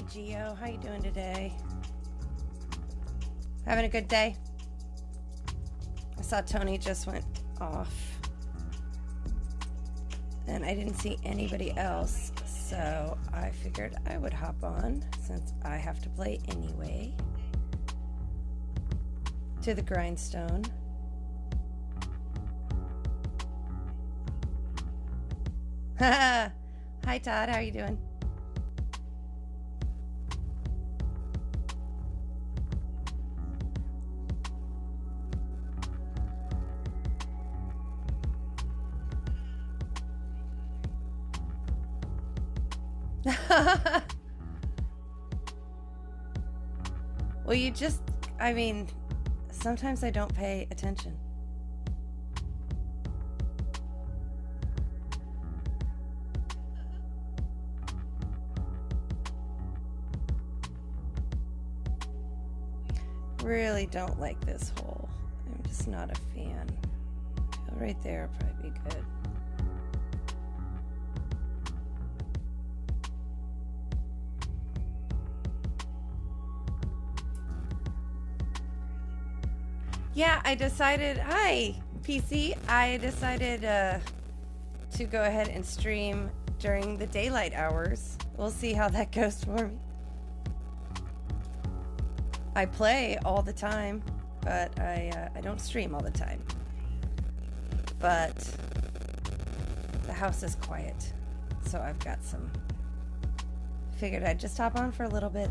Gio, how you doing today? Having a good day? I saw Tony just went off and I didn't see anybody else, so I figured I would hop on since I have to play anyway to the grindstone. Hi Todd, how are you doing? Well, sometimes I don't pay attention. Really don't like this hole. I'm just not a fan. Right there would probably be good. Yeah, I decided, hi, PC. I decided to go ahead and stream during the daylight hours. We'll see how that goes for me. I play all the time, but I don't stream all the time. But the house is quiet, so I've got some. Figured I'd just hop on for a little bit,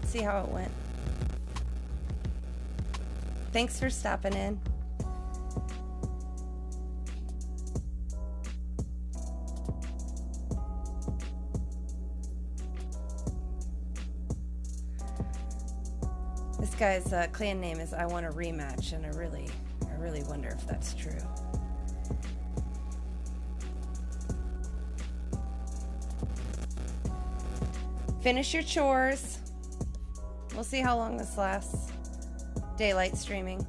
see how it went. Thanks for stopping in. This guy's clan name is I Want a Rematch, and I really wonder if that's true. Finish your chores. We'll see how long this lasts. Daylight streaming.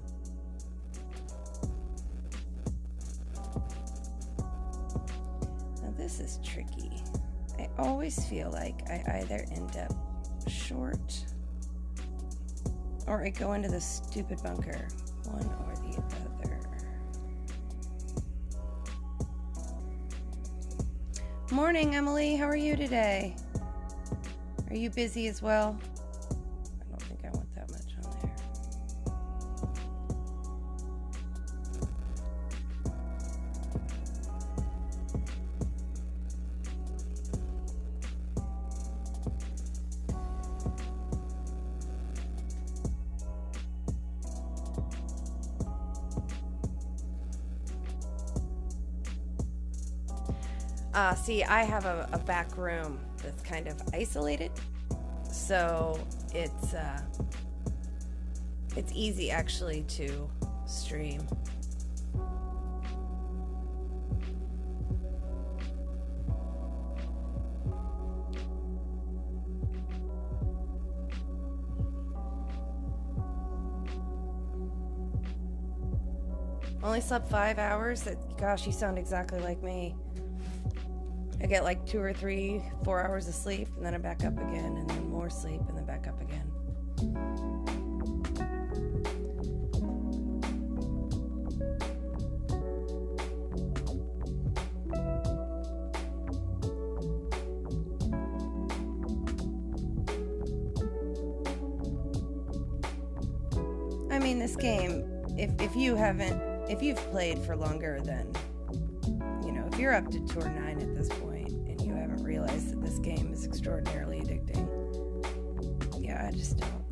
Now this is tricky. I always feel like I either end up short or I go into the stupid bunker. One or the other. Morning, Emily. How are you today? Are you busy as well? I don't think I want that much on there. See, I have a back room that's kind of isolated, so it's easy actually to stream. Only slept 5 hours? Gosh, you sound exactly like me. I get like 2 or 3, 4 hours of sleep, and then I'm back up again, and then more sleep, and then back up again. I mean, this game, if you've played for longer than, if you're up to Tour 9 at this point and you haven't realized that this game is extraordinarily addicting, yeah, I just don't.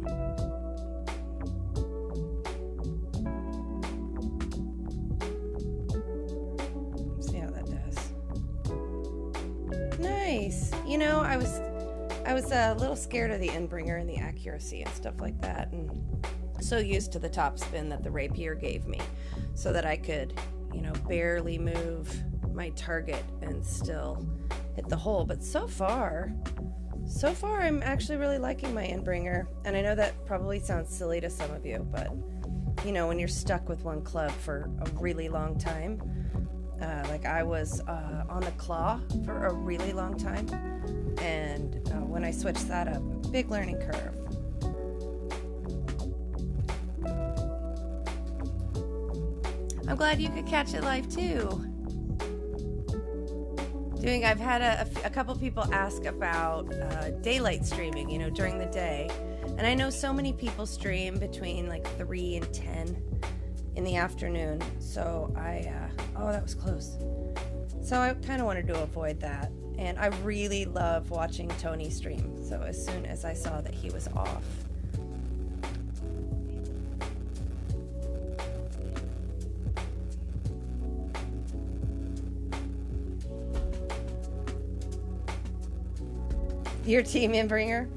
See how that does. Nice. I was a little scared of the Endbringer and the accuracy and stuff like that, and so used to the top spin that the rapier gave me so that I could, barely move my target and still hit the hole. But so far I'm actually really liking my Endbringer, and I know that probably sounds silly to some of you, but when you're stuck with one club for a really long time, like I was on the claw for a really long time, and when I switched that up, Big learning curve. I'm glad you could catch it live too. I've had a couple people ask about daylight streaming, during the day. And I know so many people stream between like 3 and 10 in the afternoon. So oh, that was close. So I kind of wanted to avoid that. And I really love watching Tony stream. So as soon as I saw that he was off. Your team Inbringer?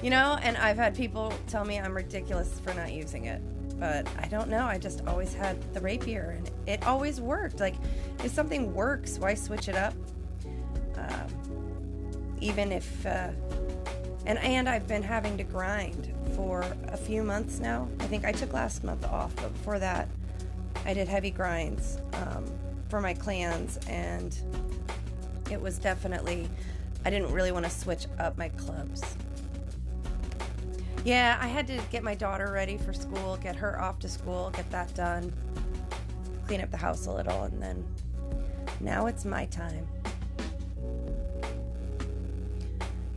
And I've had people tell me I'm ridiculous for not using it. But I don't know. I just always had the rapier, and it always worked. Like, if something works, why switch it up? Even if... And I've been having to grind for a few months now. I think I took last month off, but before that, I did heavy grinds for my clans, and it was definitely... I didn't really want to switch up my clubs. Yeah, I had to get my daughter ready for school, get her off to school, get that done, clean up the house a little, and then now it's my time.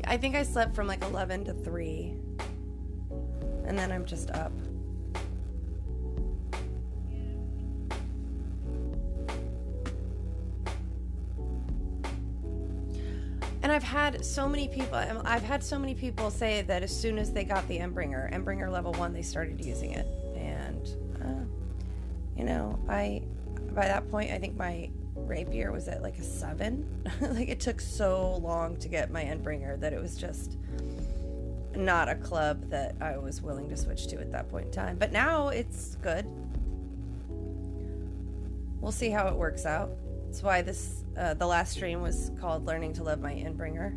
I think I slept from like 11 to 3, and then I'm just up. And I've had so many people say that as soon as they got the Endbringer level 1, they started using it. And, by that point, I think my rapier was at like a 7. Like, it took so long to get my Endbringer that it was just not a club that I was willing to switch to at that point in time. But now it's good. We'll see how it works out. That's why the last stream was called Learning to Love My Endbringer.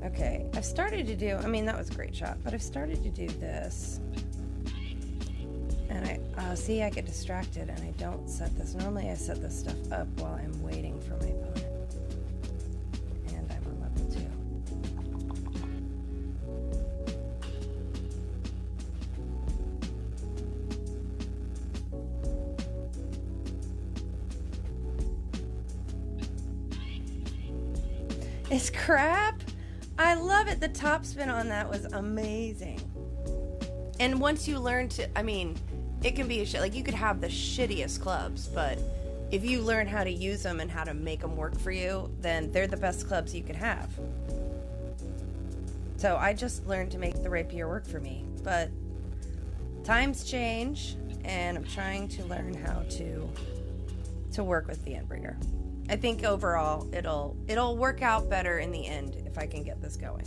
Okay, I've started to do, that was a great shot, but I've started to do this. And I get distracted and I don't set this. Normally I set this stuff up while I'm waiting for my opponent. And I'm on level 2. It's crap. I love it. The top spin on that was amazing. And once you learn to, it can be like you could have the shittiest clubs, but if you learn how to use them and how to make them work for you, then they're the best clubs you can have. So I just learned to make the rapier work for me, but times change, and I'm trying to learn how to work with the Endbringer. I think overall it'll work out better in the end if I can get this going.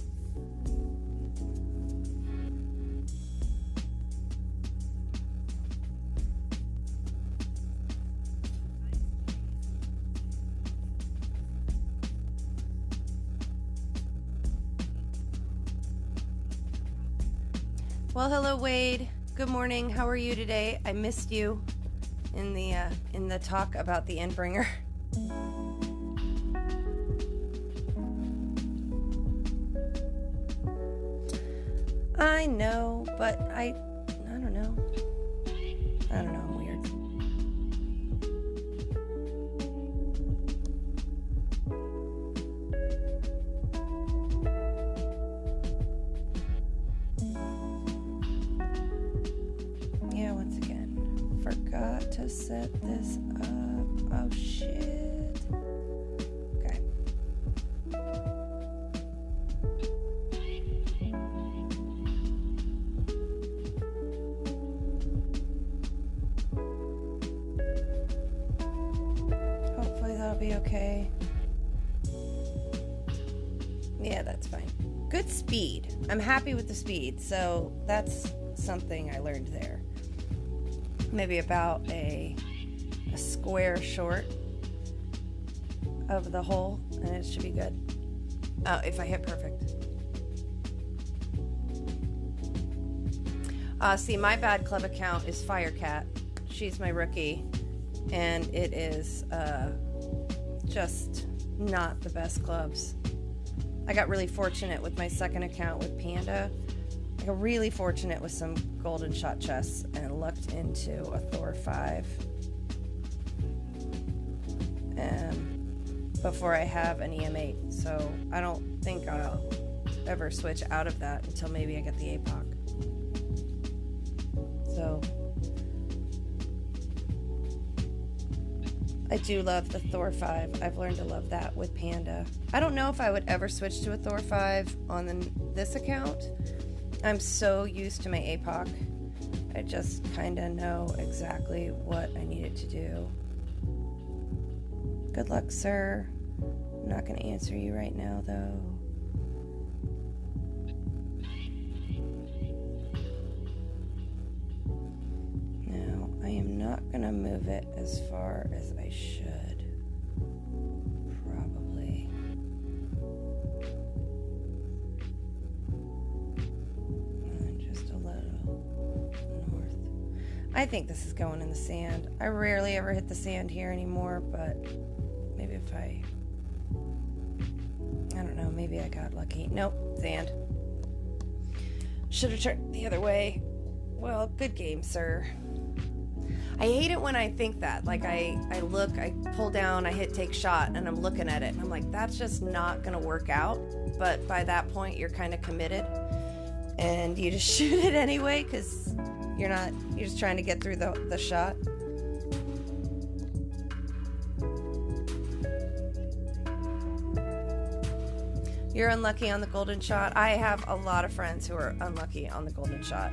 Well, hello Wade. Good morning. How are you today? I missed you in the talk about the Endbringer. I know, but I don't know. I'm weird. Yeah, once again, forgot to set this up. Oh shit. Okay. Be okay. Yeah, that's fine. Good speed. I'm happy with the speed, so that's something I learned there. Maybe about a square short of the hole, and it should be good. Oh, if I hit perfect. See, my bad club account is Firecat. She's my rookie, and it is just not the best clubs. I got really fortunate with my second account with Panda. I got really fortunate with some golden shot chests and lucked into a Thor 5. Before I have an EM8, so I don't think I'll ever switch out of that until maybe I get the APOC. So I do love the Thor 5. I've learned to love that with Panda. I don't know if I would ever switch to a Thor 5 on this account. I'm so used to my APOC. I just kind of know exactly what I needed to do. Good luck, sir. I'm not going to answer you right now, though. Now, I am not going to move it as far as I should. Probably. And just a little north. I think this is going in the sand. I rarely ever hit the sand here anymore, but maybe if I don't know, maybe I got lucky. Nope, sand. Should have turned the other way. Well, good game, sir. I hate it when I think that. Like, I look, I pull down, I hit take shot, and I'm looking at it, and I'm like, that's just not going to work out. But by that point, you're kind of committed, and you just shoot it anyway, because you're just trying to get through the shot. You're unlucky on the golden shot. I have a lot of friends who are unlucky on the golden shot.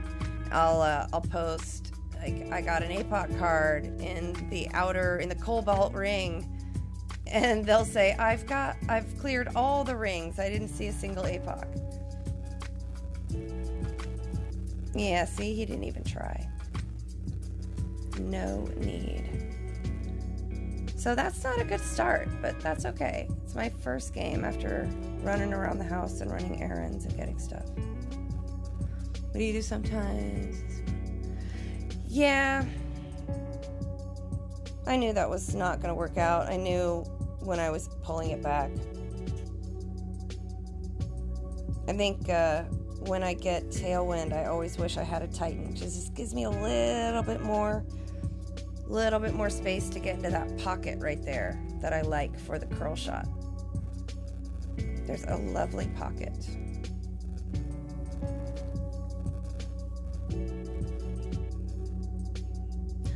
I'll post, like, I got an APOC card in the cobalt ring, and they'll say, I've cleared all the rings. I didn't see a single APOC. Yeah, see, he didn't even try. No need. So that's not a good start, but that's okay. It's my first game after running around the house and running errands and getting stuff. What do you do sometimes? Yeah. I knew that was not going to work out. I knew when I was pulling it back. I think when I get tailwind, I always wish I had a Titan. It just gives me a little bit more space to get into that pocket right there that I like for the curl shot. There's a lovely pocket.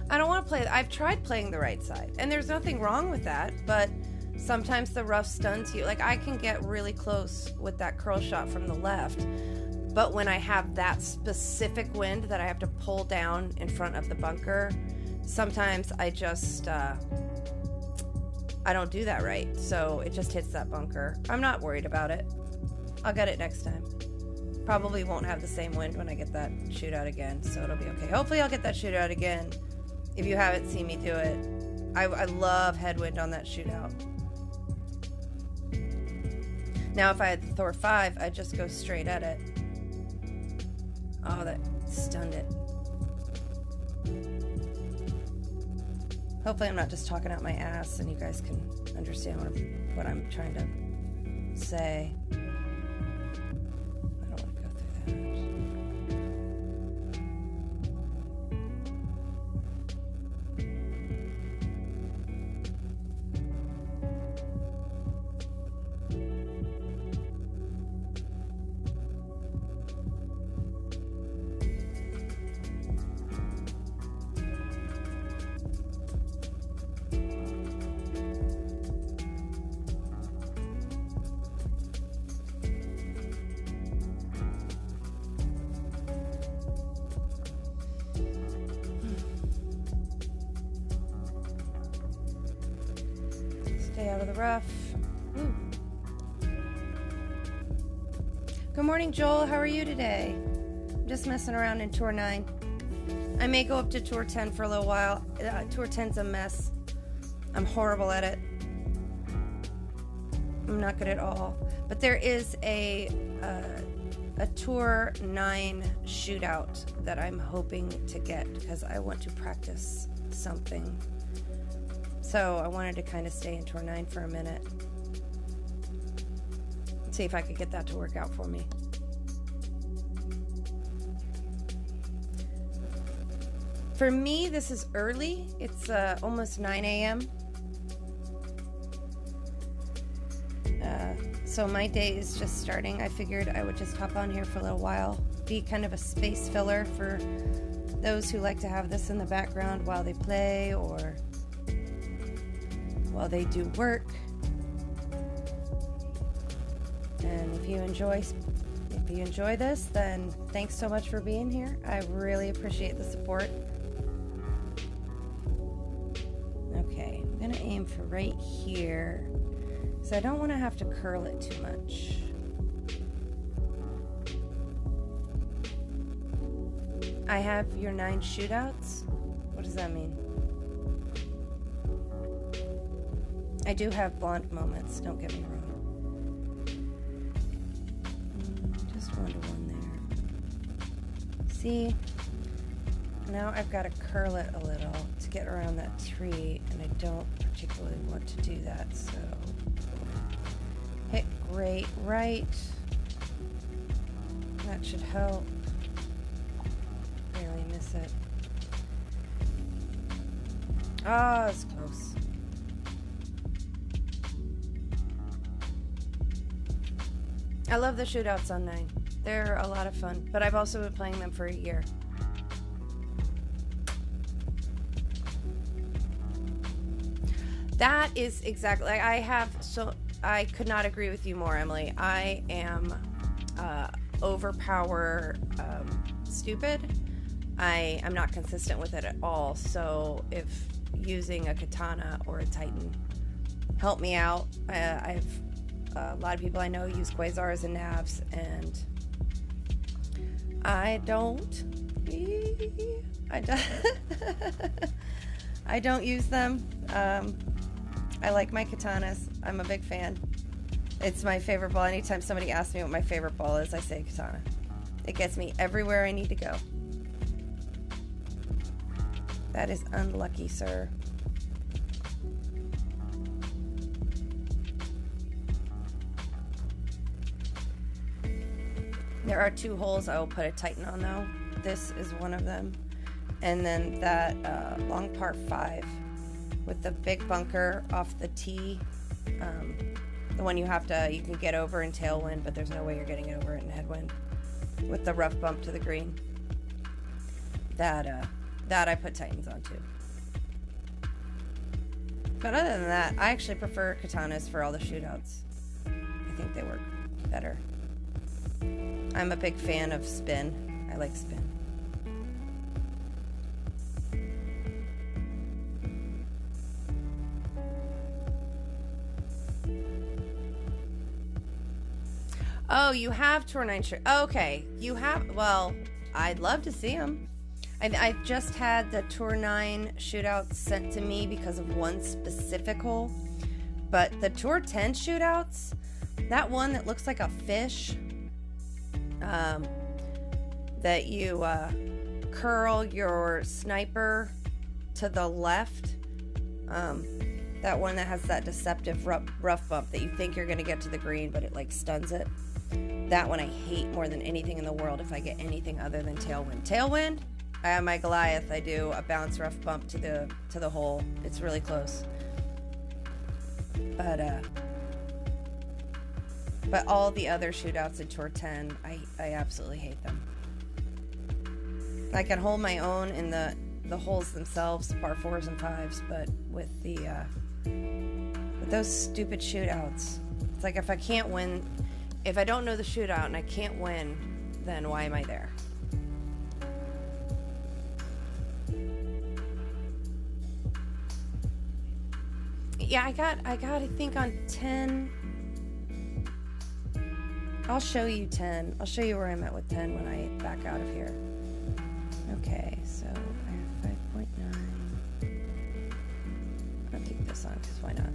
I don't want to play. I've tried playing the right side, and there's nothing wrong with that, but sometimes the rough stuns you. Like, I can get really close with that curl shot from the left, but when I have that specific wind that I have to pull down in front of the bunker, sometimes I just I don't do that right, so it just hits that bunker. I'm not worried about it. I'll get it next time. Probably won't have the same wind when I get that shootout again, so it'll be okay. Hopefully I'll get that shootout again. If you haven't seen me do it, I love headwind on that shootout. Now if I had the Thor 5, I'd just go straight at it. Oh, that stunned it. Hopefully I'm not just talking out my ass and you guys can understand what I'm trying to say. I don't want to go through that. Out of the rough. Ooh. Good morning, Joel. How are you today? I'm just messing around in Tour 9. I may go up to Tour 10 for a little while. Tour 10's a mess. I'm horrible at it. I'm not good at all. But there is a Tour 9 shootout that I'm hoping to get because I want to practice something. So I wanted to kind of stay in Tour 9 for a minute. See if I could get that to work out for me. For me, this is early. It's almost 9 a.m. So my day is just starting. I figured I would just hop on here for a little while, be kind of a space filler for those who like to have this in the background while they play or while they do work. And if you enjoy this, then thanks so much for being here. I really appreciate the support. Okay, I'm gonna aim for right here, so I don't want to have to curl it too much. I have your 9 shootouts. What does that mean? I do have blonde moments, don't get me wrong. Just 1 to 1 there. See? Now I've got to curl it a little to get around that tree, and I don't particularly want to do that, so hit great right. That should help. Barely miss it. Ah, it's close. I love the shootouts on 9. They're a lot of fun, but I've also been playing them for a year. That is exactly, like, I could not agree with you more, Emily. I am overpower stupid. I am not consistent with it at all, so if using a katana or a titan, help me out. I've a lot of people I know use quasars and navs, and I don't use them. I like my katanas. I'm a big fan. It's my favorite ball. Anytime somebody asks me what my favorite ball is, I say katana. It gets me everywhere I need to go. That is unlucky, sir. There are 2 holes I will put a titan on, though. This is one of them. And then that long par 5 with the big bunker off the tee. The one you can get over in tailwind, but there's no way you're getting it over it in headwind. With the rough bump to the green. That I put titans on too. But other than that, I actually prefer katanas for all the shootouts. I think they work better. I'm a big fan of spin. I like spin. Oh, you have Tour 9 shirt. Okay, you have. Well, I'd love to see them. I just had the Tour 9 shootouts sent to me because of one specific hole. But the Tour 10 shootouts, that one that looks like a fish, that you curl your sniper to the left, that one that has that deceptive rough bump that you think you're going to get to the green, but it like stuns it. That one I hate more than anything in the world if I get anything other than tailwind. Tailwind, I have my Goliath. I do a bounce rough bump to the hole. It's really close. But all the other shootouts in Tour 10, I absolutely hate them. I can hold my own in the holes themselves, par 4s and 5s, but with those stupid shootouts, it's like if I can't win, if I don't know the shootout and I can't win, then why am I there? Yeah, I got I think on 10. I'll show you 10. I'll show you where I'm at with 10 when I back out of here. Okay, so I have 5.9. I'll keep this on because why not?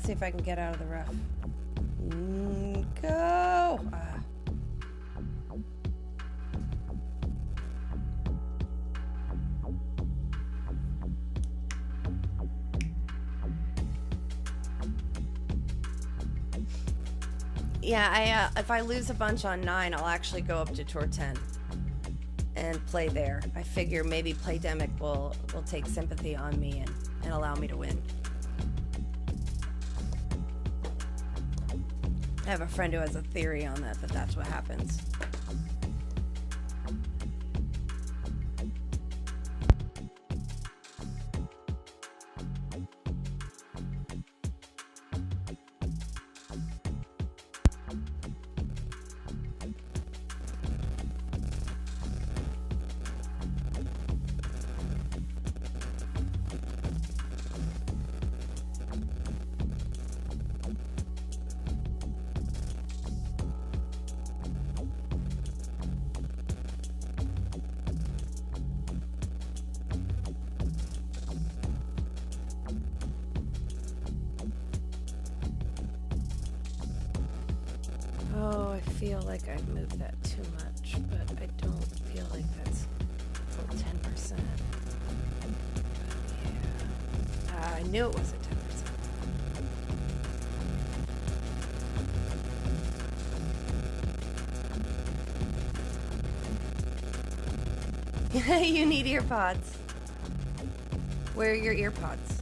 see if I can get out of the rough. Go! Yeah, if I lose a bunch on 9, I'll actually go up to Tour 10 and play there. I figure maybe Playdemic will take sympathy on me and allow me to win. I have a friend who has a theory on that that's what happens. Oh, I feel like I've moved that too much, but I don't feel like that's full 10%. Yeah. I knew it wasn't 10%. You need ear pods. Where are your ear pods?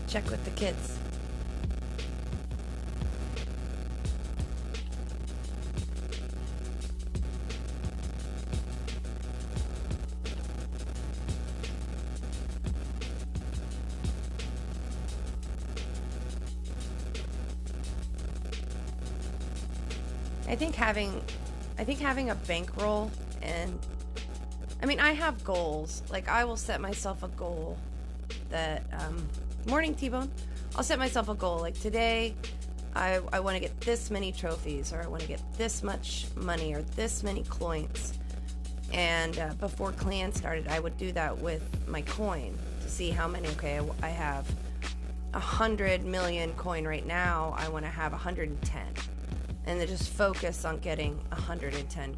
Check with the kids. I think having a bankroll, and I mean, I have goals. Like, I will set myself a goal that morning, T-Bone. I'll set myself a goal. Like, today, I want to get this many trophies, or I want to get this much money, or this many coins. And before clan started, I would do that with my coin to see how many. Okay, I have 100 million coin right now. I want to have 110, and then just focus on getting 110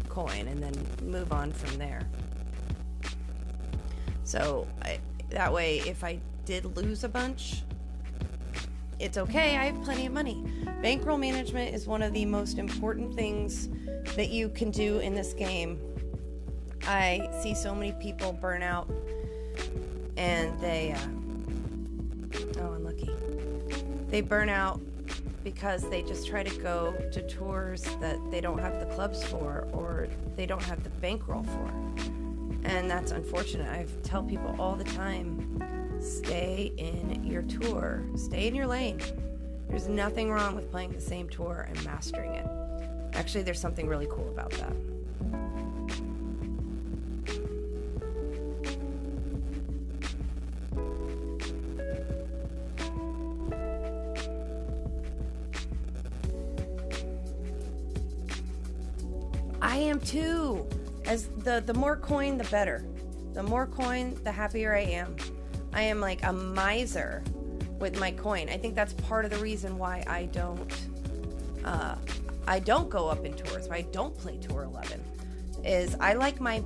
coin, and then move on from there. So that way, if I did lose a bunch, it's okay. I have plenty of money. Bankroll management is one of the most important things that you can do in this game. I see so many people burn out, and they unlucky. They burn out because they just try to go to tours that they don't have the clubs for, or they don't have the bankroll for. And that's unfortunate. I tell people all the time, stay in your tour. Stay in your lane. There's nothing wrong with playing the same tour and mastering it. Actually, there's something really cool about that. I am too. As the more coin, the better. The more coin, the happier I am. I am like a miser with my coin. I think that's part of the reason why I don't go up in tours, why I don't play Tour 11, is I like money.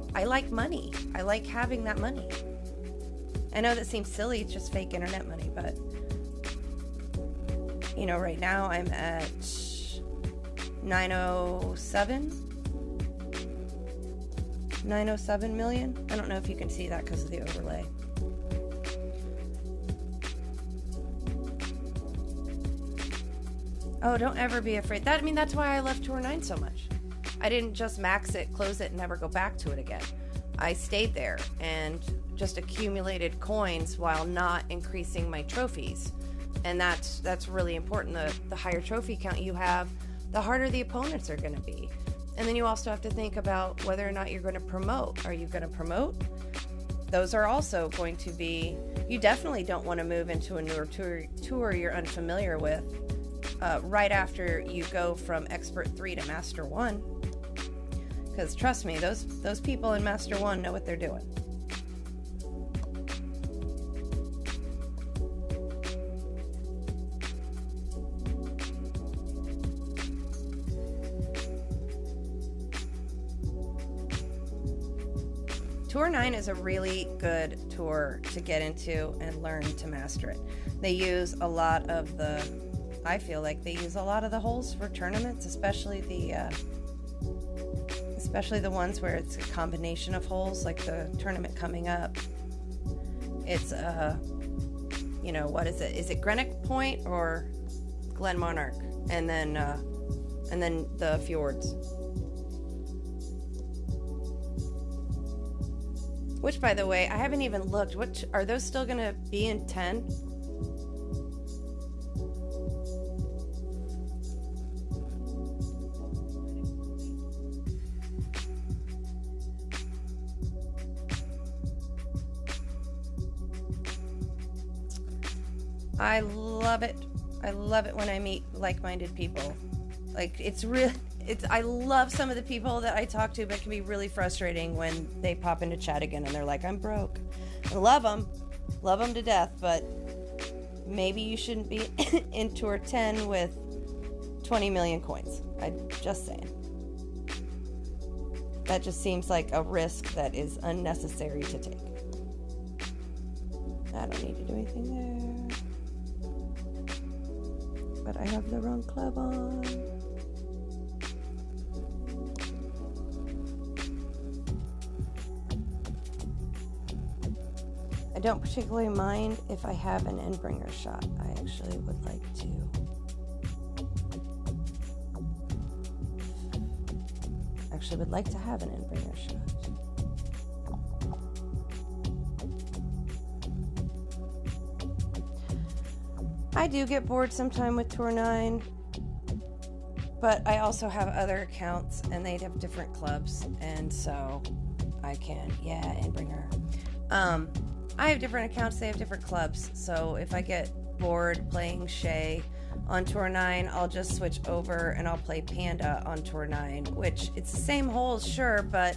I like having that money. I know that seems silly, it's just fake internet money, but you know, right now I'm at 907 million. I don't know if you can see that because of the overlay. Oh, don't ever be afraid. That's why I left Tour 9 so much. I didn't just max it, close it, and never go back to it again. I stayed there and just accumulated coins while not increasing my trophies. And that's really important. The higher trophy count you have, the harder the opponents are going to be. And then you also have to think about whether or not you're going to promote. Are you going to promote? Those are also going to be... You definitely don't want to move into a newer tour you're unfamiliar with right after you go from Expert 3 to Master 1. Because trust me, those people in Master 1 know what they're doing. Tour 9 is a really good tour to get into and learn to master it. They use a lot of the, I feel like they use a lot of the holes for tournaments, especially the ones where it's a combination of holes, like the tournament coming up. It's you know, what is it? Is it Greenock Point or Glen Monarch? And then the fjords. Which, by the way, I haven't even looked. What are those still going to be in 10? I love it. I love it when I meet like-minded people. Like, I love some of the people that I talk to, but it can be really frustrating when they pop into chat again and they're like, I'm broke. I love them to death, but maybe you shouldn't be in Tour 10 with 20 million coins. I'm just saying. That just seems like a risk that is unnecessary to take. I don't need to do anything there. But I have the wrong club on. I don't particularly mind if I have an Endbringer shot. I actually would like to. Actually would like to have an Endbringer shot. I do get bored sometime with Tour 9, but I also have other accounts and they'd have different clubs, and so I can, Endbringer. I have different accounts, they have different clubs, so if I get bored playing Shay on Tour 9, I'll just switch over and I'll play Panda on Tour 9, which it's the same holes, sure, but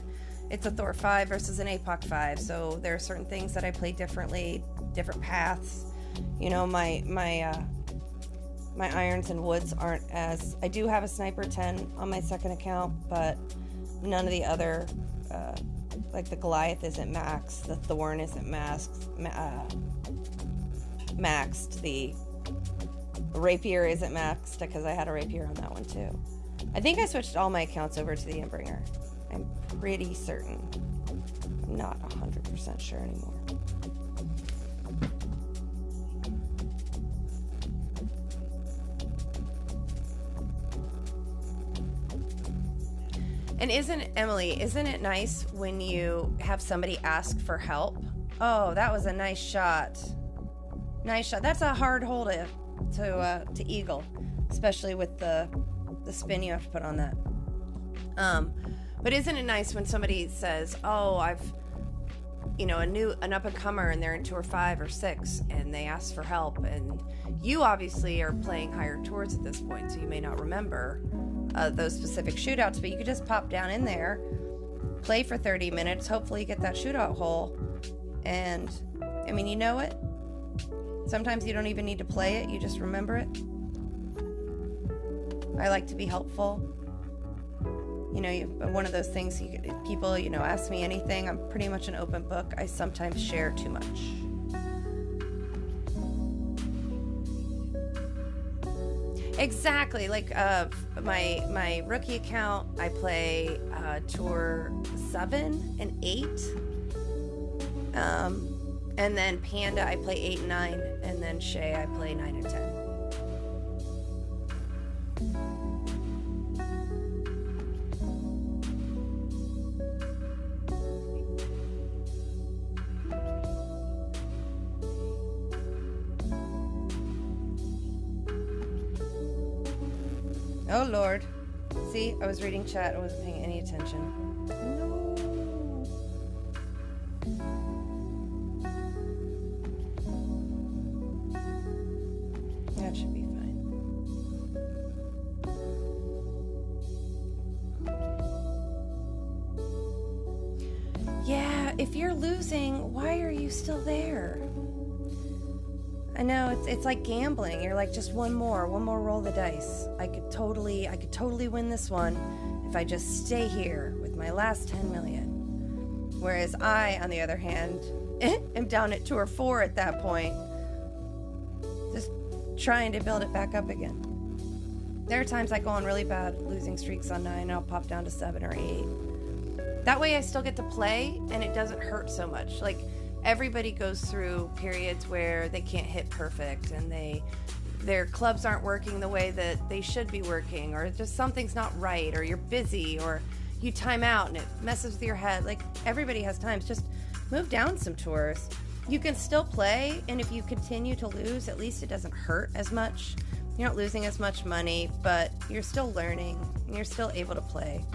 it's a Thor 5 versus an APOC 5, so there are certain things that I play differently, different paths. You know, my irons and woods aren't as... I do have a Sniper 10 on my second account, but none of the other... like the Goliath isn't maxed, the Thorn isn't maxed, the Rapier isn't maxed, because I had a Rapier on that one too. I think I switched all my accounts over to the Endbringer. I'm pretty certain. I'm not 100% sure anymore. And isn't it nice when you have somebody ask for help? Oh, that was a nice shot. Nice shot. That's a hard hole to eagle, especially with the spin you have to put on that. But isn't it nice when somebody says, "Oh, I've, you know, an up and comer and they're in Tour 5 or 6 and they ask for help, and you obviously are playing higher tours at this point, so you may not remember those specific shootouts, but you could just pop down in there, play for 30 minutes, hopefully get that shootout hole, and I mean, you know it. Sometimes you don't even need to play it, you just remember it. I like to be helpful. You know, one of those things, people, you know, ask me anything. I'm pretty much an open book. I sometimes share too much. Exactly. Like my rookie account, I play Tour 7 and 8. And then Panda, I play 8 and 9. And then Shay, I play 9 and 10. Oh, Lord. See, I was reading chat. I wasn't paying any attention. No. That should be fine. if you're losing, why are you still there? I know it's like gambling. You're like, just one more roll of the dice. I could totally win this one if I just stay here with my last 10 million. Whereas I, on the other hand, am down at 2 or 4 at that point, just trying to build it back up again. There are times I go on really bad losing streaks on 9, and I'll pop down to 7 or 8. That way I still get to play, and it doesn't hurt so much. Like, everybody goes through periods where they can't hit perfect, and their clubs aren't working the way that they should be working, or just something's not right, or you're busy, or you time out and it messes with your head. Like, everybody has times. Just move down some tours. You can still play, and if you continue to lose, at least it doesn't hurt as much. You're not losing as much money, but you're still learning, and you're still able to play.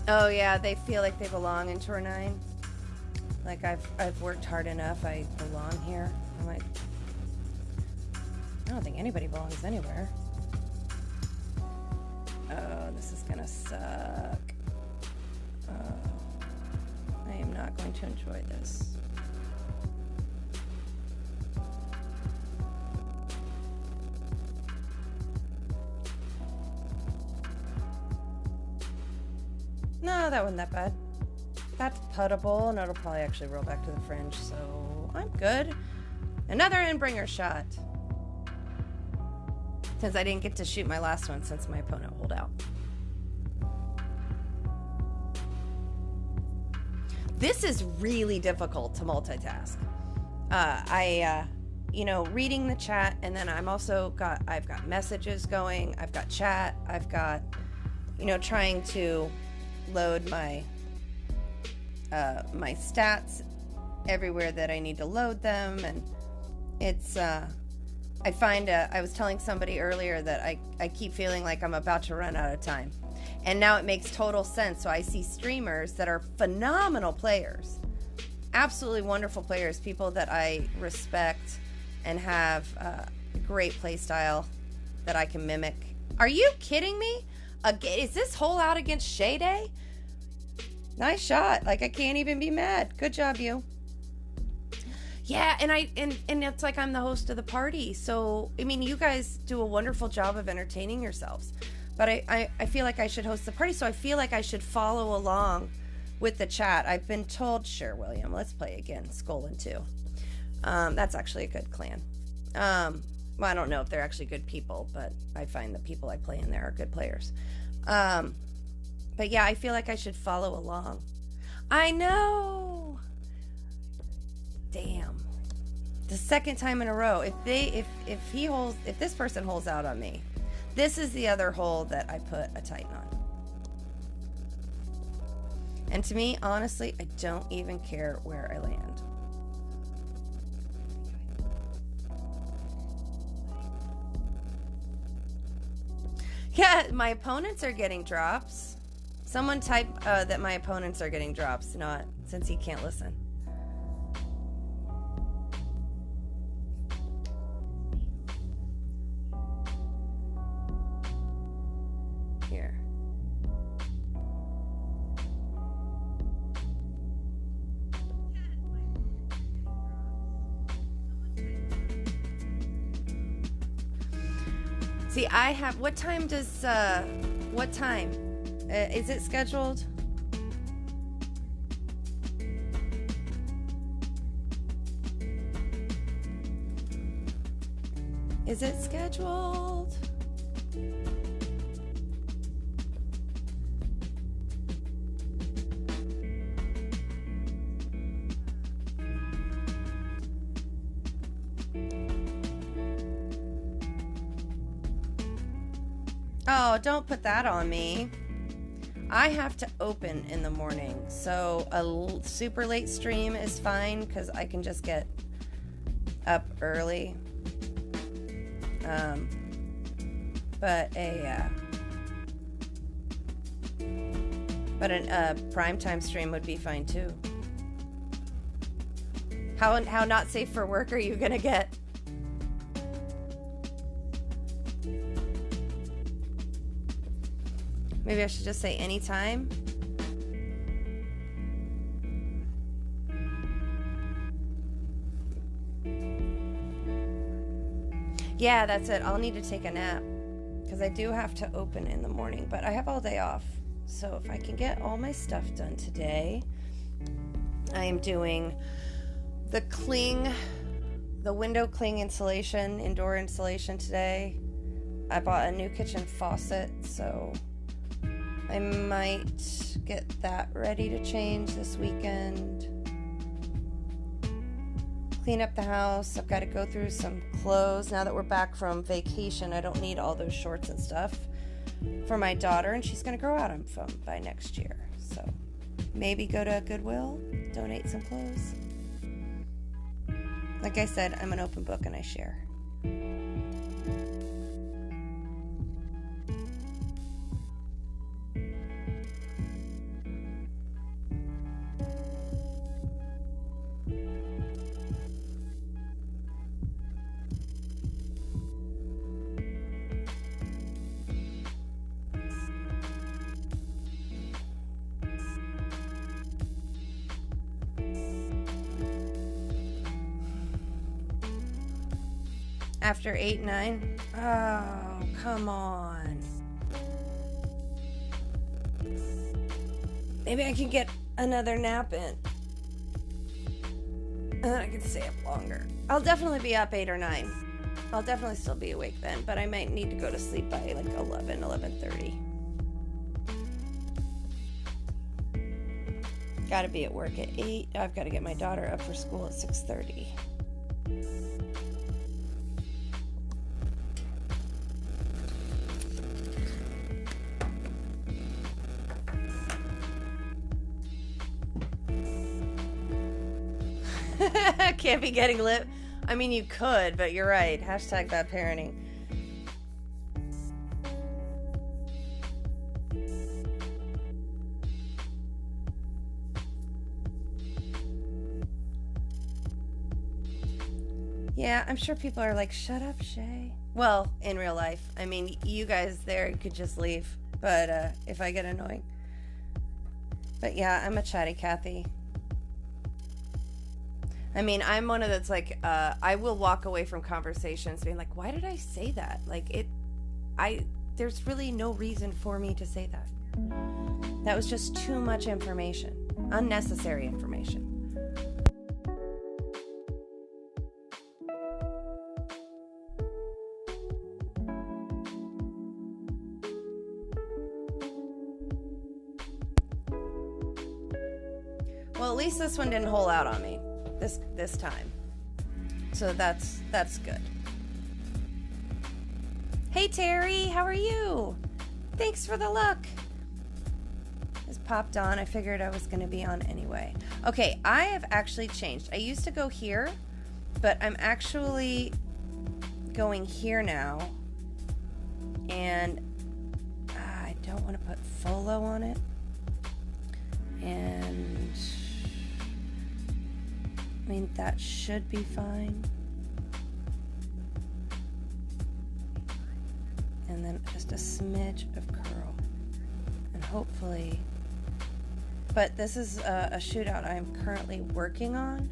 Oh yeah, they feel like they belong in Tour 9. Like, I've worked hard enough, I belong here. I'm like, I don't think anybody belongs anywhere. Oh, this is gonna suck. I am not going to enjoy this. No, that wasn't that bad. That's puttable, and it'll probably actually roll back to the fringe, so I'm good. Another Endbringer shot. Since I didn't get to shoot my last one since my opponent holed out. This is really difficult to multitask. Reading the chat, and then I've got messages going, I've got chat, I've got, trying to load my my stats everywhere that I need to load them, and it's I find I was telling somebody earlier that I keep feeling like I'm about to run out of time, and now it makes total sense. So I see streamers that are phenomenal players, absolutely wonderful players, people that I respect and have great play style that I can mimic. Are you kidding me? Is this hole out against Shea Day? Nice shot. Like, I can't even be mad. Good job, you. Yeah, and it's like I'm the host of the party. So, I mean, you guys do a wonderful job of entertaining yourselves. But I feel like I should host the party, so I feel like I should follow along with the chat. I've been told, sure, William, let's play again. Skolin 2. That's actually a good clan. Well, I don't know if they're actually good people, but I find the people I play in there are good players. But yeah, I feel like I should follow along. I know. Damn. The second time in a row. If this person holds out on me, this is the other hole that I put a Titan on. And to me, honestly, I don't even care where I land. Yeah, my opponents are getting drops. Someone type that my opponents are getting drops, not since he can't listen. Here. See, I have, what time? Is it scheduled? Is it scheduled? Oh, don't put that on me. I have to open in the morning, so a super late stream is fine because I can just get up early. But a primetime stream would be fine too. How not safe for work are you gonna get? Maybe I should just say anytime. Yeah, that's it. I'll need to take a nap because I do have to open in the morning, but I have all day off. So if I can get all my stuff done today, I am doing the window cling insulation, indoor insulation today. I bought a new kitchen faucet, so I might get that ready to change this weekend. Clean up the house. I've got to go through some clothes. Now that we're back from vacation, I don't need all those shorts and stuff for my daughter, and she's going to grow out of them by next year. So maybe go to Goodwill, donate some clothes. Like I said, I'm an open book and I share. After 8, 9? Oh, come on. Maybe I can get another nap in. And then I can stay up longer. I'll definitely be up 8 or 9. I'll definitely still be awake then, but I might need to go to sleep by like 11, 11:30. Gotta be at work at 8. I've got to get my daughter up for school at 6:30. Can't be getting lit. I mean, you could, but you're right. Hashtag bad parenting. Yeah, I'm sure people are like, shut up, Shay. Well, in real life. I mean, you guys there could just leave. But if I get annoying. But yeah, I'm a chatty Cathy. I mean, I'm one of that's like, I will walk away from conversations being like, why did I say that? Like, there's really no reason for me to say that. That was just too much information. Unnecessary information. Well, at least this one didn't hole out on me. This time. So that's good. Hey Terry, how are you? Thanks for the look. Just popped on. I figured I was going to be on anyway. Okay, I have actually changed. I used to go here, but I'm actually going here now. And I don't want to put FOLO on it. And I mean, that should be fine. And then just a smidge of curl. And hopefully... But this is a shootout I'm currently working on.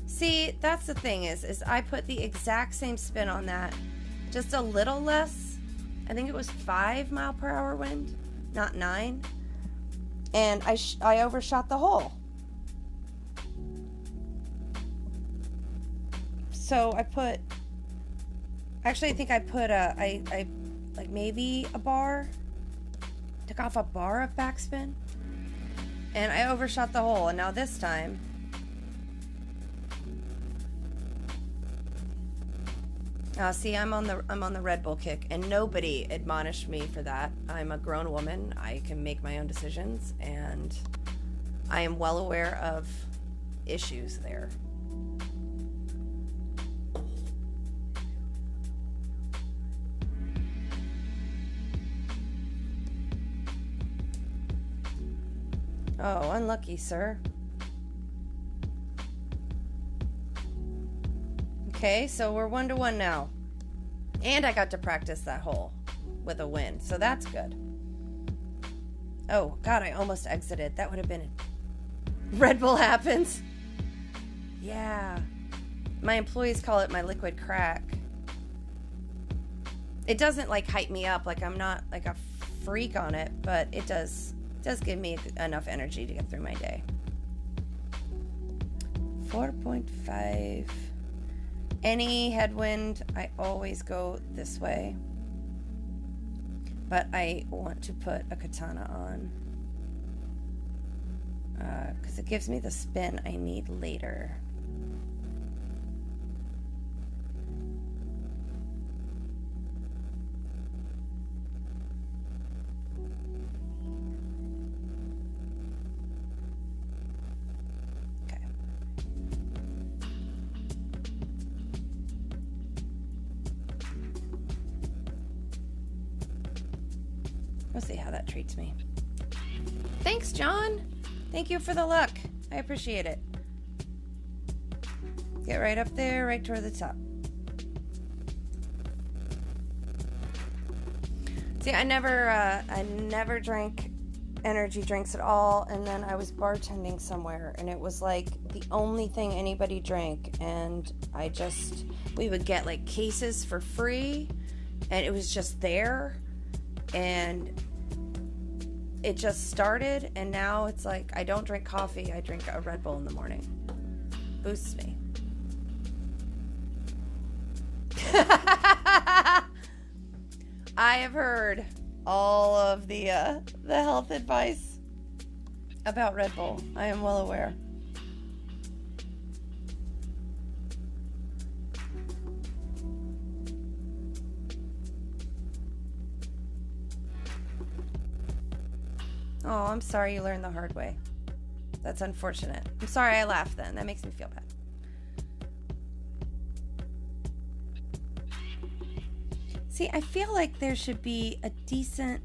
See, that's the thing is I put the exact same spin on that. Just a little less. I think it was 5 mile per hour wind, not 9. And I overshot the hole. So I put, actually I think I put I like maybe a bar, took off a bar of backspin, and I overshot the hole. And now this time, see, I'm on the Red Bull kick, and nobody admonished me for that. I'm a grown woman. I can make my own decisions, and I am well aware of issues there. Oh, unlucky, sir. Okay, so we're 1-1 now. And I got to practice that hole with a win, so that's good. Oh, God, I almost exited. That would have been it. Red Bull happens. Yeah. My employees call it my liquid crack. It doesn't, like, hype me up. Like, I'm not, like, a freak on it, but it does give me enough energy to get through my day. 4.5. Any headwind, I always go this way. But I want to put a katana on. Because it gives me the spin I need later. We'll see how that treats me. Thanks, John. Thank you for the luck. I appreciate it. Get right up there, right toward the top. See, I never drank energy drinks at all, and then I was bartending somewhere, and it was like the only thing anybody drank, and we would get like cases for free, and it was just there, and it just started, and now it's like I don't drink coffee, I drink a Red Bull in the morning. Boosts me. I have heard all of the health advice about Red Bull. I am well aware. Oh, I'm sorry you learned the hard way. That's unfortunate. I'm sorry I laughed then. That makes me feel bad. See, I feel like there should be a decent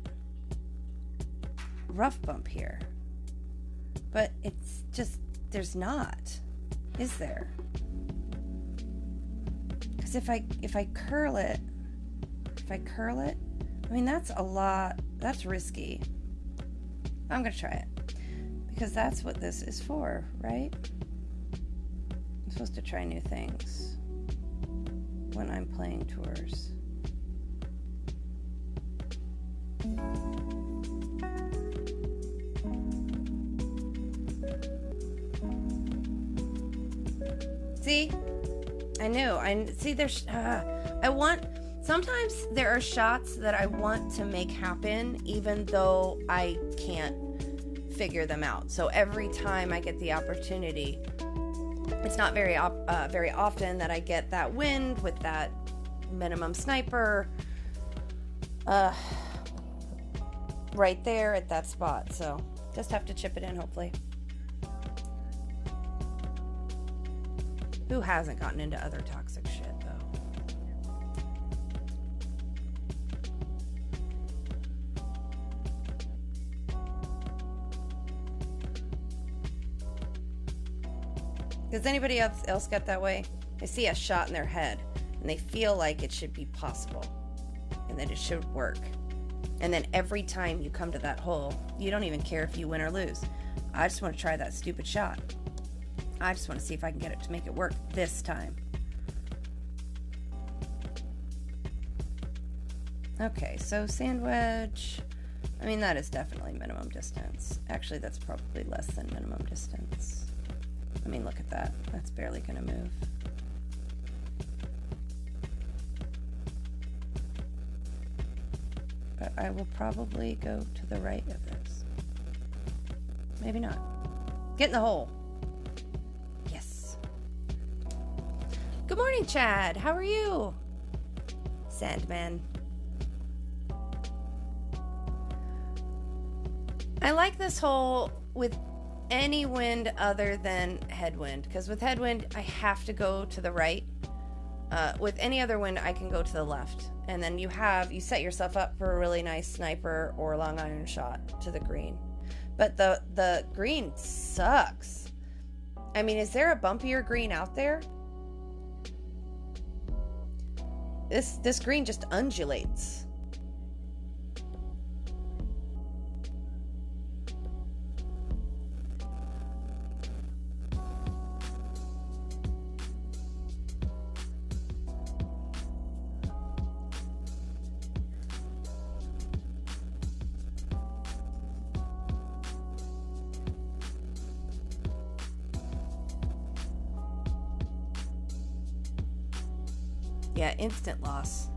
rough bump here. But it's just, there's not. Is there? Because if I curl it, I mean, that's a lot. That's risky. I'm going to try it. Because that's what this is for, right? I'm supposed to try new things when I'm playing tours. See? I knew. There's... Sometimes there are shots that I want to make happen even though I can't figure them out. So every time I get the opportunity, it's not very often that I get that wind with that minimum sniper right there at that spot. So just have to chip it in, hopefully. Who hasn't gotten into other toxic shit, though? Does anybody else get that way? They see a shot in their head, and they feel like it should be possible, and that it should work. And then every time you come to that hole, you don't even care if you win or lose. I just want to try that stupid shot. I just want to see if I can get it to make it work this time. Okay, so sand wedge. I mean, that is definitely minimum distance. Actually, that's probably less than minimum distance. I mean, look at that. That's barely going to move. But I will probably go to the right of this. Maybe not. Get in the hole. Yes. Good morning, Chad. How are you? Sandman. I like this hole with any wind other than headwind, because with headwind I have to go to the right. With any other wind I can go to the left, and then you set yourself up for a really nice sniper or long iron shot to the green. But the green sucks. I mean, is there a bumpier green out there? This green just undulates. Yeah, instant loss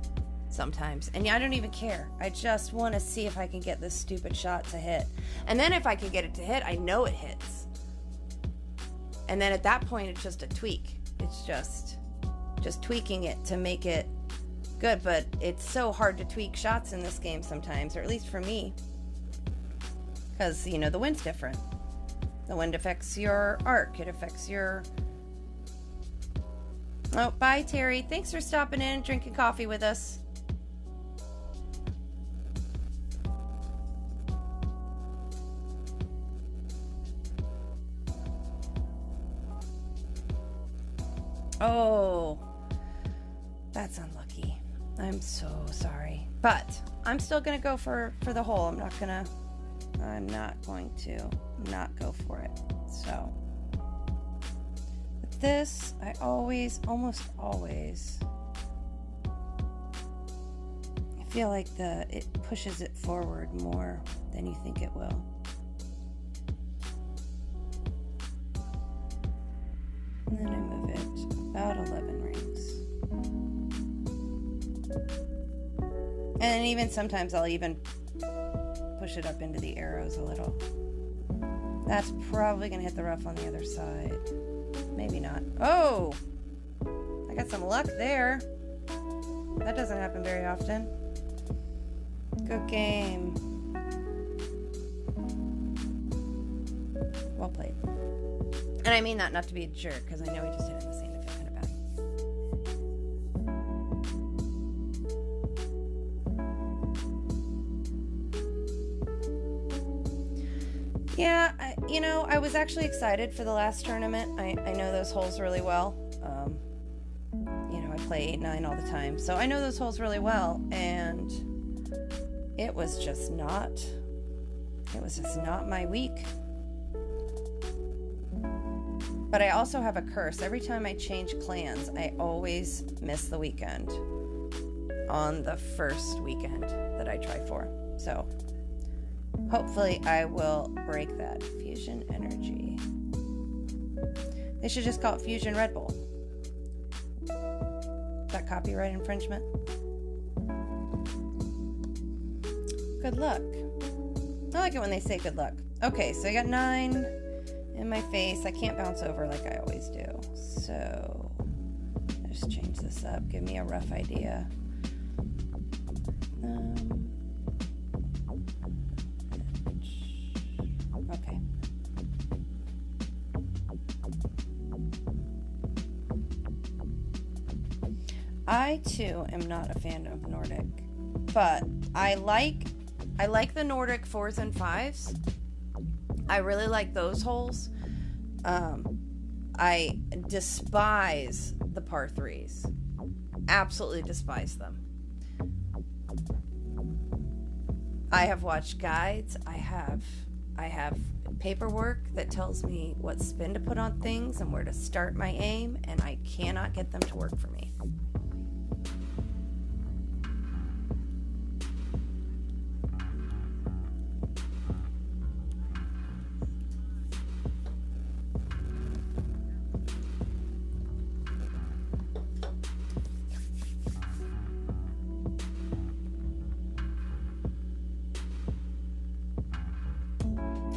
sometimes. And I don't even care. I just want to see if I can get this stupid shot to hit. And then if I can get it to hit, I know it hits. And then at that point, it's just a tweak. It's just tweaking it to make it good. But it's so hard to tweak shots in this game sometimes, or at least for me. Because, you know, the wind's different. The wind affects your arc. It affects your... Oh, bye, Terry. Thanks for stopping in and drinking coffee with us. Oh, that's unlucky. I'm so sorry. But I'm still going to go for the hole. I'm not going to not go for it. So... this, I almost always, I feel like it pushes it forward more than you think it will. And then I move it about 11 rings. And even sometimes I'll even push it up into the arrows a little. That's probably going to hit the rough on the other side. Maybe not. Oh! I got some luck there. That doesn't happen very often. Good game. Well played. And I mean that not to be a jerk, because I know we just hit it in the sand if it kind of bad. Yeah, I was actually excited for the last tournament. I know those holes really well. I play 8-9 all the time, so I know those holes really well, and it was just not my week. But I also have a curse. Every time I change clans, I always miss the weekend on the first weekend that I try for. So hopefully I will break that. Fusion Energy. They should just call it Fusion Red Bull. Is that copyright infringement? Good luck. I like it when they say good luck. Okay, so I got 9 in my face. I can't bounce over like I always do. So let's change this up. Give me a rough idea. Okay. I too am not a fan of Nordic, but I like the Nordic 4s and 5s. I really like those holes. I despise the par 3s. Absolutely despise them. I have watched guides. I have paperwork that tells me what spin to put on things and where to start my aim, and I cannot get them to work for me.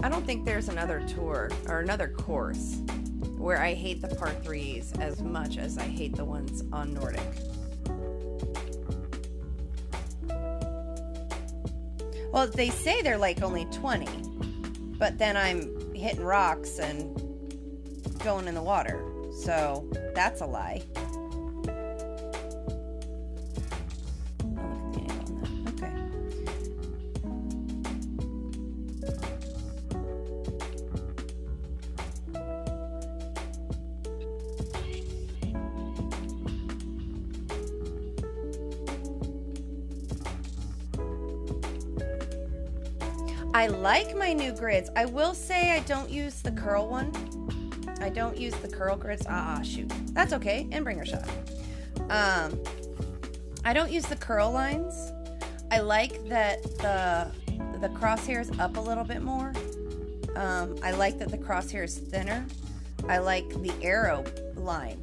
I don't think there's another tour or another course where I hate the par 3s as much as I hate the ones on Nordic. Well, they say they're like only 20, but then I'm hitting rocks and going in the water, so that's a lie. I like my new grids. I will say I don't use the curl one. I don't use the curl grids. Shoot. That's okay. Endbringer shot. I don't use the curl lines. I like that the crosshair is up a little bit more. I like that the crosshair is thinner. I like the arrow line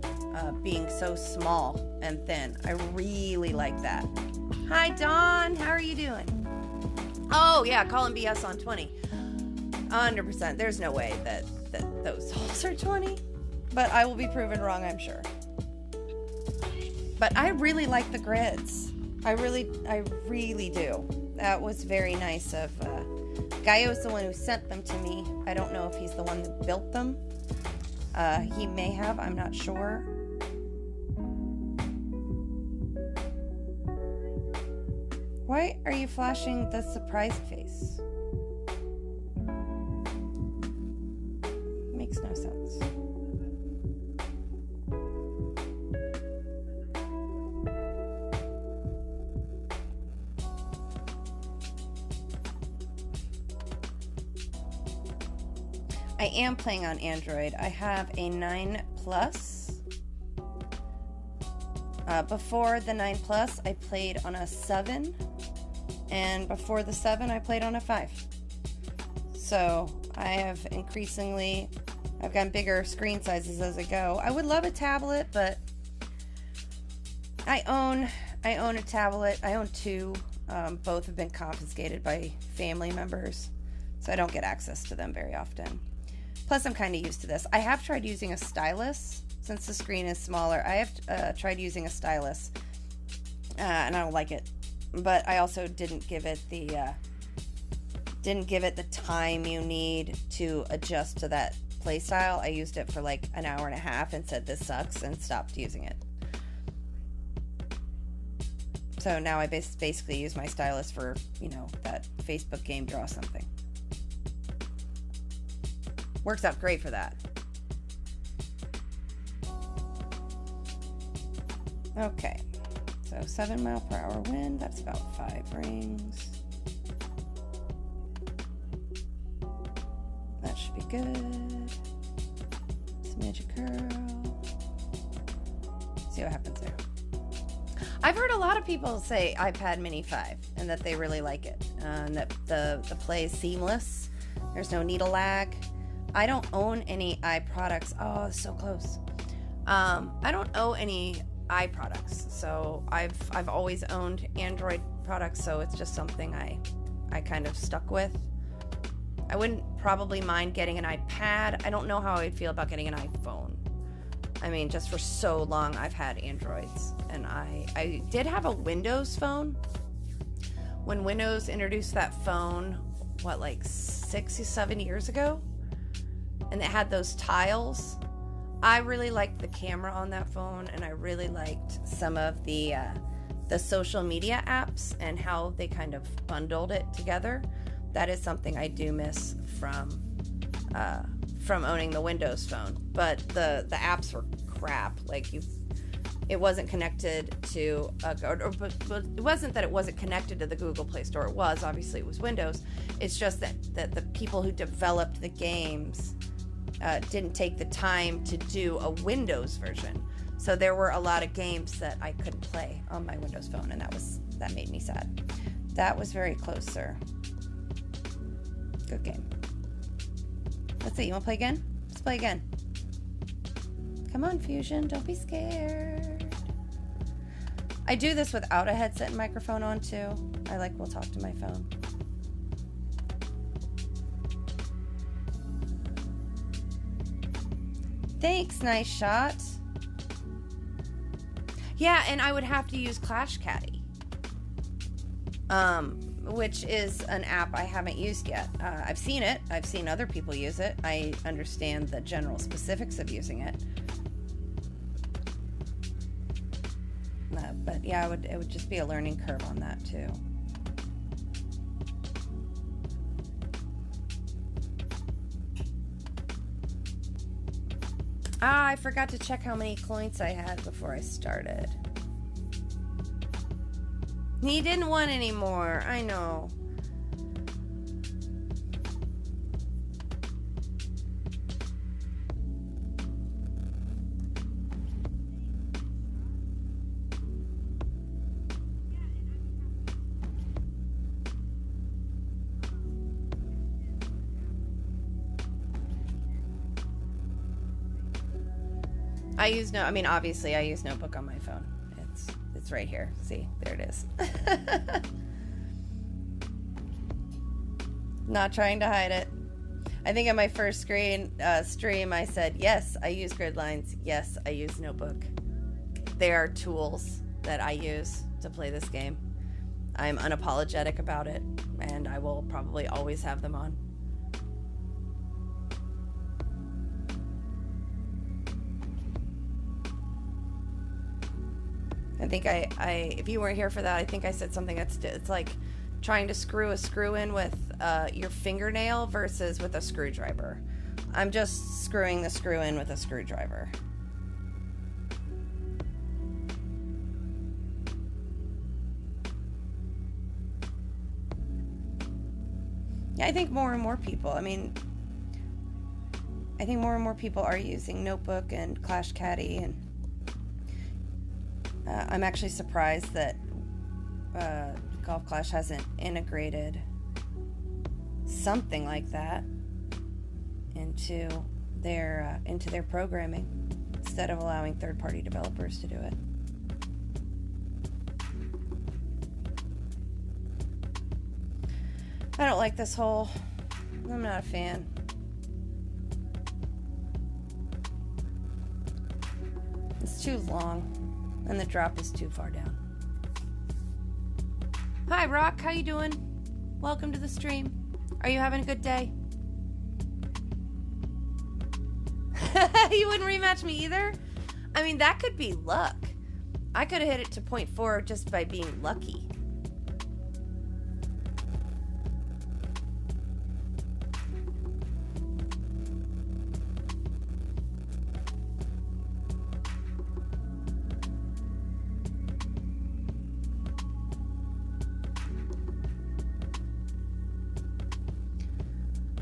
being so small and thin. I really like that. Hi, Dawn. How are you doing? Oh, yeah, calling BS on 20. 100%. There's no way that those holes are 20. But I will be proven wrong, I'm sure. But I really like the grids. I really do. That was very nice of... Gaio's the one who sent them to me. I don't know if he's the one that built them. He may have. I'm not sure. Why are you flashing the surprised face? Makes no sense. I am playing on Android. I have a 9 Plus. Before the 9 Plus, I played on a 7. And before the 7, I played on a 5. So I have I've gotten bigger screen sizes as I go. I would love a tablet, but I own a tablet. I own 2. Both have been confiscated by family members, so I don't get access to them very often. Plus, I'm kind of used to this. I have tried using a stylus since the screen is smaller. I have tried using a stylus, and I don't like it. But I also didn't give it the time you need to adjust to that play style. I used it for like an hour and a half and said this sucks and stopped using it. So now I basically use my stylus for, that Facebook game Draw Something. Works out great for that. Okay, so 7 mile per hour wind, that's about 5 rings. That should be good. Smidge curl. See what happens there. I've heard a lot of people say iPad Mini 5 and that they really like it. And that the play is seamless. There's no needle lag. I don't own any products. Oh, so close. I don't own any products, so I've always owned Android products, so it's just something I kind of stuck with. I wouldn't probably mind getting an iPad. I don't know how I'd feel about getting an iPhone. I mean, just for so long I've had Androids, and I did have a Windows phone. When Windows introduced that phone, like 6 or 7 years ago? And it had those tiles. I really liked the camera on that phone, and I really liked some of the social media apps and how they kind of bundled it together. That is something I do miss from owning the Windows phone. But the apps were crap. Like it wasn't connected to but it wasn't that it wasn't connected to the Google Play Store. It was, obviously it was Windows. It's just that the people who developed the games didn't take the time to do a Windows version. So there were a lot of games that I couldn't play on my Windows phone, and that made me sad. That was very close, sir. Good game. Let's see, you want to play again? Let's play again. Come on, Fusion, don't be scared. I do this without a headset and microphone on, too. Will talk to my phone. Thanks, nice shot. Yeah, and I would have to use Clash Caddy, which is an app I haven't used yet. I've seen it. I've seen other people use it. I understand the general specifics of using it. But yeah, it would just be a learning curve on that too. I forgot to check how many coins I had before I started. He didn't want any more. I know. I mean, obviously I use Notebook on my phone. It's right here. See, there it is. Not trying to hide it. I think in my first stream I said, yes, I use grid lines. Yes, I use Notebook. They are tools that I use to play this game. I'm unapologetic about it, and I will probably always have them on. I think if you weren't here for that, I think I said something it's like trying to screw a screw in with your fingernail versus with a screwdriver. I'm just screwing the screw in with a screwdriver. Yeah, I think more and more people, I think more and more people are using Notebook and Clash Caddy, and I'm actually surprised that Golf Clash hasn't integrated something like that into their programming instead of allowing third-party developers to do it. I don't like this hole. I'm not a fan. It's too long, and the drop is too far down. Hi, Rock. How you doing? Welcome to the stream. Are you having a good day? You wouldn't rematch me either? I mean, that could be luck. I could have hit it to 0.4 just by being lucky.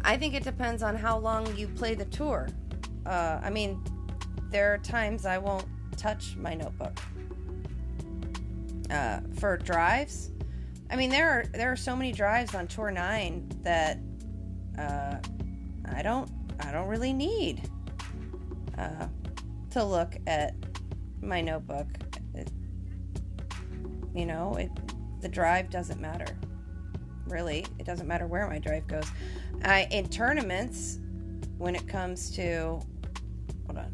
I think it depends on how long you play the tour. I mean, there are times I won't touch my Notebook. For drives, I mean, there are so many drives on Tour 9 that I don't really need to look at my Notebook. The drive doesn't matter. Really, it doesn't matter where my drive goes. In tournaments, when it comes to, hold on,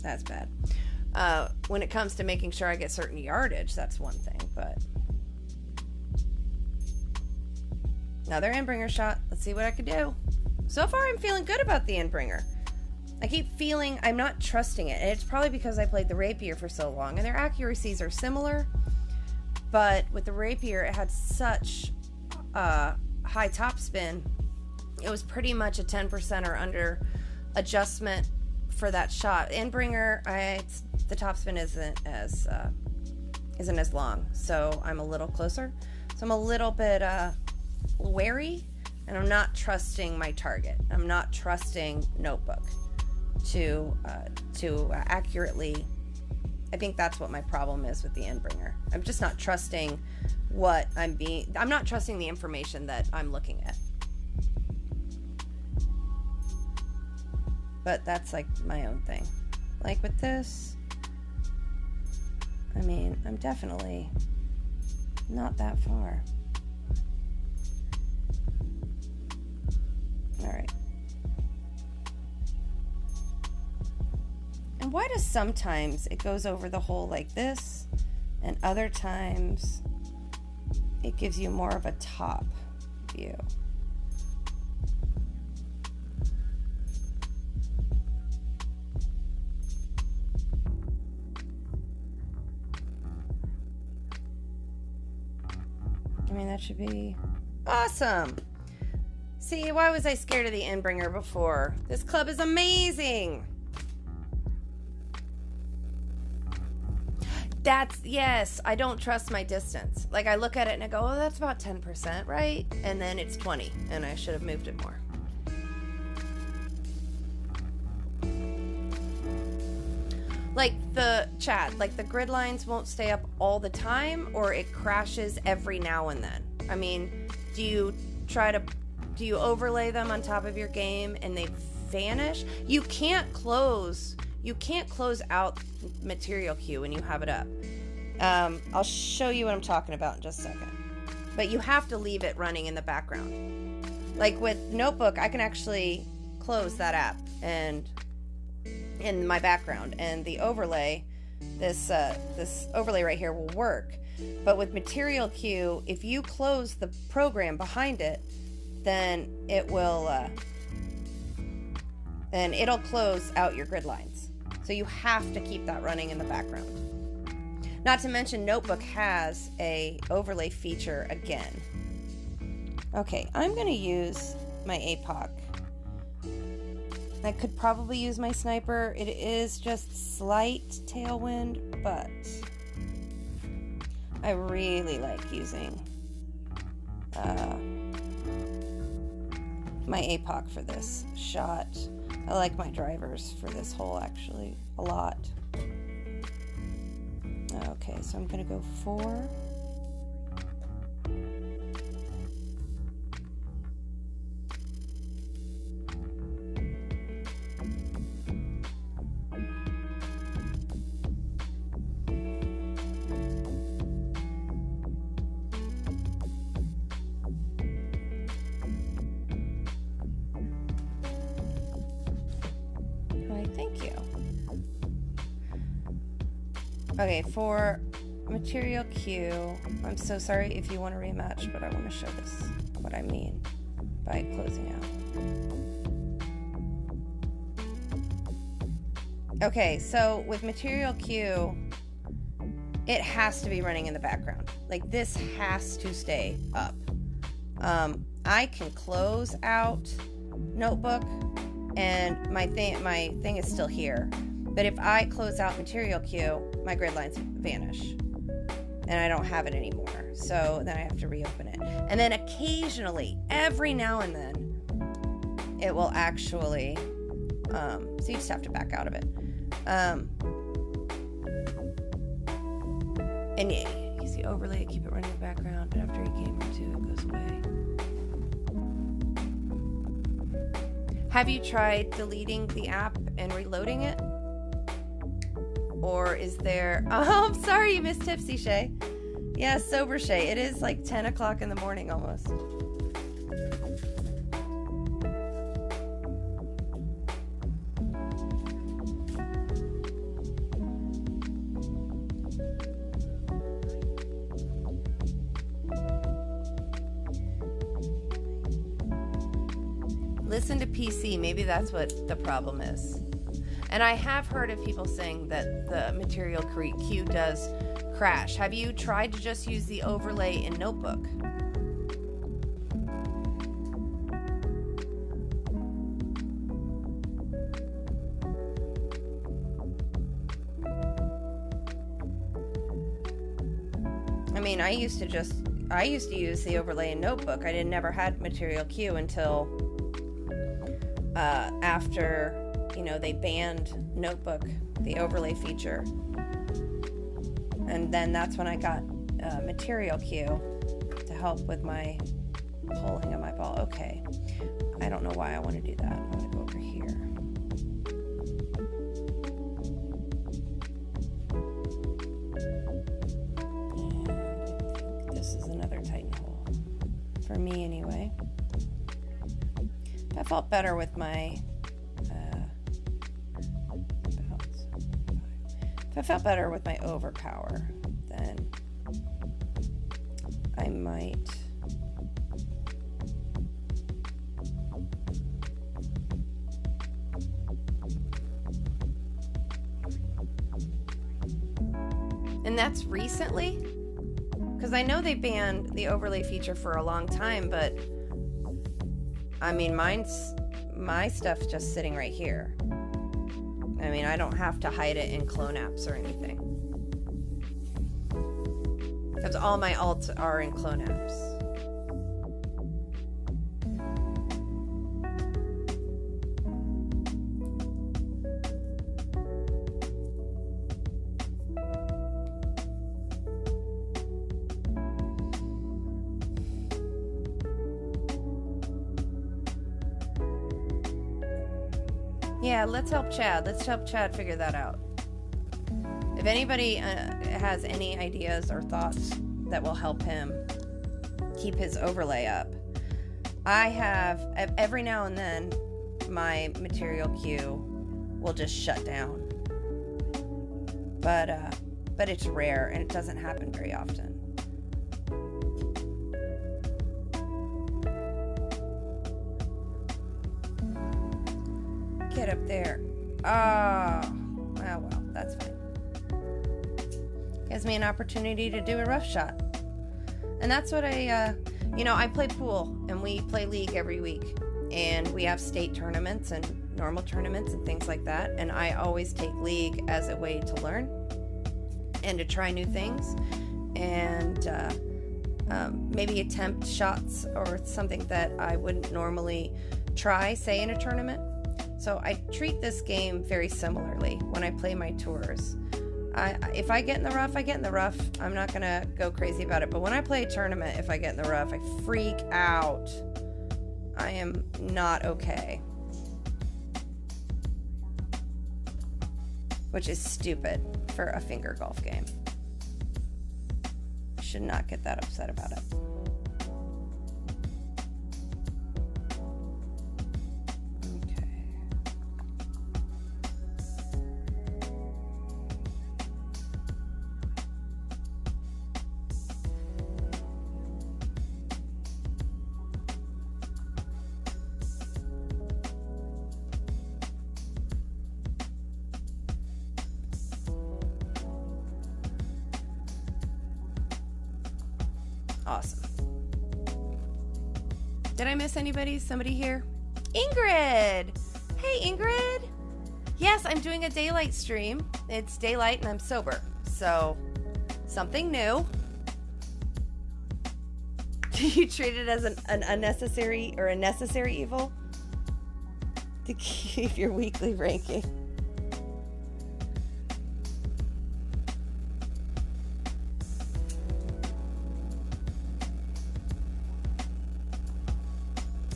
that's bad. When it comes to making sure I get certain yardage, that's one thing. But another Endbringer shot. Let's see what I can do. So far, I'm feeling good about the Endbringer. I keep feeling I'm not trusting it, and it's probably because I played the Rapier for so long, and their accuracies are similar. But with the Rapier, it had such high topspin. It was pretty much a 10% or under adjustment for that shot. Endbringer, the topspin isn't as long, so I'm a little closer. So I'm a little bit wary, and I'm not trusting my target. I'm not trusting Notebook to accurately. I think that's what my problem is with the Endbringer. I'm just not trusting I'm not trusting the information that I'm looking at. But that's like my own thing. Like with this, I mean, I'm definitely not that far. All right. And why does sometimes it goes over the hole like this, and other times it gives you more of a top view? I mean, that should be awesome. See, why was I scared of the Endbringer before? This club is amazing. Yes, I don't trust my distance. Like, I look at it and I go, oh, that's about 10%, right? And then it's 20, and I should have moved it more. Like the chat, like the grid lines won't stay up all the time, or it crashes every now and then. I mean, do do you overlay them on top of your game and they vanish? You can't close out material queue when you have it up. I'll show you what I'm talking about in just a second. But you have to leave it running in the background. Like with Notebook, I can actually close that app and in my background, and the overlay, this overlay right here will work. But with material queue, if you close the program behind it, then it'll close out your grid lines. So you have to keep that running in the background. Not to mention Notebook has a overlay feature again. Okay, I'm going to use my APOC. I could probably use my sniper. It is just slight tailwind, but I really like using my APOC for this shot. I like my drivers for this hole actually a lot. Okay, so I'm gonna go 4. Thank you. Okay, for material queue, I'm so sorry if you want to rematch, but I want to show this, what I mean by closing out. Okay, so with material queue, it has to be running in the background. Like, this has to stay up. I can close out Notebook, and my thing is still here. But if I close out material queue, my grid lines vanish. And I don't have it anymore. So then I have to reopen it. And then occasionally, every now and then, it will actually, so you just have to back out of it. And you see overlay, keep it running in the background, but after a game or two, it goes away. Have you tried deleting the app and reloading it? Or is there... Oh, I'm sorry you missed Tipsy Shay. Yeah, Sober Shay. It is like 10 o'clock in the morning almost. Listen to PC. Maybe that's what the problem is. And I have heard of people saying that the material queue does crash. Have you tried to just use the overlay in Notebook? I mean, I used to use the overlay in Notebook. I never had material queue until after, you know, they banned Notebook, the overlay feature. And then that's when I got material queue to help with my pulling of my ball. Okay, I don't know why I want to do that. I'm going to go over here. And I think this is another Titan hole. For me, anyway. I felt better with my... if I felt better with my overpower, then I might... And that's recently? Because I know they banned the overlay feature for a long time, but I mean, my stuff's just sitting right here. I mean, I don't have to hide it in clone apps or anything. Because all my alts are in clone apps. Yeah, let's help Chad. Let's help Chad figure that out. If anybody has any ideas or thoughts that will help him keep his overlay up, I have, every now and then, my material queue will just shut down. But it's rare and it doesn't happen very often. Get up there. Oh, well, that's fine. Gives me an opportunity to do a rough shot. And that's what I play pool and we play league every week. And we have state tournaments and normal tournaments and things like that. And I always take league as a way to learn and to try new things. And maybe attempt shots or something that I wouldn't normally try, say, in a tournament. So I treat this game very similarly when I play my tours. If I get in the rough, I get in the rough. I'm not going to go crazy about it. But when I play a tournament, if I get in the rough, I freak out. I am not okay. Which is stupid for a finger golf game. I should not get that upset about it. Awesome. Did I miss anybody? Somebody here? Ingrid! Hey, Ingrid! Yes, I'm doing a daylight stream. It's daylight and I'm sober. So, something new. Do you treat it as an unnecessary or a necessary evil? To keep your weekly ranking.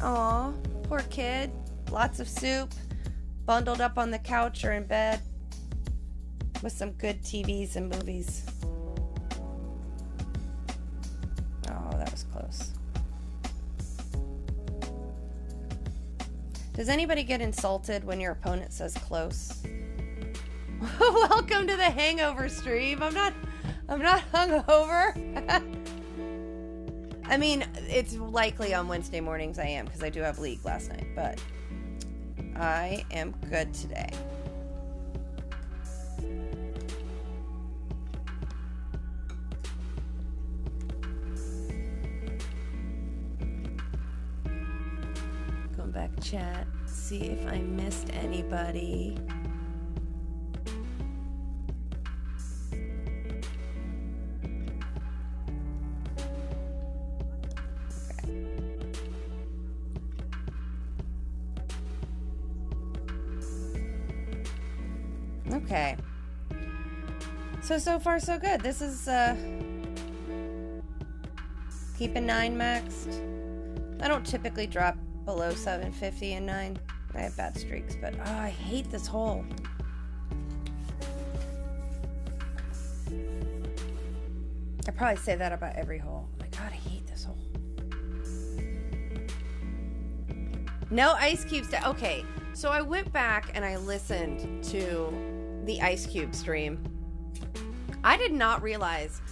Aw, poor kid. Lots of soup, bundled up on the couch or in bed with some good TVs and movies. Oh, that was close. Does anybody get insulted when your opponent says close? Welcome to the hangover stream. I'm not hungover. I mean, it's likely on Wednesday mornings I am, because I do have league last night, but I am good today. Going back chat, see if I missed anybody. Okay. So far so good. This is keeping 9 maxed. I don't typically drop below 750 and 9. I have bad streaks, but I hate this hole. I probably say that about every hole. My God, I hate this hole. No ice cubes. Okay, so I went back and I listened to the Ice Cube stream. I did not realize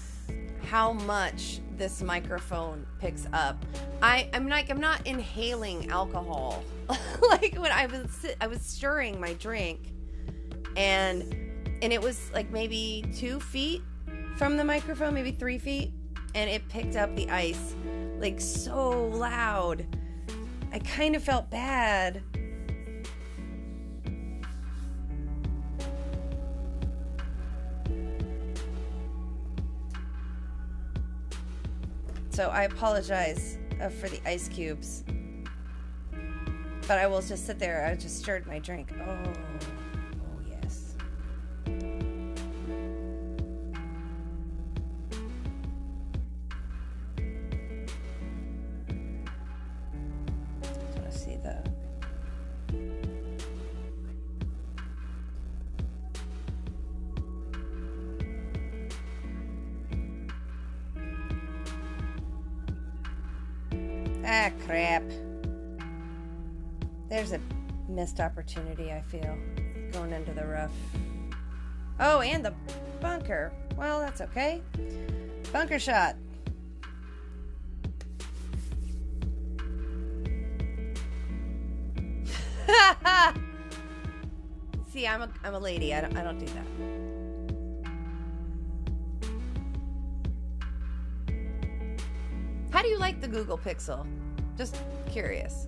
how much this microphone picks up. I'm not inhaling alcohol. Like when I was stirring my drink, and it was like maybe 2 feet from the microphone, maybe 3 feet, and it picked up the ice like so loud. I kind of felt bad. So I apologize for the ice cubes. But I will just sit there. I just stirred my drink. Oh yes. Just want to see the Ah, crap. There's a missed opportunity, I feel, going into the rough. Oh, and the bunker. Well, that's okay. Bunker shot. See, I'm a lady. I don't do that. How do you like the Google Pixel? Just curious.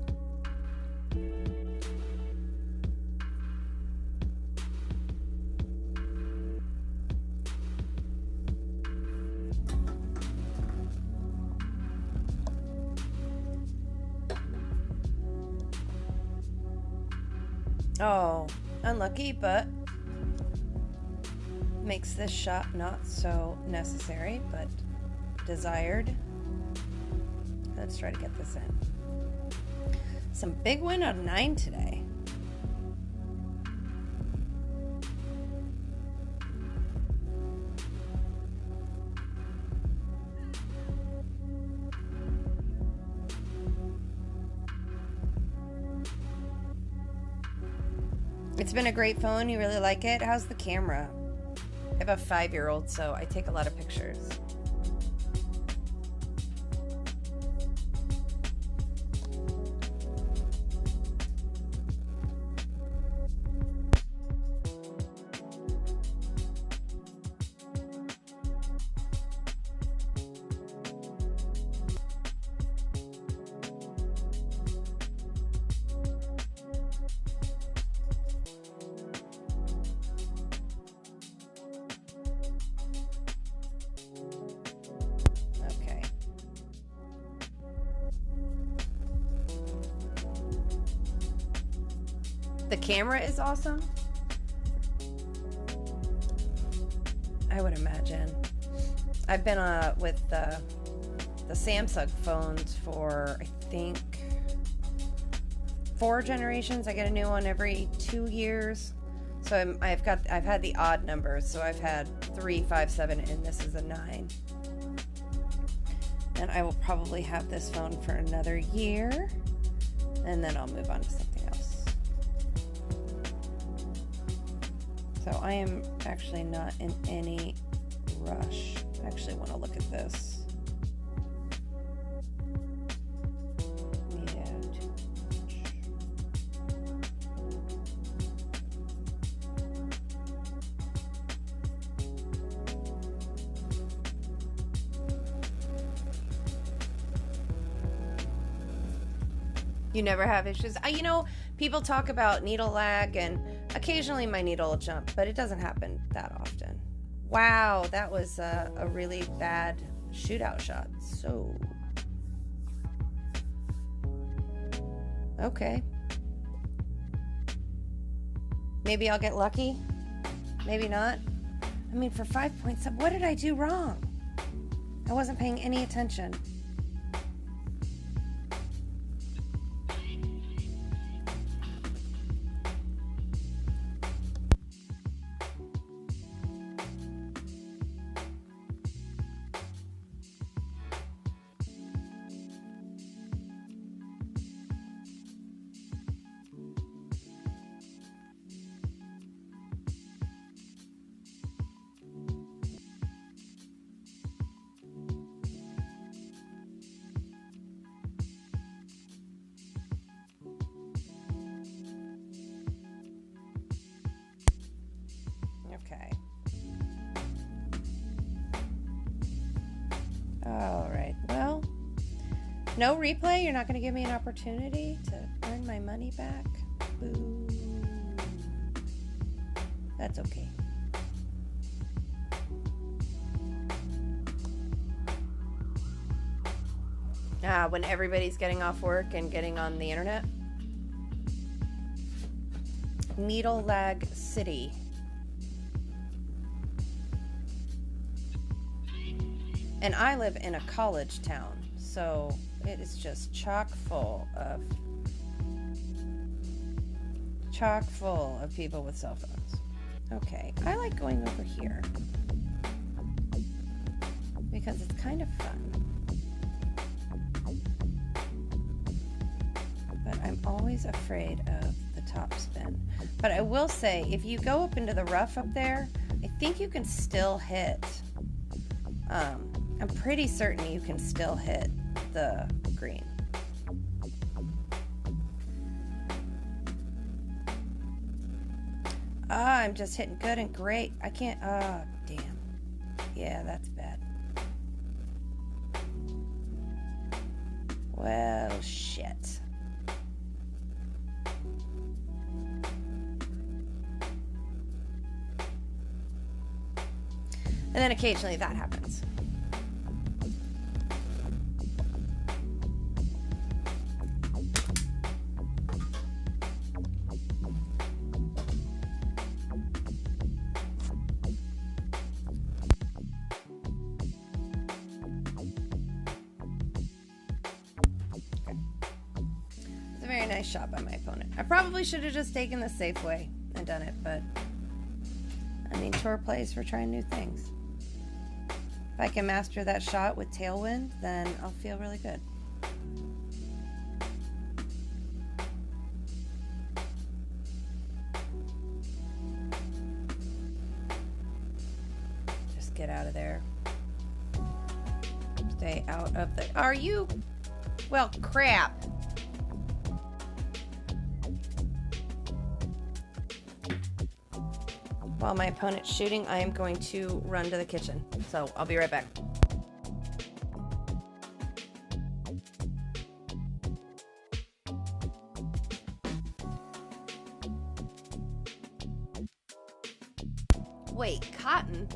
Oh, unlucky, but makes this shot not so necessary, but desired. Let's try to get this in. Some big win on 9 today. It's been a great phone. You really like it? How's the camera? I have a 5-year-old, so I take a lot of pictures. The camera is awesome. I would imagine. I've been with the Samsung phones for, I think, 4 generations. I get a new one every 2 years. So I've had the odd numbers. So I've had 3, 5, 7, and this is a 9. And I will probably have this phone for another year, and then I'll move on to something else. So I am actually not in any rush. I actually want to look at this. Yeah, too much. You never have issues? People talk about needle lag, and occasionally my needle will jump, but it doesn't happen that often. Wow, that was a really bad shootout shot. So, okay. Maybe I'll get lucky. Maybe not. I mean, for 5 points, what did I do wrong? I wasn't paying any attention. Okay. All right. Well, no replay. You're not going to give me an opportunity to earn my money back. Boo. That's okay. When everybody's getting off work and getting on the internet. Needle lag city. And I live in a college town, so it is just chock full of people with cell phones. Okay, I like going over here because it's kind of fun. I'm always afraid of the top spin. But I will say, if you go up into the rough up there, I think you can still hit. I'm pretty certain you can still hit the green. I'm just hitting good and great. I can't. Damn. Yeah, that's bad. Well, shit. And then occasionally that happens. Nice shot by my opponent. I probably should have just taken the safe way and done it, but I mean, tour plays for trying new things. If I can master that shot with tailwind, then I'll feel really good. Just get out of there. Stay out of the... Are you... Well, crap. While my opponent's shooting, I am going to run to the kitchen. So I'll be right back. Wait, cotton?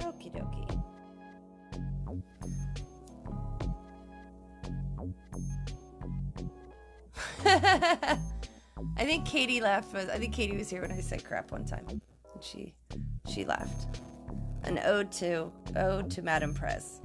Okie dokie. I think Katie laughed. I think Katie was here when I said crap one time, and she laughed. An ode to Madame Prez.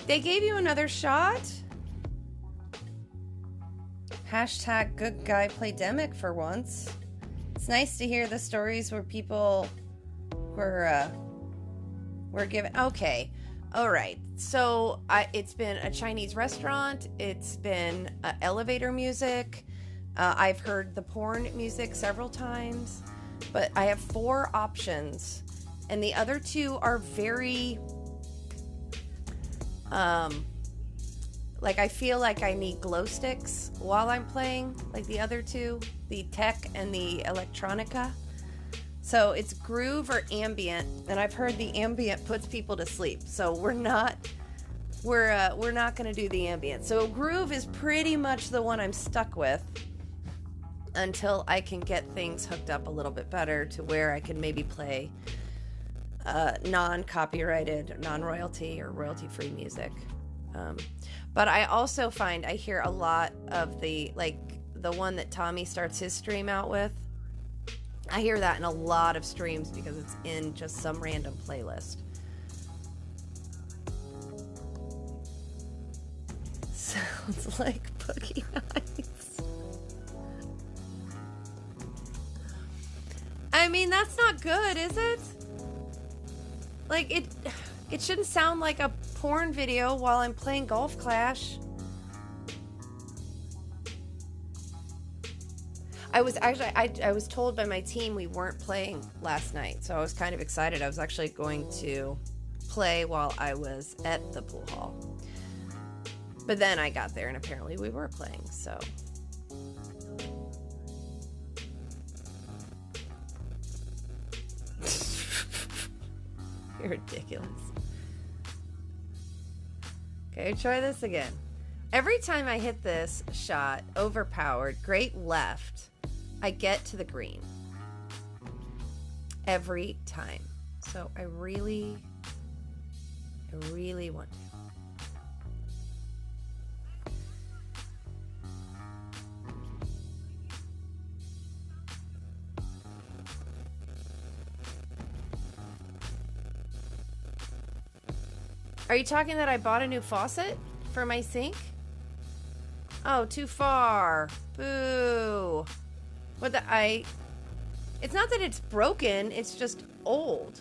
They gave you another shot? Hashtag good guy playdemic for once. It's nice to hear the stories where people were given... Okay. All right. So it's been a Chinese restaurant. It's been elevator music. I've heard the porn music several times. But I have 4 options. And the other 2 are very... like I feel like I need glow sticks while I'm playing, like the other 2, the tech and the electronica. So it's groove or ambient, and I've heard the ambient puts people to sleep. So we're not going to do the ambient. So groove is pretty much the one I'm stuck with until I can get things hooked up a little bit better to where I can maybe play non-copyrighted, non-royalty or royalty-free music. But I also find I hear a lot of the one that Tommy starts his stream out with. I hear that in a lot of streams because it's in just some random playlist. So Sounds like Boogie Nights. I mean, that's not good, is it? Like, it shouldn't sound like a porn video while I'm playing Golf Clash. I was actually, I was told by my team we weren't playing last night, so I was kind of excited. I was actually going to play while I was at the pool hall. But then I got there and apparently we were playing, so. You're ridiculous. Okay, try this again. Every time I hit this shot, overpowered, great left, I get to the green. Every time. So I really want to. Are you talking that I bought a new faucet for my sink? Oh, too far. Boo. What the it's not that it's broken, it's just old.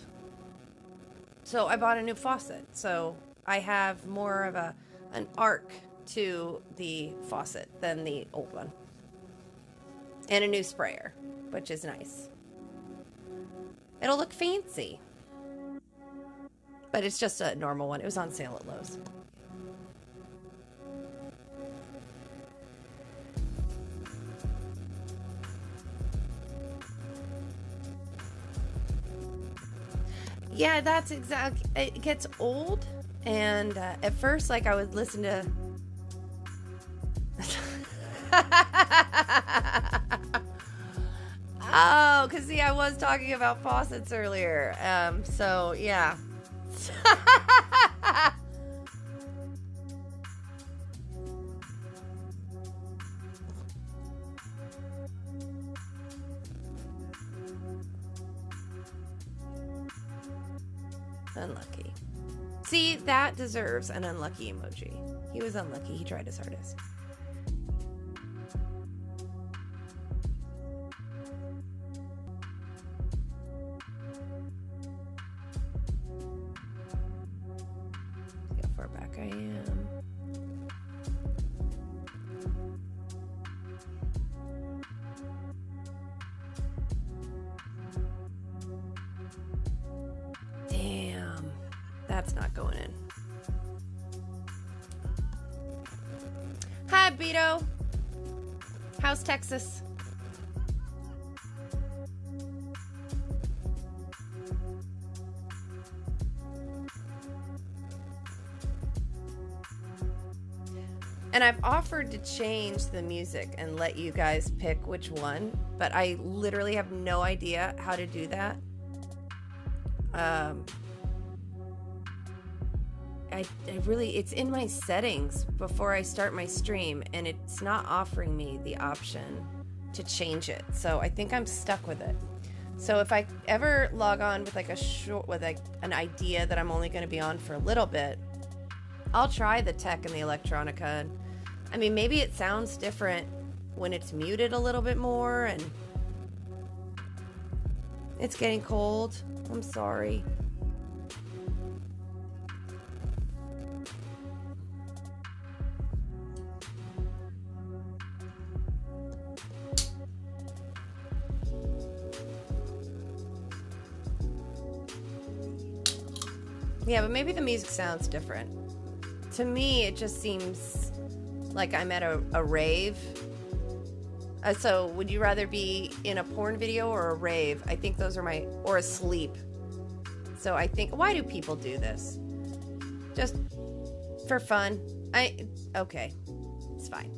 So I bought a new faucet. So I have more of an arc to the faucet than the old one. And a new sprayer, which is nice. It'll look fancy. But it's just a normal one. It was on sale at Lowe's. Yeah, that's exact. It gets old, and at first, like, I would listen to. Oh, because see, I was talking about faucets earlier. So yeah. Unlucky. See, that deserves an unlucky emoji. He was unlucky. He tried his hardest. See how far back I am. Damn, that's not going in. Hi, Beto. How's Texas? And I've offered to change the music and let you guys pick which one, but I literally have no idea how to do that. I really, it's in my settings before I start my stream, and it's not offering me the option to change it. So I think I'm stuck with it. So if I ever log on with like an idea that I'm only going to be on for a little bit, I'll try the tech and the electronica. And I mean, maybe it sounds different when it's muted a little bit more, and it's getting cold. I'm sorry. Yeah, but maybe the music sounds different. To me, it just seems like I'm at a rave. So would you rather be in a porn video or a rave? I think those are or asleep. So I think, why do people do this? Just for fun? Okay, it's fine.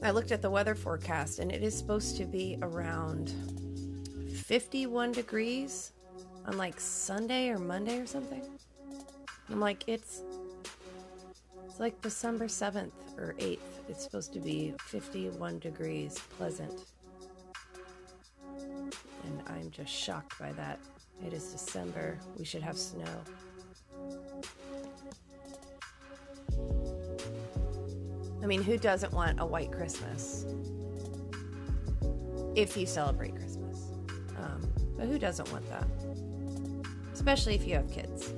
I looked at the weather forecast and it is supposed to be around 51 degrees on like Sunday or Monday or something. I'm like, it's It's like December 7th or 8th. It's supposed to be 51 degrees, pleasant. And I'm just shocked by that. It is December. We should have snow. I mean, who doesn't want a white Christmas? If you celebrate Christmas. But who doesn't want that? Especially if you have kids.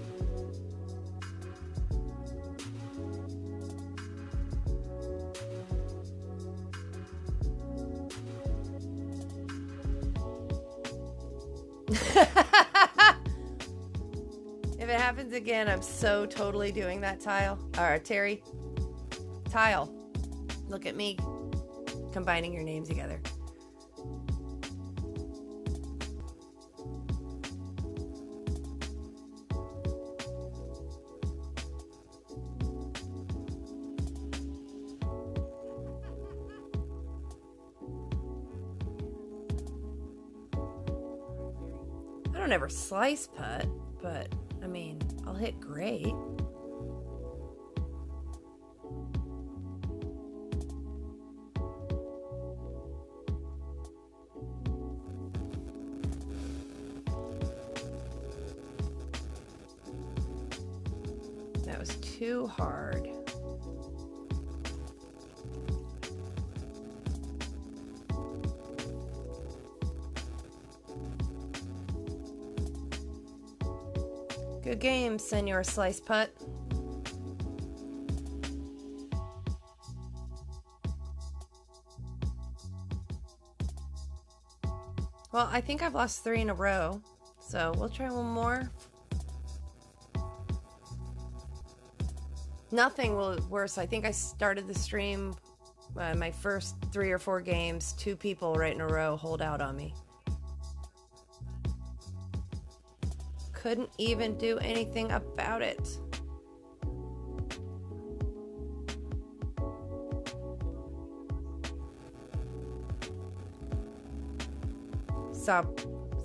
If it happens again, I'm so totally doing that, Terry. Tile. Look at me combining your names together. I don't ever slice putt, but I mean, I'll hit great. That was too hard. Good game, Senor Slice Putt. Well, I think I've lost 3 in a row, so we'll try one more. Nothing worse. I think I started the stream, my first 3 or 4 games, 2 people right in a row hold out on me. Couldn't even do anything about it.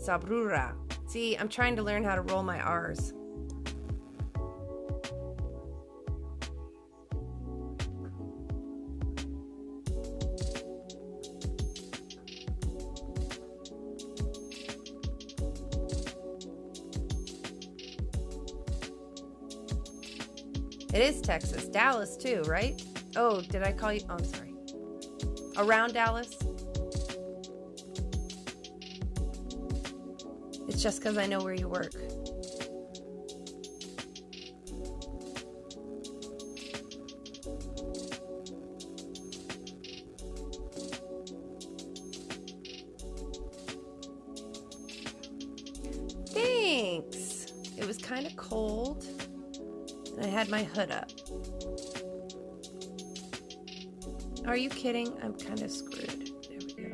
Sabrura. See, I'm trying to learn how to roll my R's. It is Texas. Dallas too, right? Oh, did I call you? Oh, I'm sorry. Around Dallas? It's just because I know where you work. Thanks. It was kind of cold. And I had my hood up. Are you kidding? I'm kind of screwed. There we go.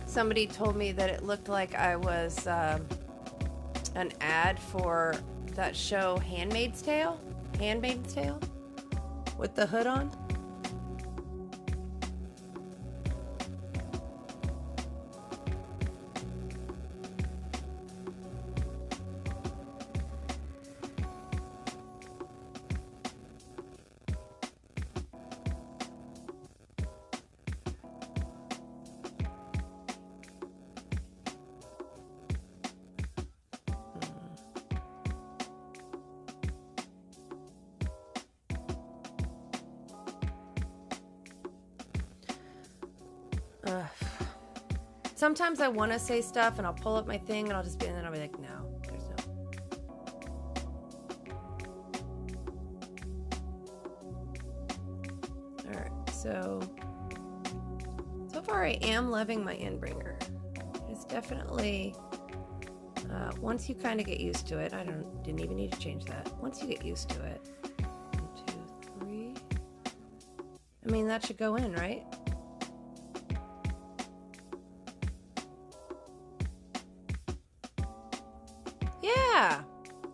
Somebody told me that it looked like I was an ad for that show Handmaid's Tale? Handmaid's Tale? With the hood on? Sometimes I want to say stuff and I'll pull up my thing and I'll just be, and then I'll be like, no, there's no. Alright, so far I am loving my Endbringer. It's definitely, once you kind of get used to it, didn't even need to change that. Once you get used to it, 1, 2, 3. I mean, that should go in, right? Yeah.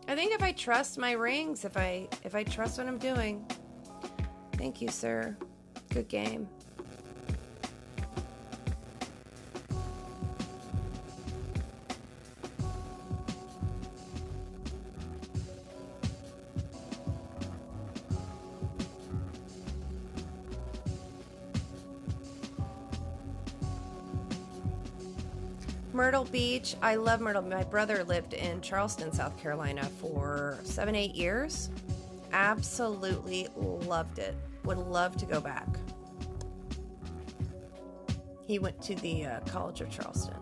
I think if I trust my rings, if I trust what I'm doing. Thank you, sir. Good game. Myrtle Beach. I love Myrtle. My brother lived in Charleston, South Carolina for 7-8 years. Absolutely loved it. Would love to go back. He went to the College of Charleston.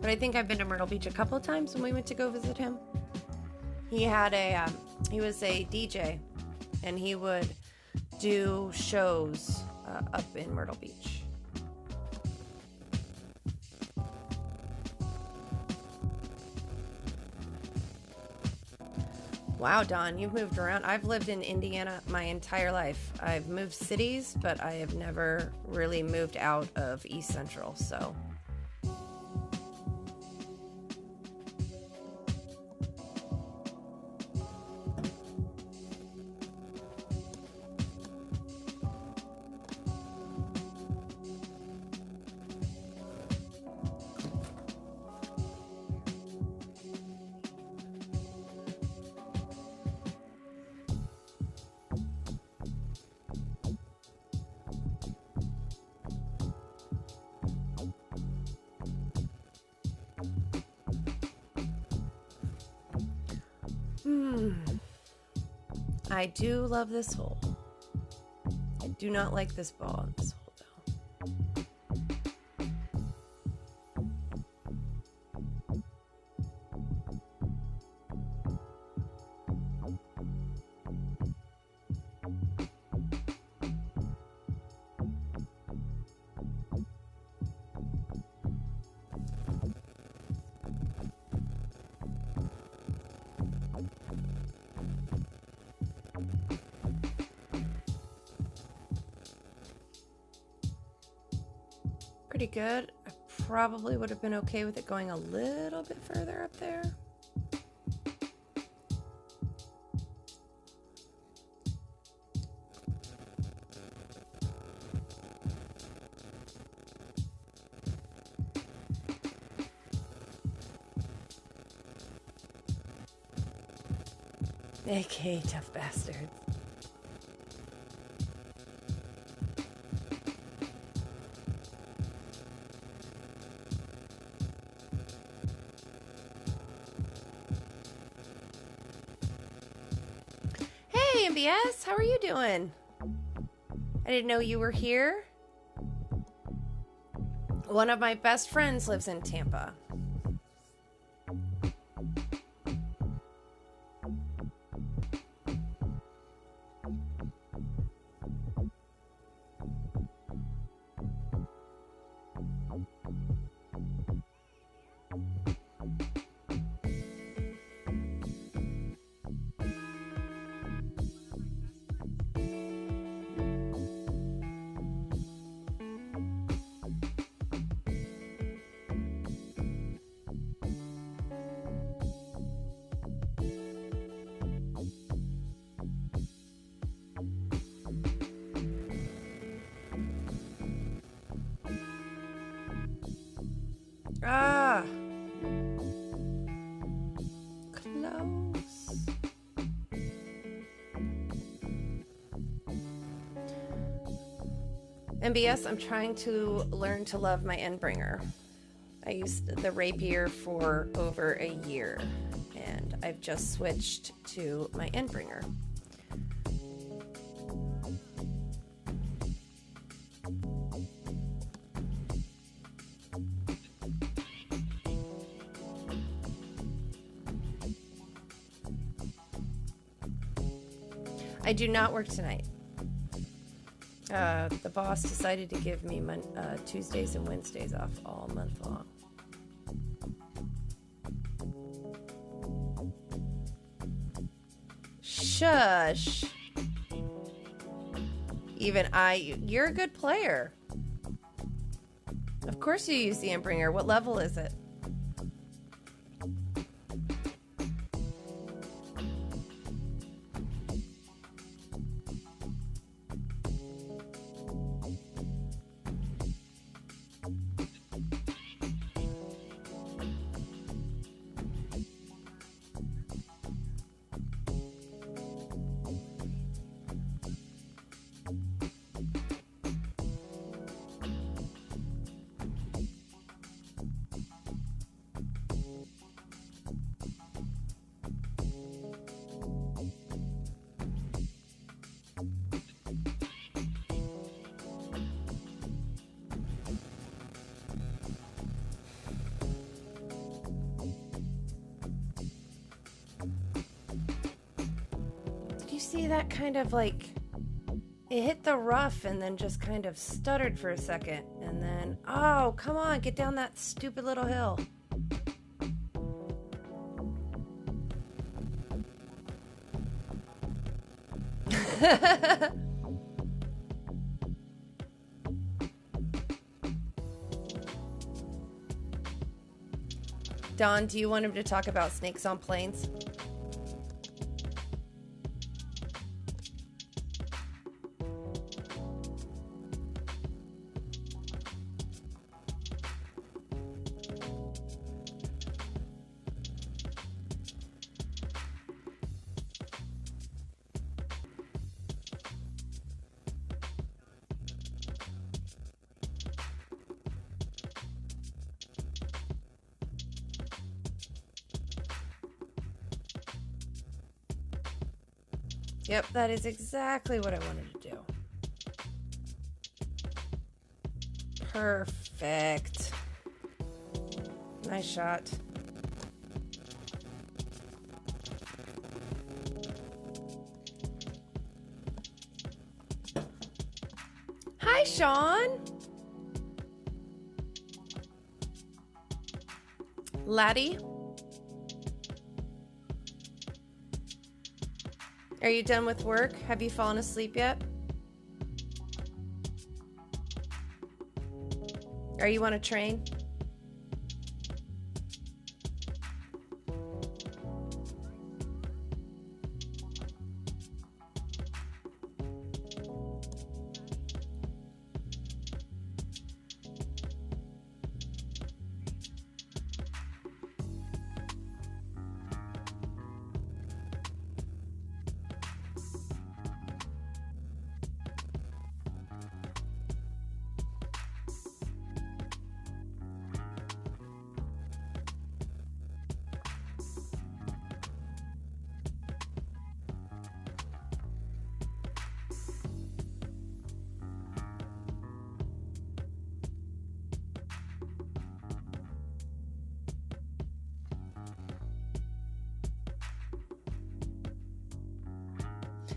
But I think I've been to Myrtle Beach a couple of times when we went to go visit him. He had he was a DJ, and he would do shows up in Myrtle Beach. Wow, Don, you've moved around. I've lived in Indiana my entire life. I've moved cities, but I have never really moved out of East Central, so... I do love this hole. I do not like this ball in this hole, though. Pretty good. I probably would have been okay with it going a little bit further up there. AK tough bastards. Hey, MBS, how are you doing? I didn't know you were here. One of my best friends lives in Tampa. Ah. Close. MBS, I'm trying to learn to love my Endbringer. I used the rapier for over a year, and I've just switched to my Endbringer. I do not work tonight. The boss decided to give me Tuesdays and Wednesdays off all month long. Shush. You're a good player. Of course you use the Endbringer. What level is it? See that kind of like it hit the rough and then just kind of stuttered for a second and then oh come on, get down that stupid little hill. Don, do you want him to talk about snakes on planes? Yep, that is exactly what I wanted to do. Perfect. Nice shot. Hi, Sean. Laddie. Are you done with work? Have you fallen asleep yet? Are you on a train?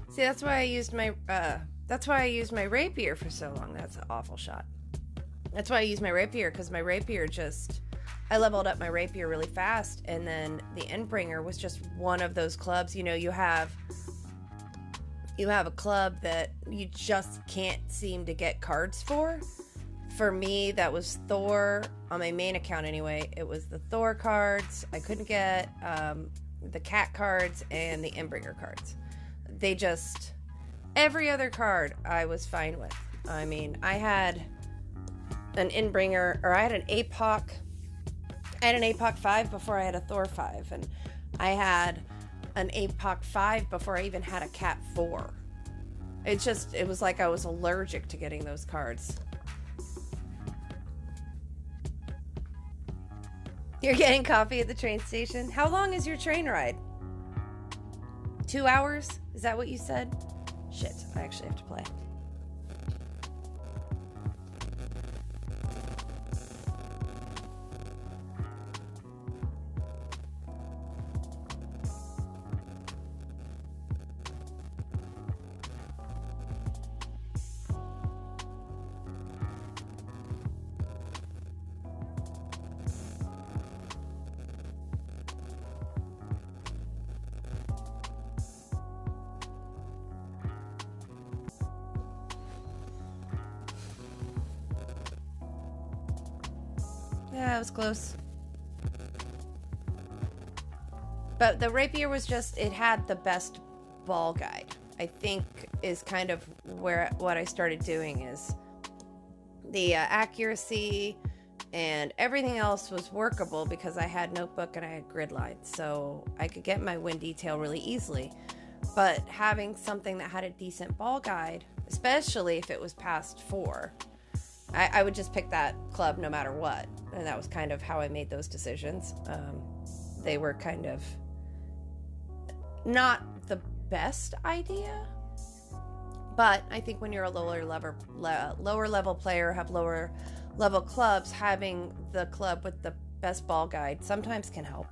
See, that's why I used my rapier for so long. That's an awful shot. That's why I used my rapier, because my rapier I leveled up my rapier really fast, and then the Endbringer was just one of those clubs. You know, you have a club that you just can't seem to get cards for. For me, that was Thor. On my main account anyway, it was the Thor cards. I couldn't get the cat cards and the Endbringer cards. Every other card I was fine with. I mean, I had an Endbringer, or I had an APOC. I had an APOC 5 before I had a Thor 5, and I had an APOC 5 before I even had a Cat 4. It was like I was allergic to getting those cards. You're getting coffee at the train station? How long is your train ride? 2 hours? Is that what you said? Shit, I actually have to play. was close. But the rapier was just, it had the best ball guide. I think is kind of where what I started doing is the accuracy and everything else was workable because I had notebook and I had grid lines, so I could get my wind detail really easily. But having something that had a decent ball guide, especially if it was past 4, I would just pick that club no matter what. And that was kind of how I made those decisions. They were kind of not the best idea, but I think when you're a lower level player, have lower level clubs, having the club with the best ball guide sometimes can help.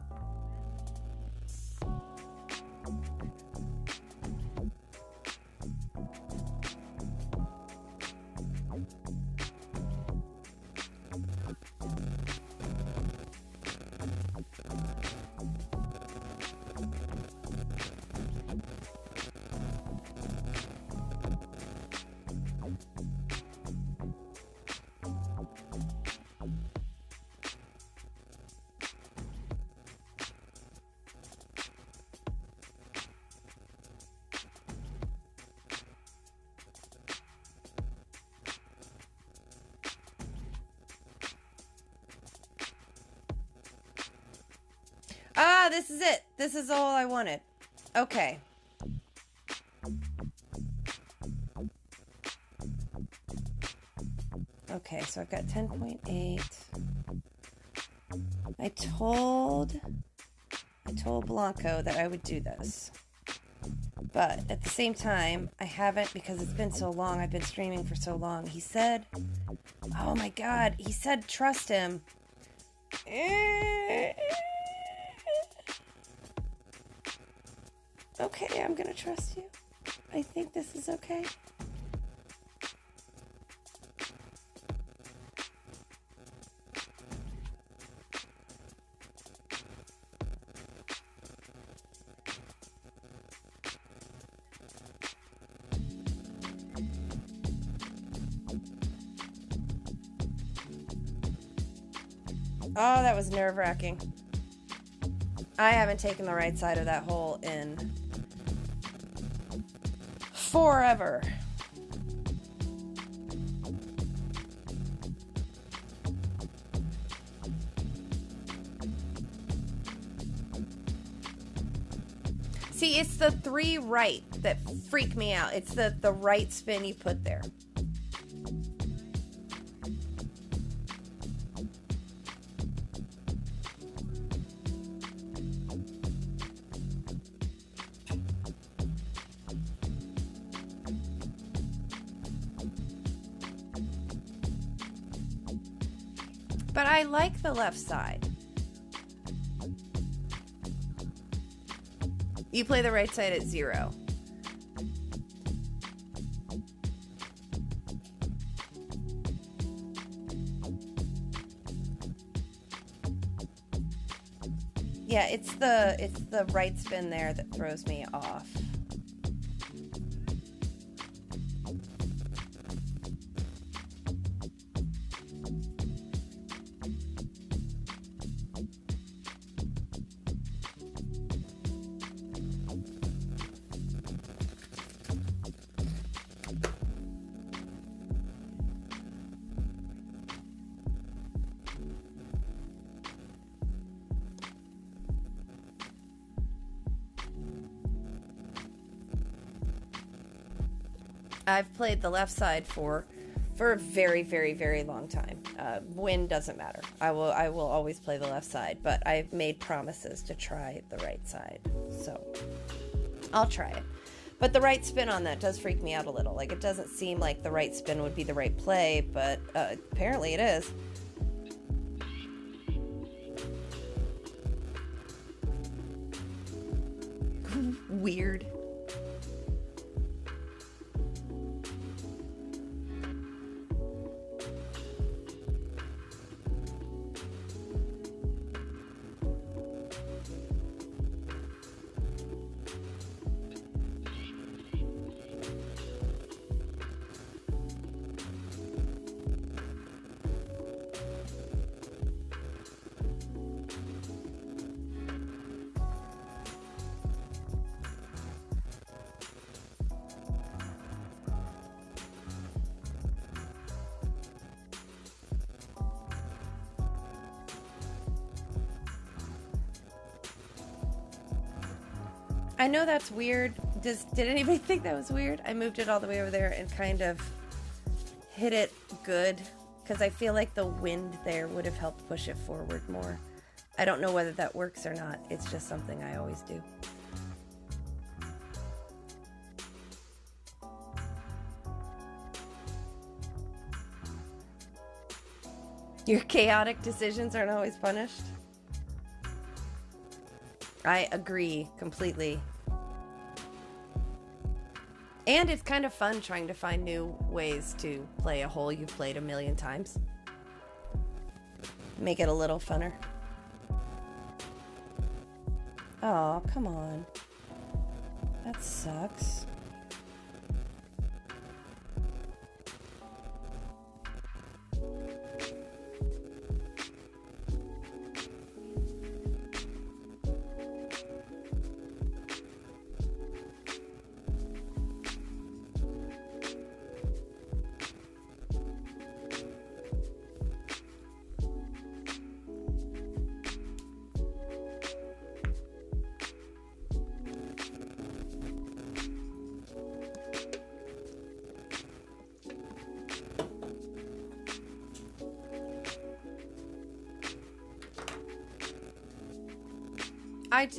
Ah, this is it. This is all I wanted. Okay. Okay, so I've got 10.8. I told Blanco that I would do this. But at the same time, I haven't because it's been so long. I've been streaming for so long. He said, oh my God, he said trust him. Okay, I'm gonna trust you. I think this is okay. Oh, that was nerve-wracking. I haven't taken the right side of that hole in forever. See, it's the 3 right that freak me out. It's the right spin you put there. But I like the left side. You play the right side at 0. Yeah, it's the right spin there that throws me off. I've played the left side for a very, very, very long time. Win doesn't matter. I will always play the left side, but I've made promises to try the right side. So I'll try it. But the right spin on that does freak me out a little. Like, it doesn't seem like the right spin would be the right play, but apparently it is. Weird. I know that's weird. Did anybody think that was weird? I moved it all the way over there and kind of hit it good because I feel like the wind there would have helped push it forward more. I don't know whether that works or not. It's just something I always do. Your chaotic decisions aren't always punished. I agree completely. And it's kind of fun trying to find new ways to play a hole you've played a million times. Make it a little funner. Oh, come on. That sucks.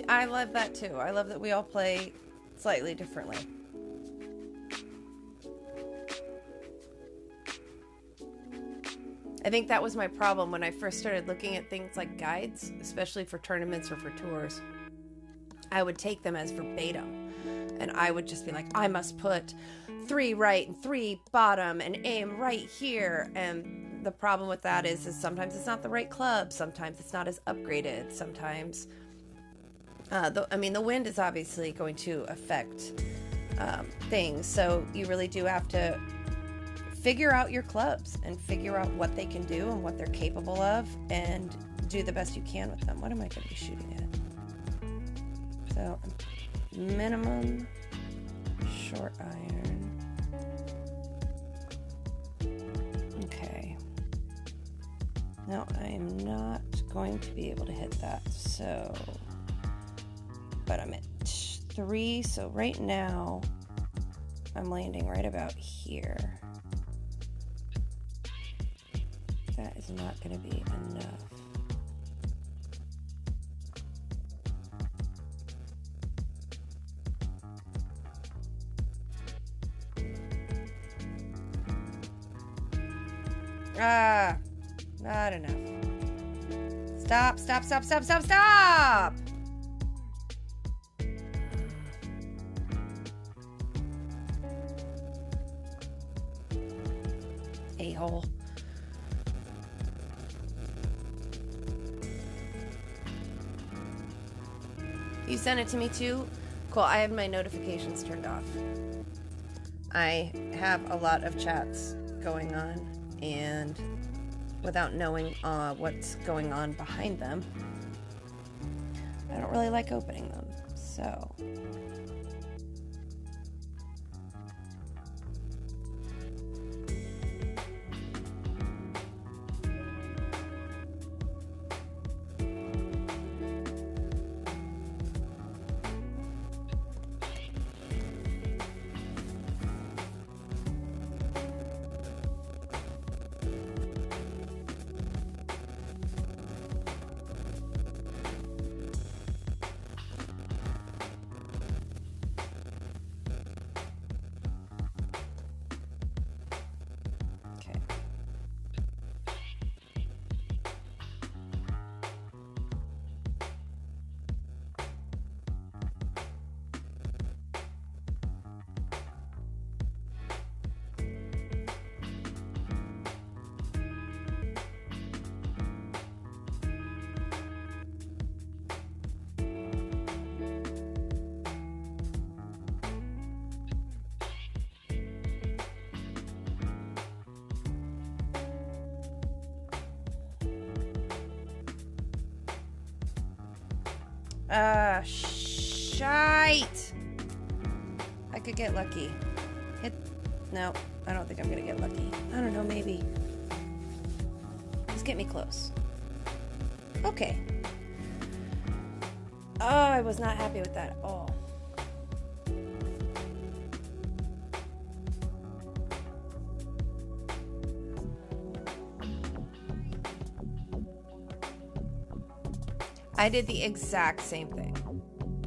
I love that too. I love that we all play slightly differently. I think that was my problem when I first started looking at things like guides, especially for tournaments or for tours. I would take them as verbatim, and I would just be like, I must put 3 right and 3 bottom and aim right here. And the problem with that is sometimes it's not the right club, sometimes it's not as upgraded, sometimes the wind is obviously going to affect things, so you really do have to figure out your clubs and figure out what they can do and what they're capable of and do the best you can with them. What am I going to be shooting at? So, minimum short iron. Okay. No, I am not going to be able to hit that, so... But I'm at 3, so right now I'm landing right about here. That is not going to be enough. Ah, not enough. Stop, stop, stop, stop, stop, stop! A-hole. You sent it to me too? Cool, I have my notifications turned off. I have a lot of chats going on, and without knowing what's going on behind them, I don't really like opening them, so... Shite! I could get lucky. No, I don't think I'm gonna get lucky. I don't know, maybe. Just get me close. Okay. Oh, I was not happy with that at all. I did the exact same thing.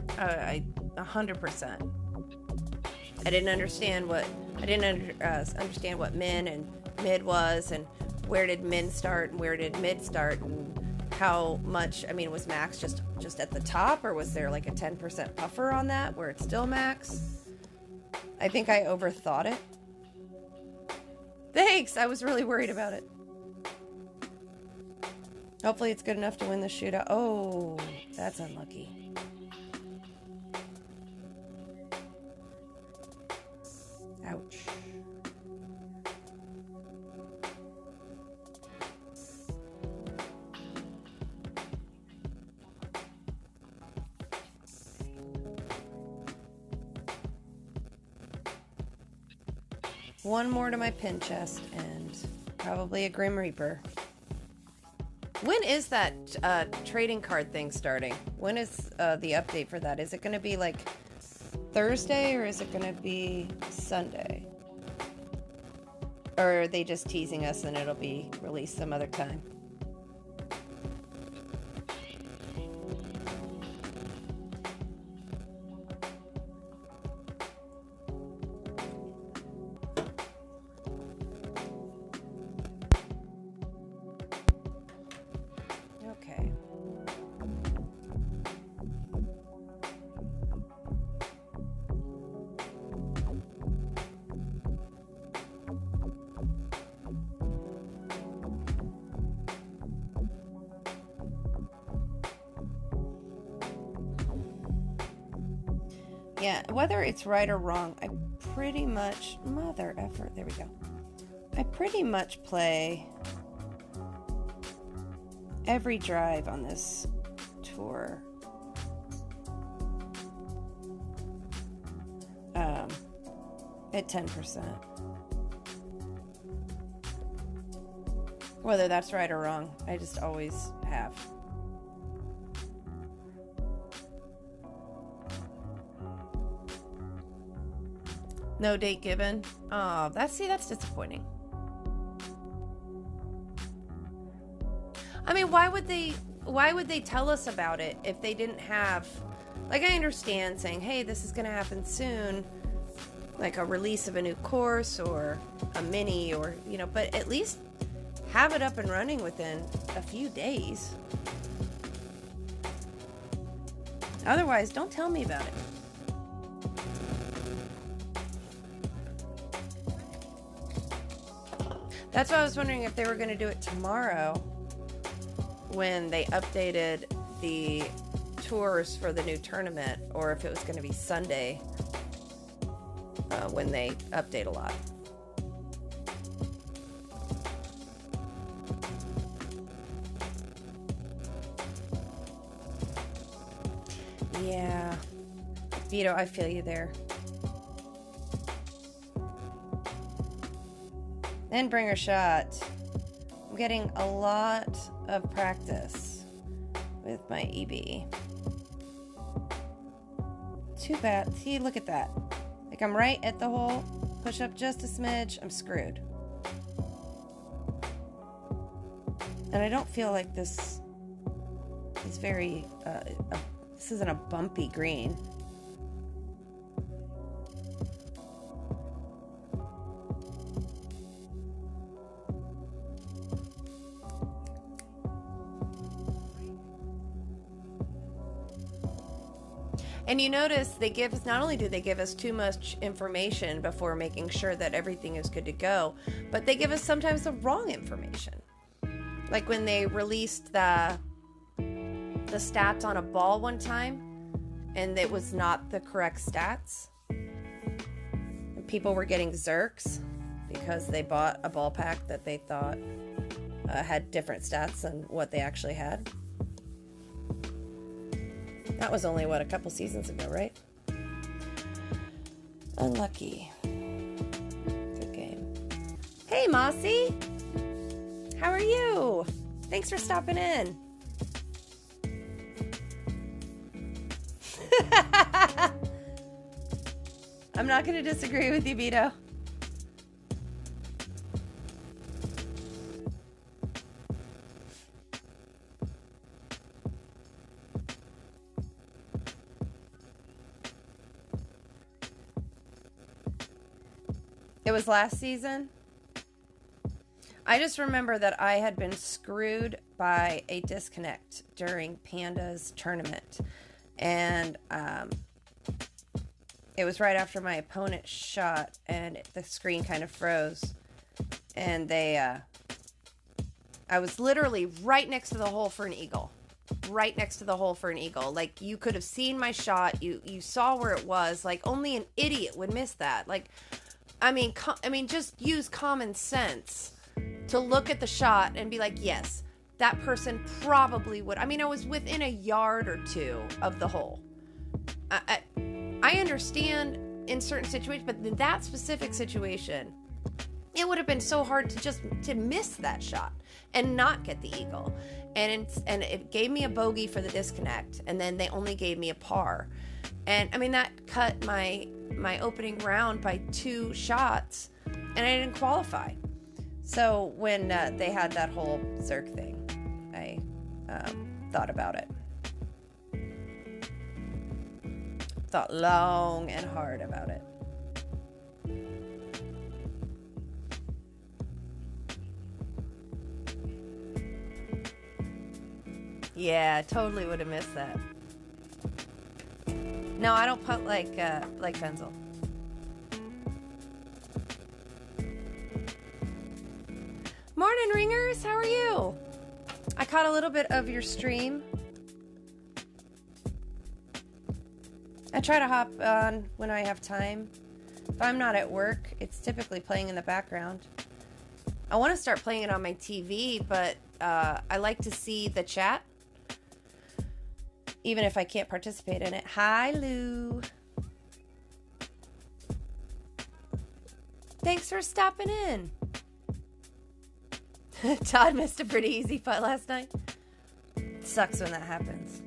100%. I didn't understand what understand what min and mid was, and where did min start and where did mid start, and how much. I mean, was max just at the top, or was there like a 10% buffer on that where it's still max? I think I overthought it. Thanks. I was really worried about it. Hopefully it's good enough to win the shootout. Oh, that's unlucky. Ouch. One more to my pin chest and probably a Grim Reaper. When is that trading card thing starting? When is the update for that? Is it going to be like Thursday or is it going to be Sunday? Or are they just teasing us and it'll be released some other time? Yeah, whether it's right or wrong, I pretty much... Mother effer, there we go. I pretty much play every drive on this tour. At 10%. Whether that's right or wrong, I just always have. No date given. Oh, that's disappointing. I mean, why would they tell us about it if they didn't have, like, I understand saying, hey, this is going to happen soon, like a release of a new course or a mini, or, you know, but at least have it up and running within a few days. Otherwise, don't tell me about it. That's why I was wondering if they were going to do it tomorrow when they updated the tours for the new tournament, or if it was going to be Sunday when they update a lot. Yeah. Vito, I feel you there. And bringer shot. I'm getting a lot of practice with my EB. Too bad. See, look at that. Like, I'm right at the hole. Push up just a smidge. I'm screwed. And I don't feel like this is very... this isn't a bumpy green. And you notice they give us, not only do they give us too much information before making sure that everything is good to go, but they give us sometimes the wrong information. Like when they released the stats on a ball one time, and it was not the correct stats. And people were getting zerks because they bought a ball pack that they thought had different stats than what they actually had. That was only, what, a couple seasons ago, right? Unlucky. Good game. Hey, Mossy! How are you? Thanks for stopping in. I'm not going to disagree with you, Vito. It was last season. I just remember that I had been screwed by a disconnect during Panda's tournament. And it was right after my opponent shot, and the screen kind of froze. And I was literally right next to the hole for an eagle. Right next to the hole for an eagle. Like, you could have seen my shot. You saw where it was. Like, only an idiot would miss that. Like, I mean, just use common sense to look at the shot and be like, yes, that person probably would. I mean, I was within a yard or two of the hole. I understand in certain situations, but in that specific situation, it would have been so hard to miss that shot and not get the eagle. And it gave me a bogey for the disconnect, and then they only gave me a par. And I mean, that cut my opening round by 2 shots, and I didn't qualify. So when they had that whole Zerk thing, I thought about it. Thought long and hard about it. Yeah, totally would have missed that. No, I don't putt like Fenzel. Morning, ringers. How are you? I caught a little bit of your stream. I try to hop on when I have time. If I'm not at work, it's typically playing in the background. I want to start playing it on my TV, but I like to see the chat, even if I can't participate in it. Hi, Lou. Thanks for stopping in. Todd missed a pretty easy putt last night. It sucks when that happens.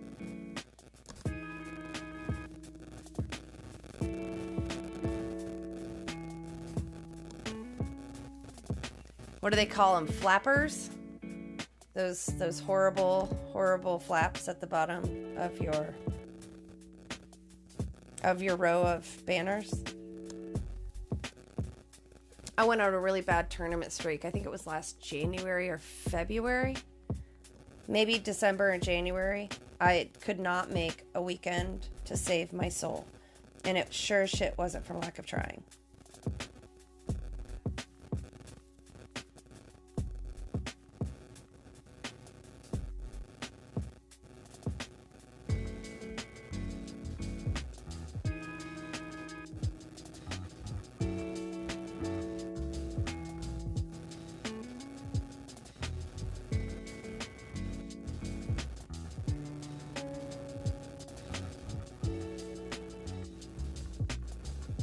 What do they call them? Flappers? Those horrible flaps at the bottom of your row of banners. I went on a really bad tournament streak. I think it was last January or February. Maybe December and January. I could not make a weekend to save my soul. And it sure as shit wasn't from lack of trying.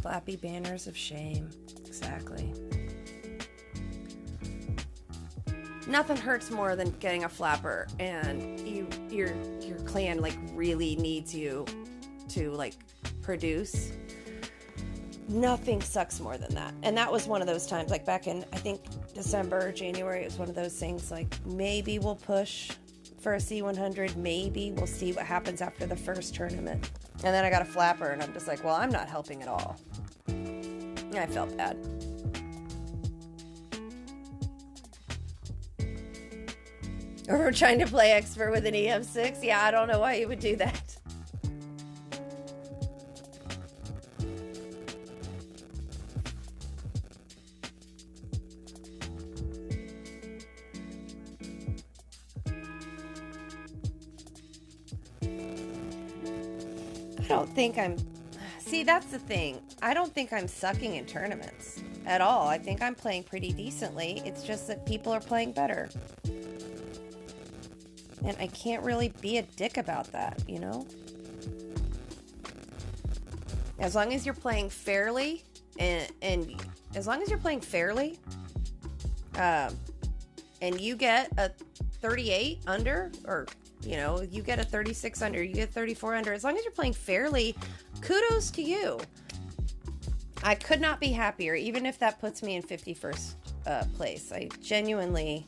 Flappy banners of shame. Exactly. Nothing hurts more than getting a flapper and your clan like really needs you to like produce. Nothing sucks more than that. And that was one of those times, like back in I think December or January, it was one of those things like maybe we'll push for a C100, maybe we'll see what happens after the first tournament. And then I got a flapper, and I'm just like, well, I'm not helping at all. And I felt bad. Or we're trying to play expert with an EM6? Yeah, I don't know why you would do that. I don't think I'm... See, that's the thing. I don't think I'm sucking in tournaments at all. I think I'm playing pretty decently. It's just that people are playing better. And I can't really be a dick about that, you know? As long as you're playing fairly, and as long as you're playing fairly, and you get a 38 under, or... You know, you get a 36 under, you get 34 under. As long as you're playing fairly, kudos to you. I could not be happier, even if that puts me in 51st place. I genuinely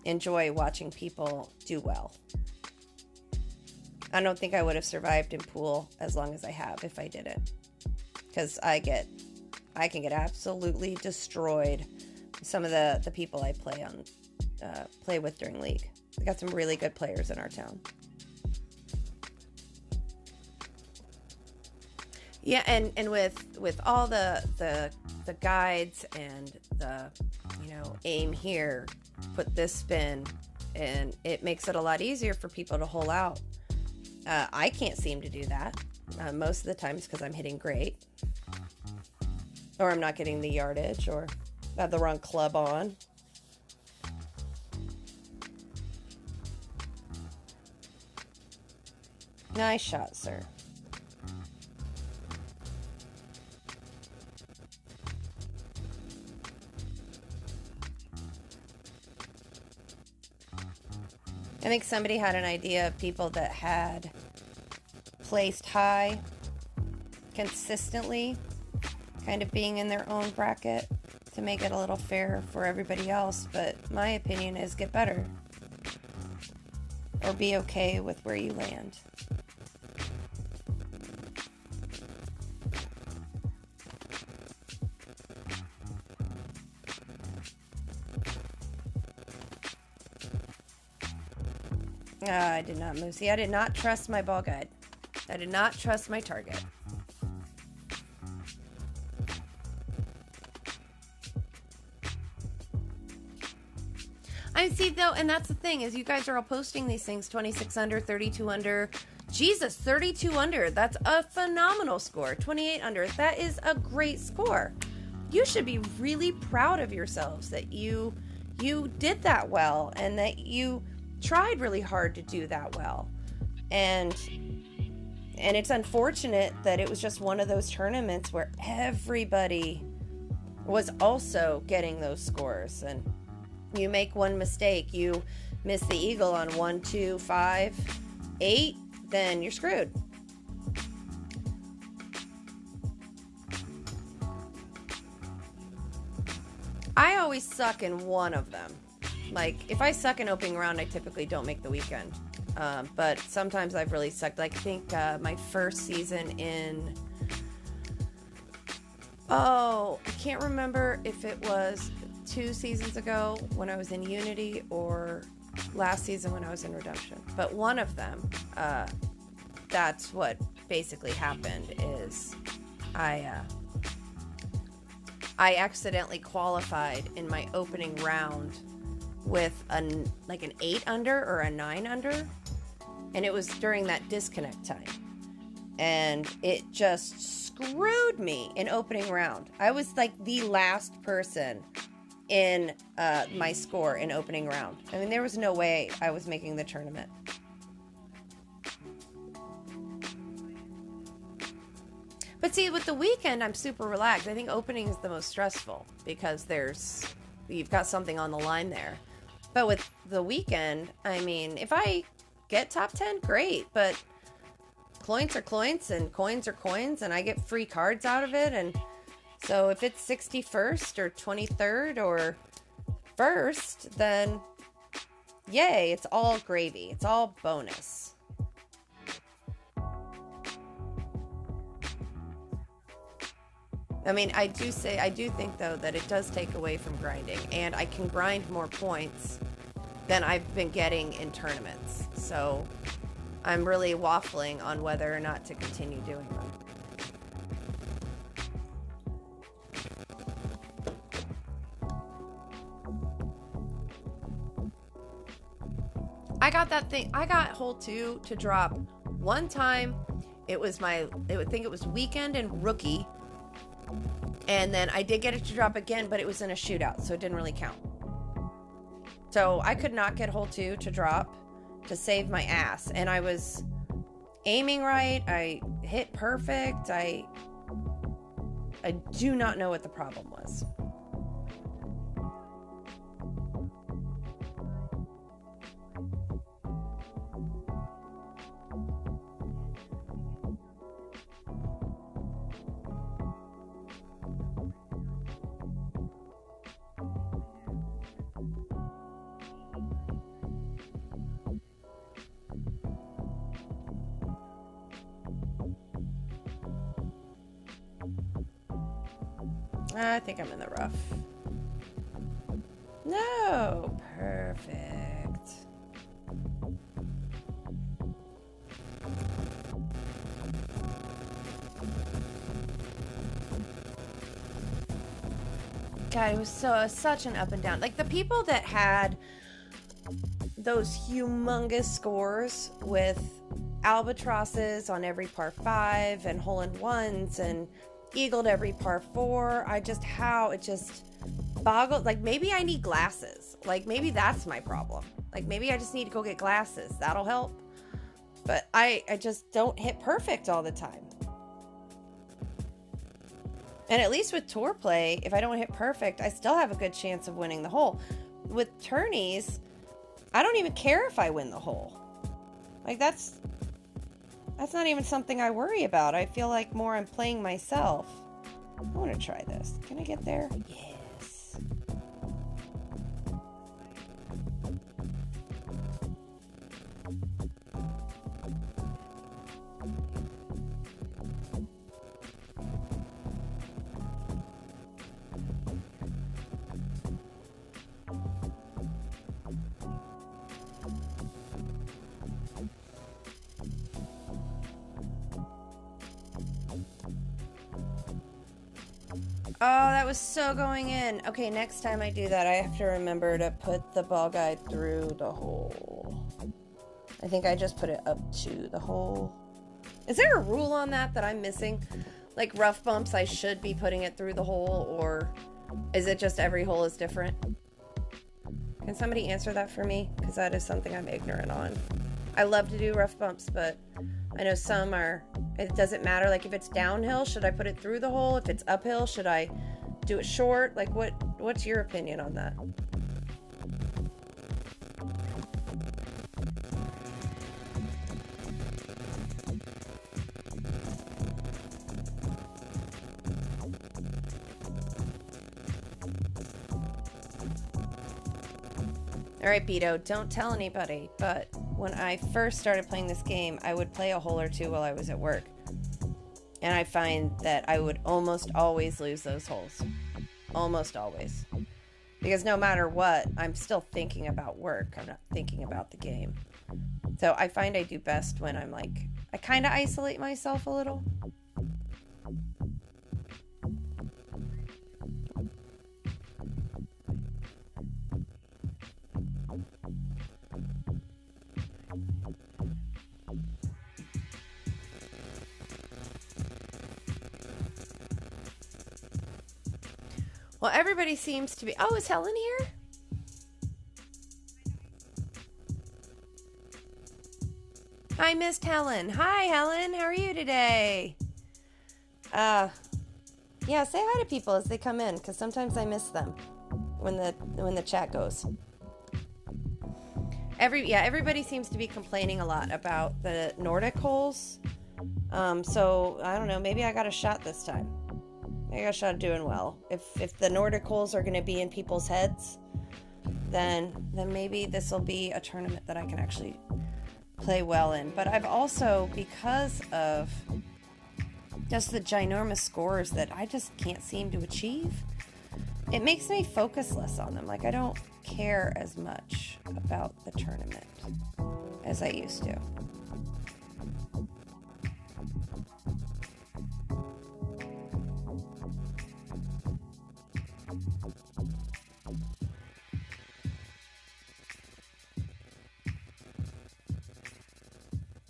enjoy watching people do well. I don't think I would have survived in pool as long as I have if I didn't. Because I get I can get absolutely destroyed. Some of the people I play with during League. We got some really good players in our town. Yeah, and with all the guides and the, aim here, put this spin, and it makes it a lot easier for people to hole out. I can't seem to do that most of the times because I'm hitting great, or I'm not getting the yardage, or I have the wrong club on. Nice shot, sir. I think somebody had an idea of people that had placed high consistently, kind of being in their own bracket to make it a little fair for everybody else. But my opinion is get better, or be okay with where you land. I did not move. See, I did not trust my ball guide. I did not trust my target. I see, though, and that's the thing, is you guys are all posting these things, 26 under, 32 under. Jesus, 32 under. That's a phenomenal score. 28 under. That is a great score. You should be really proud of yourselves that you did that well, and that you tried really hard to do that well. And it's unfortunate that it was just one of those tournaments where everybody was also getting those scores, and you make one mistake, you miss the eagle on 1, 2, 5, 8, then you're screwed. I always suck in one of them. Like, if I suck in opening round, I typically don't make the weekend. But sometimes I've really sucked. Like, I think my first season in... I can't remember if it was 2 seasons ago when I was in Unity or last season when I was in Redemption. But one of them, that's what basically happened, is I accidentally qualified in my opening round with an 8 under or a 9 under, and it was during that disconnect time, and it just screwed me in opening round. I was like the last person in my score in opening round. I mean, there was no way I was making the tournament. But see, with the weekend, I'm super relaxed. I think opening is the most stressful because you've got something on the line there. But with the weekend, I mean, if I get top 10, great. But coins are coins and coins are coins, and I get free cards out of it. And so if it's 61st or 23rd or 1st, then yay, it's all gravy. It's all bonus. I mean, I do think, though, that it does take away from grinding, and I can grind more points than I've been getting in tournaments. So I'm really waffling on whether or not to continue doing them. I got hole 2 to drop one time. I think it was weekend and rookie. And then I did get it to drop again, but it was in a shootout, so it didn't really count. So I could not get hole 2 to drop to save my ass. And I was aiming right. I hit perfect. I do not know what the problem was. I think I'm in the rough. No, perfect. God, it was such an up and down. Like the people that had those humongous scores with albatrosses on every par 5 and hole-in-ones and eagled every par 4. It just boggled. Like maybe I need glasses. Like maybe that's my problem. Like maybe I just need to go get glasses. That'll help. But I just don't hit perfect all the time. And at least with tour play, if I don't hit perfect, I still have a good chance of winning the hole. With tourneys, I don't even care if I win the hole. Like that's not even something I worry about. I feel like more I'm playing myself. I want to try this. Can I get there? Yes. Oh, that was so going in. Okay, next time I do that, I have to remember to put the ball guide through the hole. I think I just put it up to the hole. Is there a rule on that I'm missing? Like rough bumps, I should be putting it through the hole, or is it just every hole is different? Can somebody answer that for me? Because that is something I'm ignorant on. I love to do rough bumps, but I know some are, it doesn't matter. Like if it's downhill, should I put it through the hole? If it's uphill, should I do it short? Like what's your opinion on that? All right, Beto, don't tell anybody, but when I first started playing this game, I would play a hole or two while I was at work. And I find that I would almost always lose those holes. Almost always. Because no matter what, I'm still thinking about work. I'm not thinking about the game. So I find I do best when I'm like, I kind of isolate myself a little. Well, everybody seems to be... Oh, is Helen here? I missed Helen. Hi, Helen. How are you today? Yeah, say hi to people as they come in, because sometimes I miss them when the chat goes. Everybody seems to be complaining a lot about the Nordic holes. So, I don't know. Maybe I got a shot this time. I got a shot at doing well. If the Nordic holes are going to be in people's heads, then maybe this will be a tournament that I can actually play well in. But I've also, because of just the ginormous scores that I just can't seem to achieve, it makes me focus less on them. Like, I don't care as much about the tournament as I used to.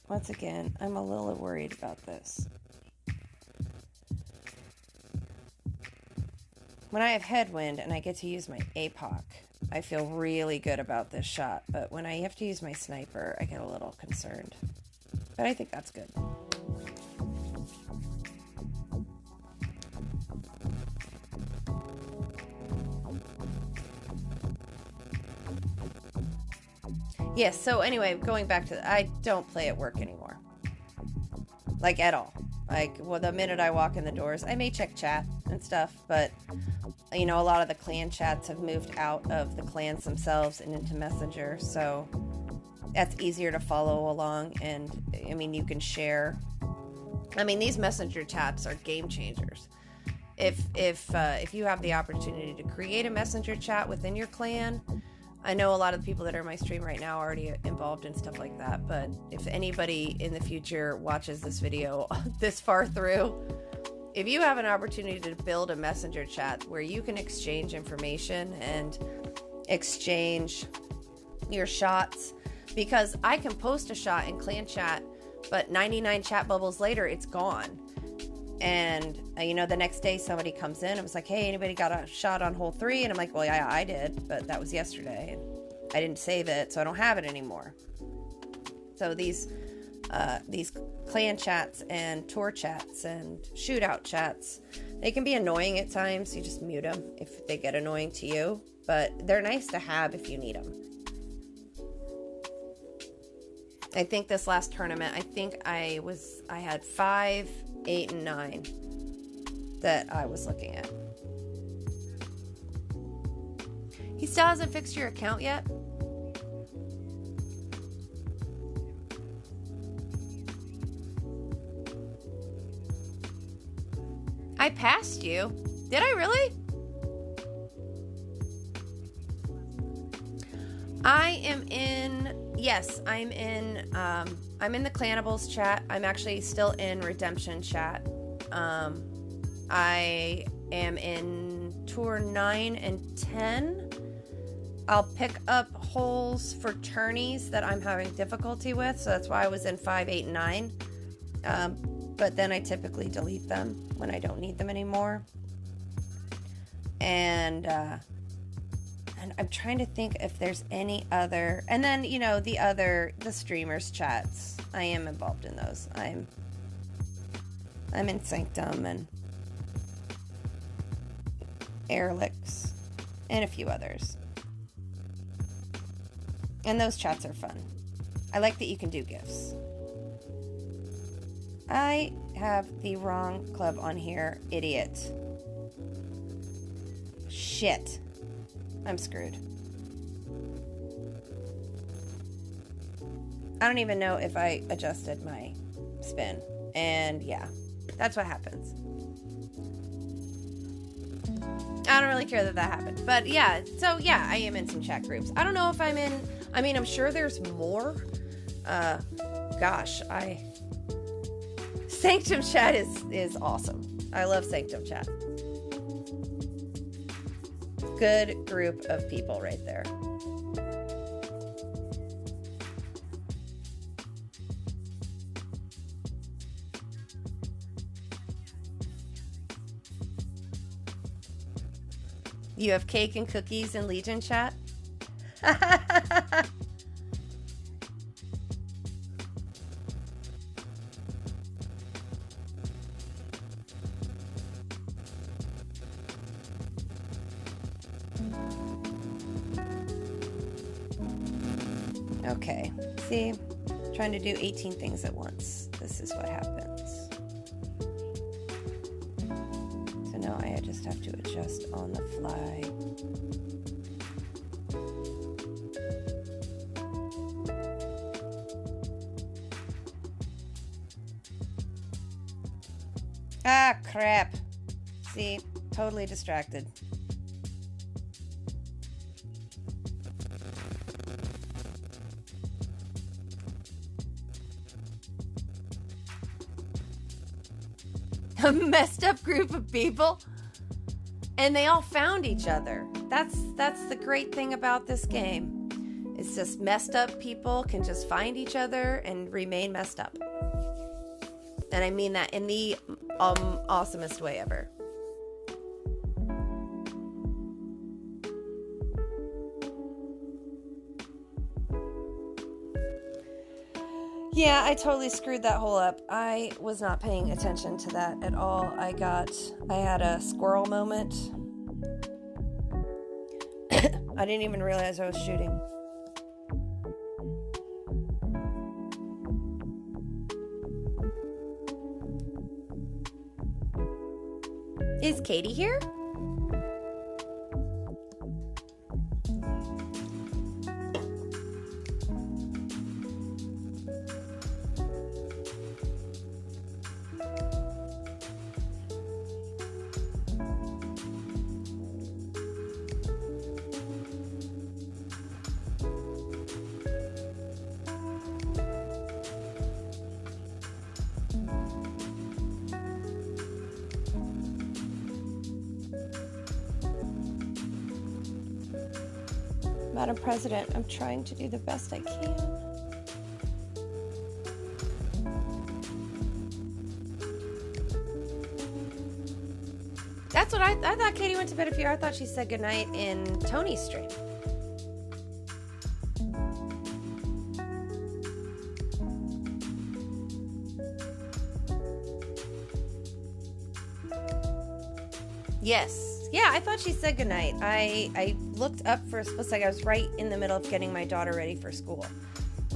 Once again, I'm a little worried about this. When I have headwind and I get to use my APOC, I feel really good about this shot. But when I have to use my sniper, I get a little concerned. But I think that's good. Yes, so anyway, going back to I don't play at work anymore. Like, at all. Like, well, the minute I walk in the doors, I may check chat and stuff, but, you know, a lot of the clan chats have moved out of the clans themselves and into Messenger, so that's easier to follow along, and, I mean, you can share. I mean, these Messenger chats are game changers. if you have the opportunity to create a messenger chat within your clan, I know a lot of the people that are in my stream right now are already involved in stuff like that, but if anybody in the future watches this video this far through, if you have an opportunity to build a messenger chat where you can exchange information and exchange your shots, because I can post a shot in clan chat, but 99 chat bubbles later, it's gone. And, you know, the next day somebody comes in and was like, hey, anybody got a shot on hole 3? And I'm like, well, yeah, I did, but that was yesterday. And I didn't save it, so I don't have it anymore. So these clan chats and tour chats and shootout chats, they can be annoying at times. You just mute them if they get annoying to you, but they're nice to have if you need them. I think this last tournament, I had 5, 8, and 9 that I was looking at. He still hasn't fixed your account yet? I passed you. Did I really? Yes, I'm in the Clanables chat. I'm actually still in Redemption chat. I am in Tour 9 and 10. I'll pick up holes for tourneys that I'm having difficulty with, so that's why I was in 5, 8, and 9. But then I typically delete them when I don't need them anymore. And I'm trying to think if there's any other, and then, you know, the streamers chats, I am involved in those. I'm in Sanctum and Airlix and a few others. And those chats are fun. I like that you can do gifts. I have the wrong club on here, idiot. Shit. I'm screwed. I don't even know if I adjusted my spin. And yeah, that's what happens. I don't really care that happened. But yeah, so yeah, I am in some chat groups. I don't know if I'm in, I mean, I'm sure there's more. Sanctum chat is awesome. I love Sanctum chat. Good group of people right there. You have cake and cookies in Legion chat? Okay, see, trying to do 18 things at once. This is what happens. So now I just have to adjust on the fly. Ah, crap. See, totally distracted. A messed up group of people, and they all found each other. That's the great thing about this game. It's just messed up people can just find each other and remain messed up. And I mean that in the awesomest way ever. Yeah, I totally screwed that hole up. I was not paying attention to that at all. I had a squirrel moment. I didn't even realize I was shooting. Is Katie here? Madam President, I'm trying to do the best I can. That's what I thought Katie went to bed a few hours. I thought she said goodnight in Tony's stream. Yes. Yeah, I thought she said goodnight. I looked up for a split second. I was right in the middle of getting my daughter ready for school.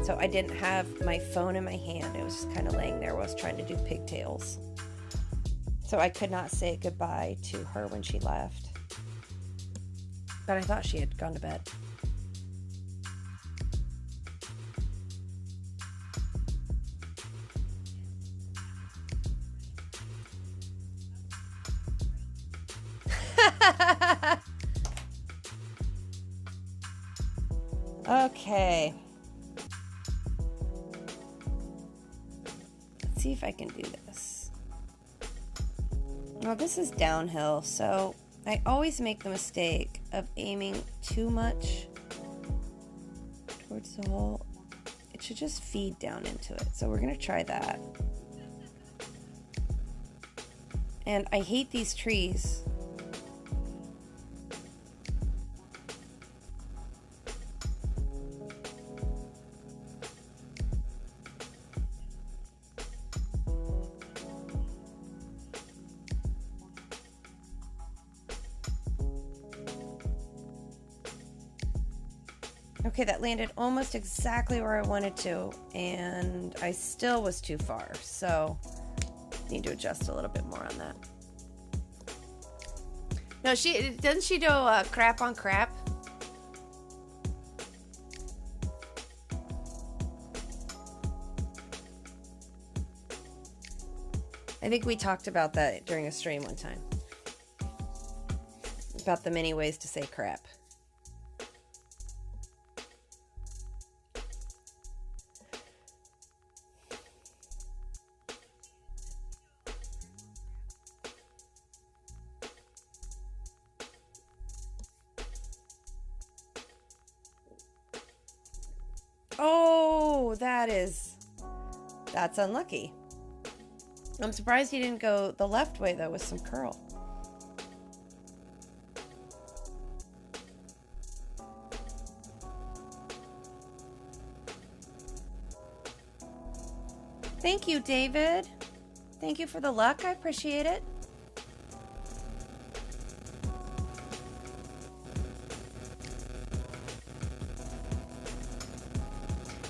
So I didn't have my phone in my hand. It was just kind of laying there while I was trying to do pigtails. So I could not say goodbye to her when she left. But I thought she had gone to bed. Okay. Let's see if I can do this. Well, this is downhill, so I always make the mistake of aiming too much towards the hole. It should just feed down into it. So we're going to try that. And I hate these trees. Okay, that landed almost exactly where I wanted to, and I still was too far, so need to adjust a little bit more on that. No, doesn't she do crap on crap? I think we talked about that during a stream one time. About the many ways to say crap. Oh, that's unlucky. I'm surprised he didn't go the left way, though, with some curl. Thank you, David. Thank you for the luck. I appreciate it.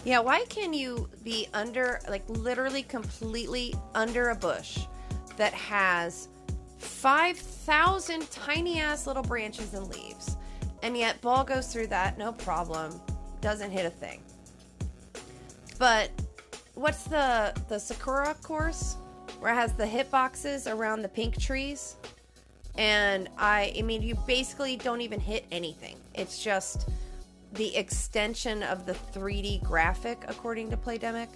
Yeah, why can you be under, like literally completely under a bush that has 5,000 tiny ass little branches and leaves, and yet ball goes through that, no problem, doesn't hit a thing. But what's the Sakura course where it has the hitboxes around the pink trees? And I mean, you basically don't even hit anything. It's just the extension of the 3D graphic, according to Playdemic,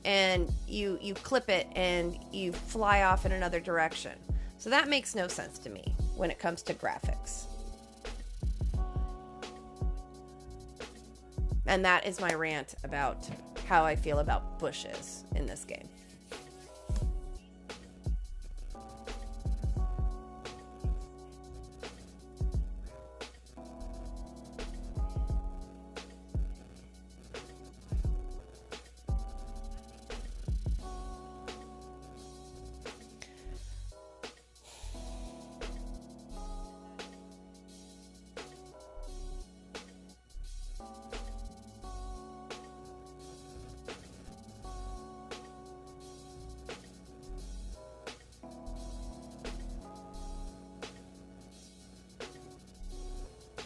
and you clip it and you fly off in another direction. So that makes no sense to me when it comes to graphics. And that is my rant about how I feel about bushes in this game.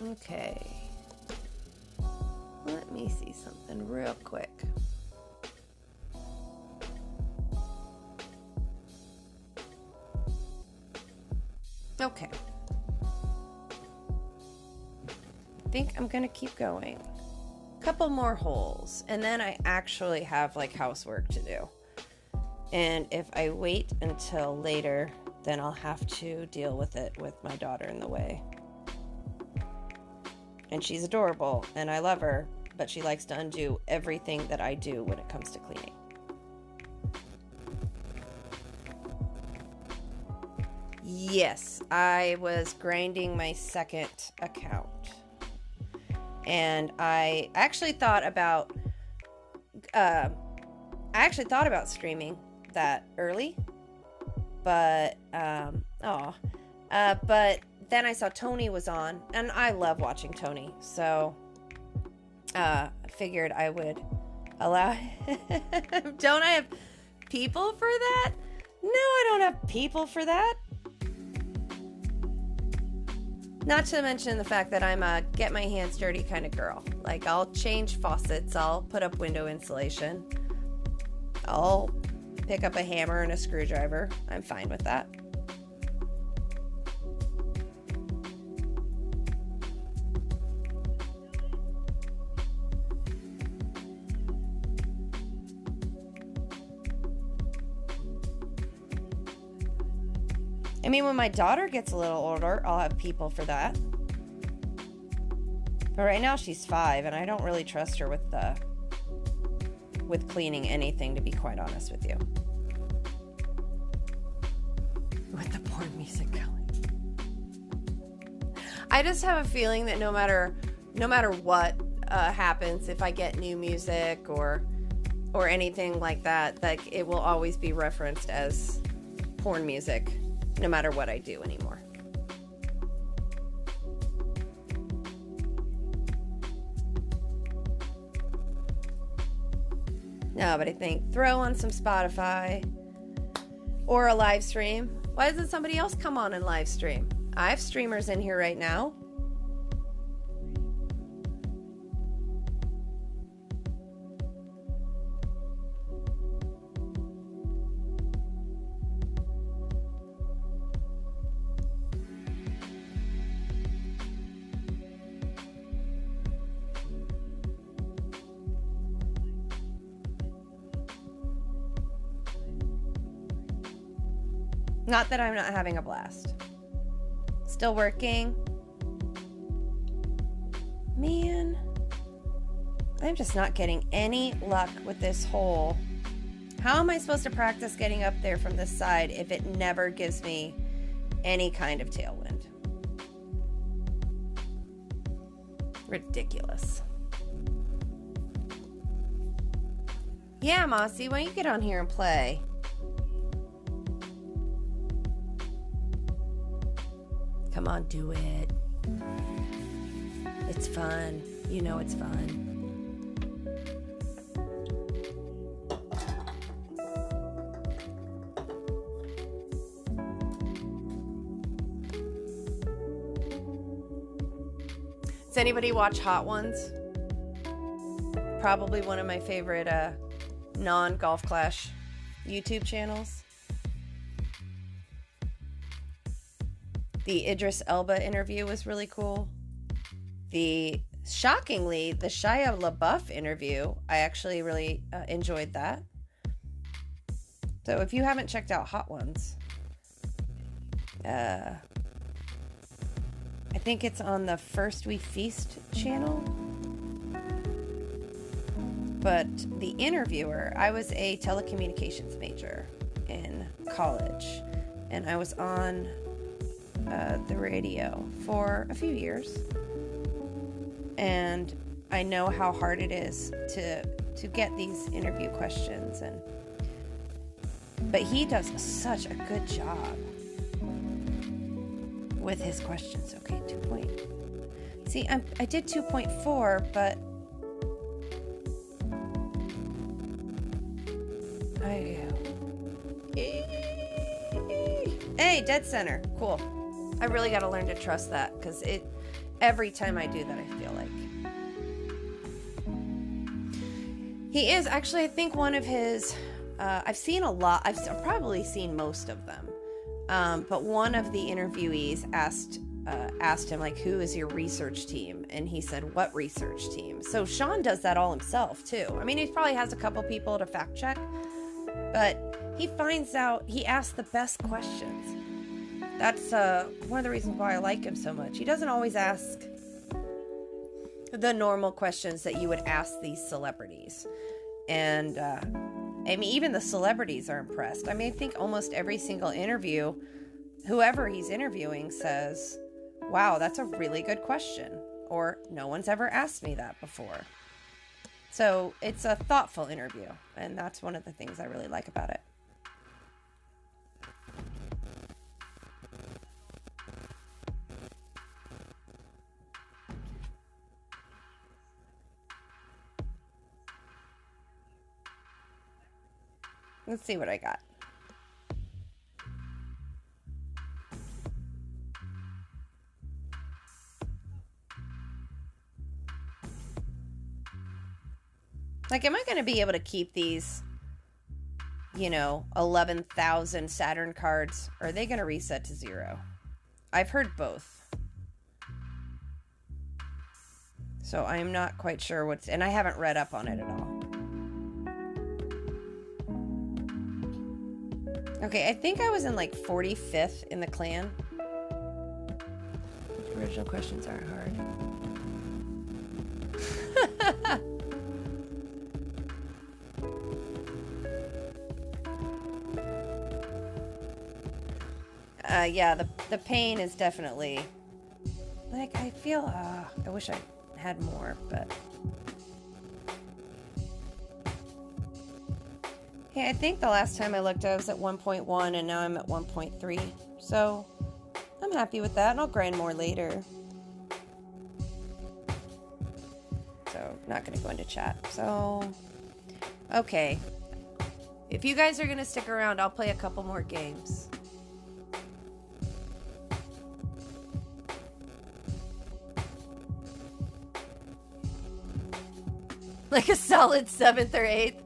Okay, let me see something real quick. Okay, I think I'm gonna keep going. A couple more holes, and then I actually have like housework to do. And if I wait until later, then I'll have to deal with it with my daughter in the way. and she's adorable, and I love her, but she likes to undo everything that I do when it comes to cleaning. Yes, I was grinding my second account, and I actually thought about streaming that early, but but then I saw Tony was on, and I love watching Tony, so I figured I would allow. Don't I have people for that? No, I don't have people for that. Not to mention the fact that I'm a get my hands dirty kind of girl. Like, I'll change faucets, I'll put up window insulation, I'll pick up a hammer and a screwdriver. I'm fine with that. I mean, when my daughter gets a little older, I'll have people for that. But right now she's 5, and I don't really trust her with cleaning anything, to be quite honest with you. With the porn music going. I just have a feeling that no matter what happens, if I get new music or anything like that, like, it will always be referenced as porn music. No matter what I do anymore. No, but I think throw on some Spotify or a live stream. Why doesn't somebody else come on and live stream? I have streamers in here right now. Not that I'm not having a blast. Still working. Man, I'm just not getting any luck with this hole. How am I supposed to practice getting up there from this side if it never gives me any kind of tailwind? Ridiculous. Yeah, Mossy, why don't you get on here and play? Come on, do it. It's fun. You know it's fun. Does anybody watch Hot Ones? Probably one of my favorite non-Golf Clash YouTube channels. The Idris Elba interview was really cool. Shockingly, the Shia LaBeouf interview, I actually really enjoyed that. So if you haven't checked out Hot Ones, I think it's on the First We Feast channel. But the interviewer, I was a telecommunications major in college, and I was on the radio for a few years, and I know how hard it is to get these interview questions, but he does such a good job with his questions. Okay, 2 point. See, I did 2.4, but hey, dead center, cool. I really got to learn to trust that, because every time I do that, I feel like he is actually, I think one of his, I've seen a lot, I've probably seen most of them, but one of the interviewees asked him, like, who is your research team? And he said, what research team? So Sean does that all himself too. I mean, he probably has a couple people to fact check, but he asks the best questions. That's one of the reasons why I like him so much. He doesn't always ask the normal questions that you would ask these celebrities. And I mean, even the celebrities are impressed. I mean, I think almost every single interview, whoever he's interviewing says, wow, that's a really good question. Or no one's ever asked me that before. So it's a thoughtful interview. And that's one of the things I really like about it. Let's see what I got. Like, am I going to be able to keep these, 11,000 Saturn cards? Or are they going to reset to 0? I've heard both. So I'm not quite sure and I haven't read up on it at all. Okay, I think I was in like 45th in the clan. Original questions aren't hard. Yeah, the pain is definitely, like, I feel, I wish I had more, but. Okay, I think the last time I looked I was at 1.1 and now I'm at 1.3. So, I'm happy with that and I'll grind more later. So, not going to go into chat. So, okay. If you guys are going to stick around, I'll play a couple more games. Like a solid 7th or 8th.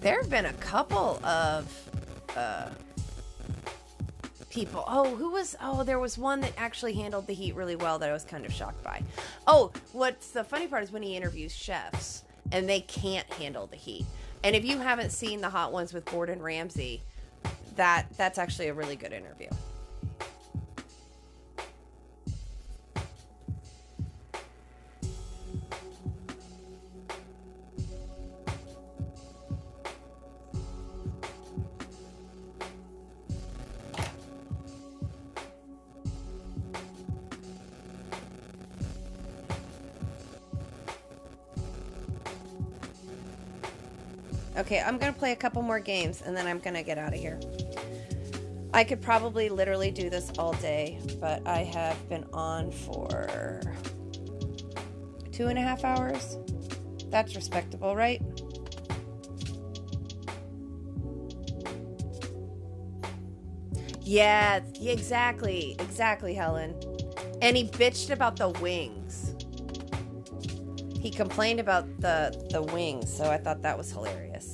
There have been a couple of people. There was one that actually handled the heat really well that I was kind of shocked by. Oh, what's the funny part is when he interviews chefs and they can't handle the heat. And if you haven't seen the Hot Ones with Gordon Ramsay, that's actually a really good interview. Okay, I'm going to play a couple more games, and then I'm going to get out of here. I could probably literally do this all day, but I have been on for 2.5 hours. That's respectable, right? Yeah, exactly. Exactly, Helen. And he bitched about the wings. He complained about the wings, so I thought that was hilarious.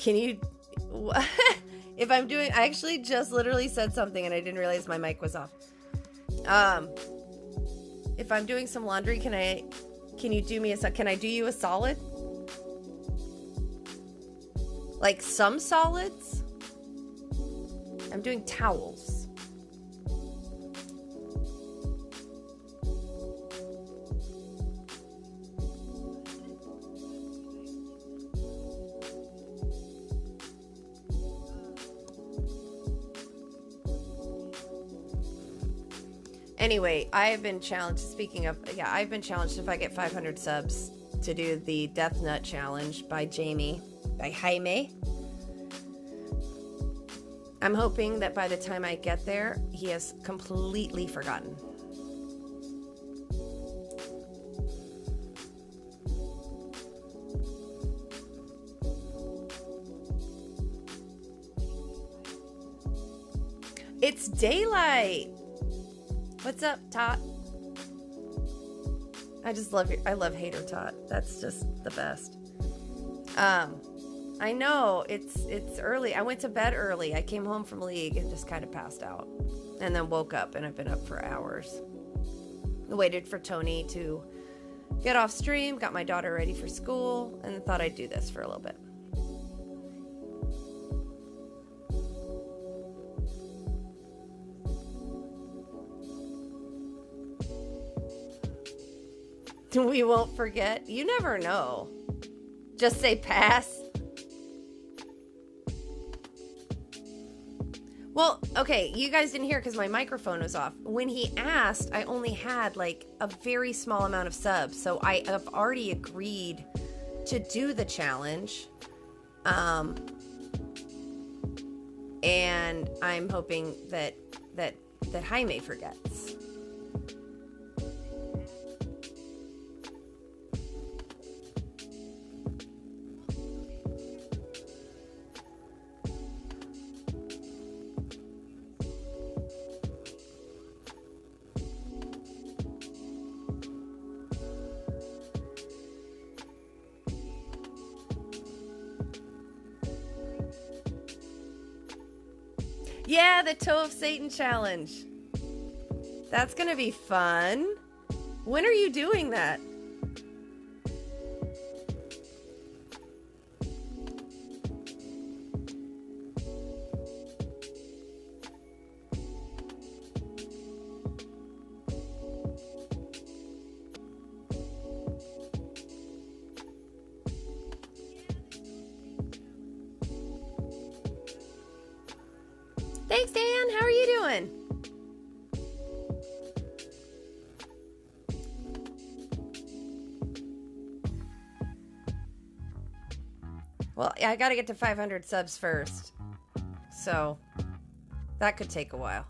Can you... If I'm doing... I actually just literally said something and I didn't realize my mic was off. If I'm doing some laundry, can you do me can I do you a solid? Like some solids? I'm doing towels. Anyway, I have been challenged, speaking of, yeah, I've been challenged if I get 500 subs to do the Death Nut Challenge by Jaime. I'm hoping that by the time I get there, he has completely forgotten. It's daylight. What's up, Tot? I just love I love Hater Tot. That's just the best. I know it's early. I went to bed early. I came home from League and just kind of passed out, and then woke up and I've been up for hours. I waited for Tony to get off stream, got my daughter ready for school, and thought I'd do this for a little bit. We won't forget. You never know. Just say pass. Well, okay, you guys didn't hear because my microphone was off. When he asked, I only had like a very small amount of subs, so I have already agreed to do the challenge. And I'm hoping that Jaime forgets. Yeah, the Toe of Satan challenge. That's gonna be fun. When are you doing that? Thanks, Dan. How are you doing? Well, I gotta get to 500 subs first. So, that could take a while.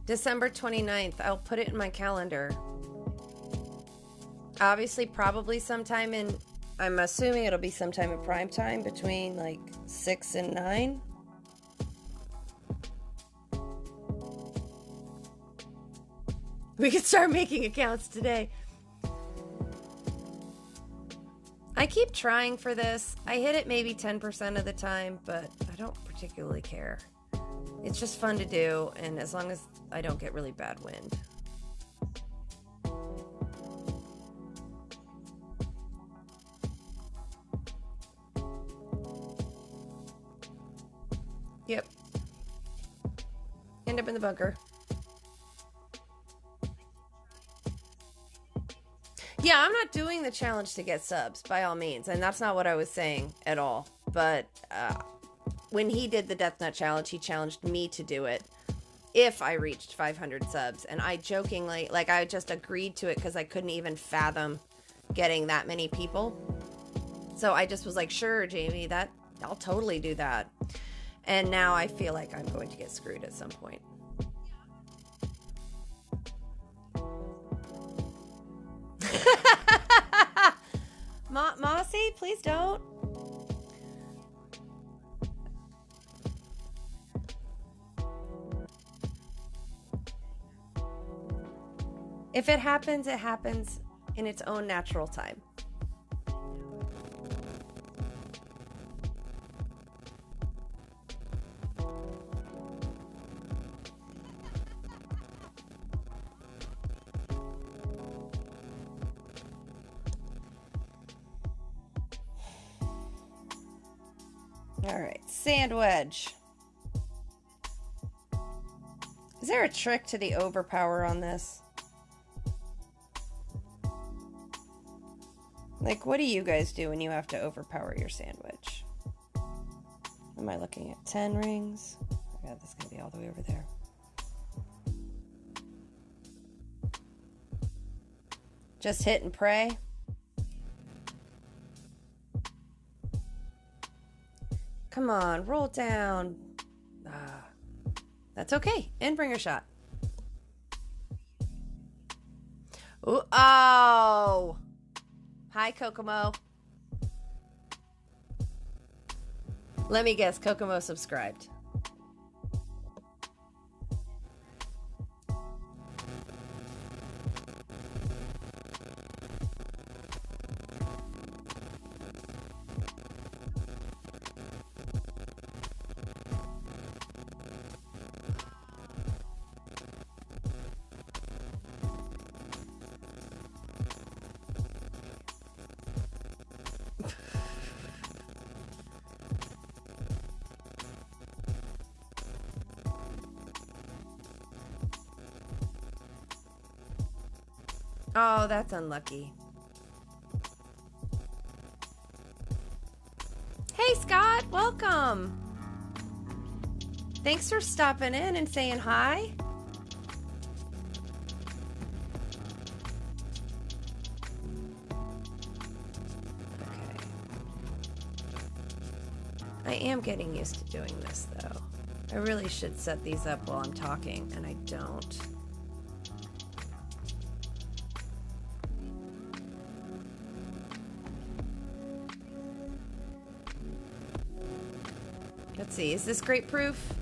December 29th. I'll put it in my calendar. Obviously, probably sometime in... I'm assuming it'll be sometime in prime time between like 6 and 9. We could start making accounts today. I keep trying for this. I hit it maybe 10% of the time, but I don't particularly care. It's just fun to do, and as long as I don't get really bad wind. Yep. End up in the bunker. Yeah, I'm not doing the challenge to get subs, by all means, and that's not what I was saying at all. But when he did the Death Nut Challenge, he challenged me to do it if I reached 500 subs. And I jokingly, like, I just agreed to it because I couldn't even fathom getting that many people. So I just was like, sure, Jamie, I'll totally do that. And now I feel like I'm going to get screwed at some point. Mossy, please don't. If it happens in its own natural time. All right, sand wedge. Is there a trick to the overpower on this? Like, what do you guys do when you have to overpower your sandwich? Am I looking at 10 rings? Oh my God, this is going to be all the way over there. Just hit and pray. Come on, roll down. Ah, that's okay. Endbringer shot. Ooh, oh! Hi, Kokomo. Let me guess, Kokomo subscribed. Oh, that's unlucky. Hey, Scott, welcome. Thanks for stopping in and saying hi. Okay. I am getting used to doing this, though. I really should set these up while I'm talking, and I don't. Let's see, is this great proof?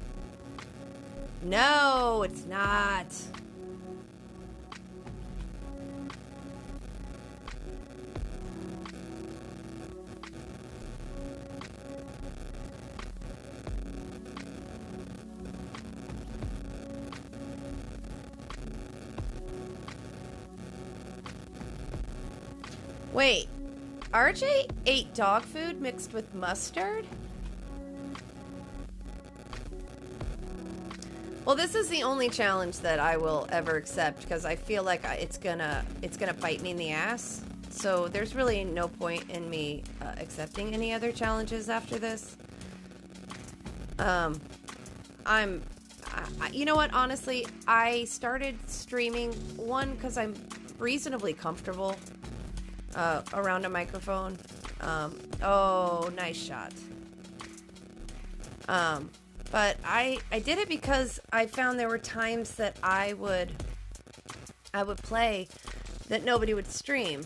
No, it's not. Wait, RJ ate dog food mixed with mustard? Well, this is the only challenge that I will ever accept because I feel like it's gonna bite me in the ass. So there's really no point in me accepting any other challenges after this. You know what? Honestly, I started streaming one because I'm reasonably comfortable around a microphone. Oh, nice shot. But I did it because I found there were times that I would play that nobody would stream,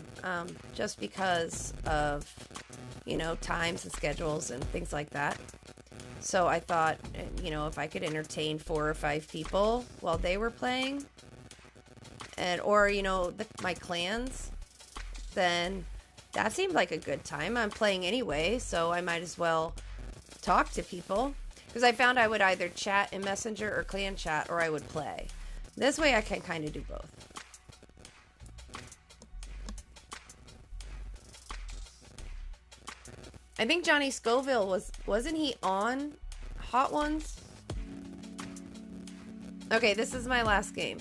just because of, you know, times and schedules and things like that. So I thought, you know, if I could entertain 4 or 5 people while they were playing, or you know, my clans, then that seemed like a good time. I'm playing anyway, so I might as well talk to people. Because I found I would either chat in Messenger or clan chat, or I would play. This way I can kind of do both. I think Johnny Scoville wasn't he on Hot Ones? Okay, this is my last game.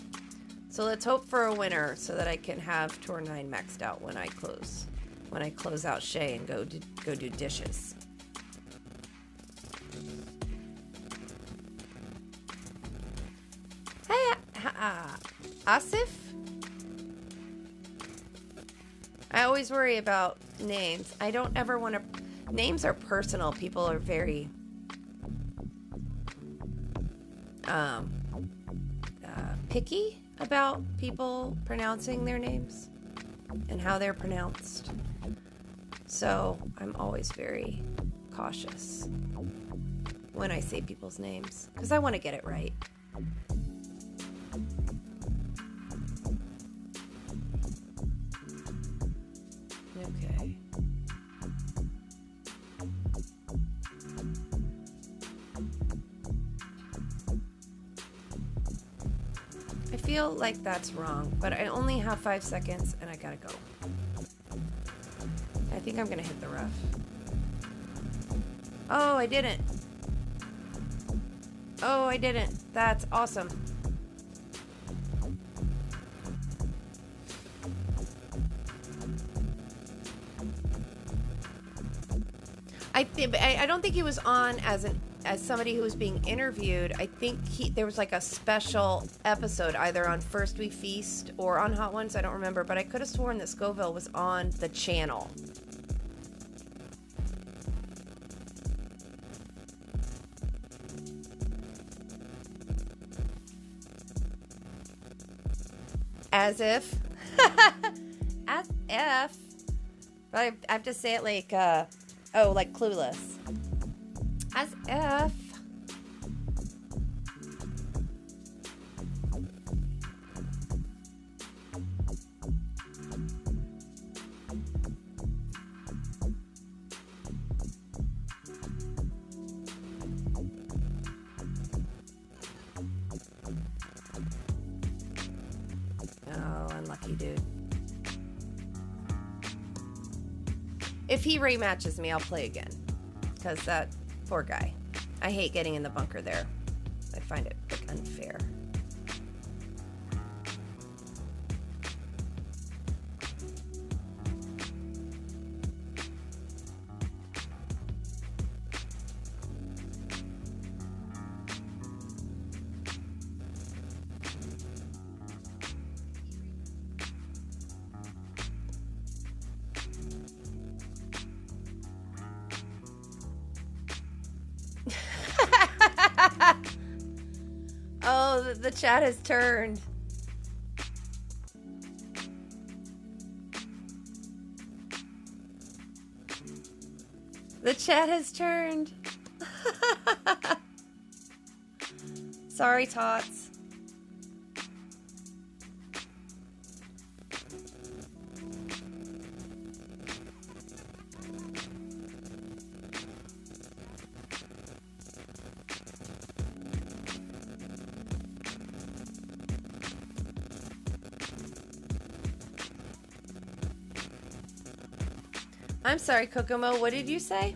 So let's hope for a winner so that I can have Tour 9 maxed out when I close out Shay and go do dishes. Hey, Asif? I always worry about names. I don't ever want to... Names are personal. People are very... picky about people pronouncing their names and how they're pronounced. So I'm always very cautious when I say people's names because I want to get it right. Okay. I feel like that's wrong, but I only have 5 seconds and I gotta go. I think I'm gonna hit the rough. Oh, I didn't. Oh, I didn't. That's awesome. I don't think he was on as somebody who was being interviewed. I think there was like a special episode either on First We Feast or on Hot Ones. I don't remember, but I could have sworn that Scoville was on the channel. As if. As if. But I have to say it like, like Clueless. As if. Oh, unlucky dude. If he rematches me, I'll play again. Because that poor guy. I hate getting in the bunker there. I find it like unfair. Oh, the chat has turned. The chat has turned. Sorry, Tots. I'm sorry, Kokomo. What did you say?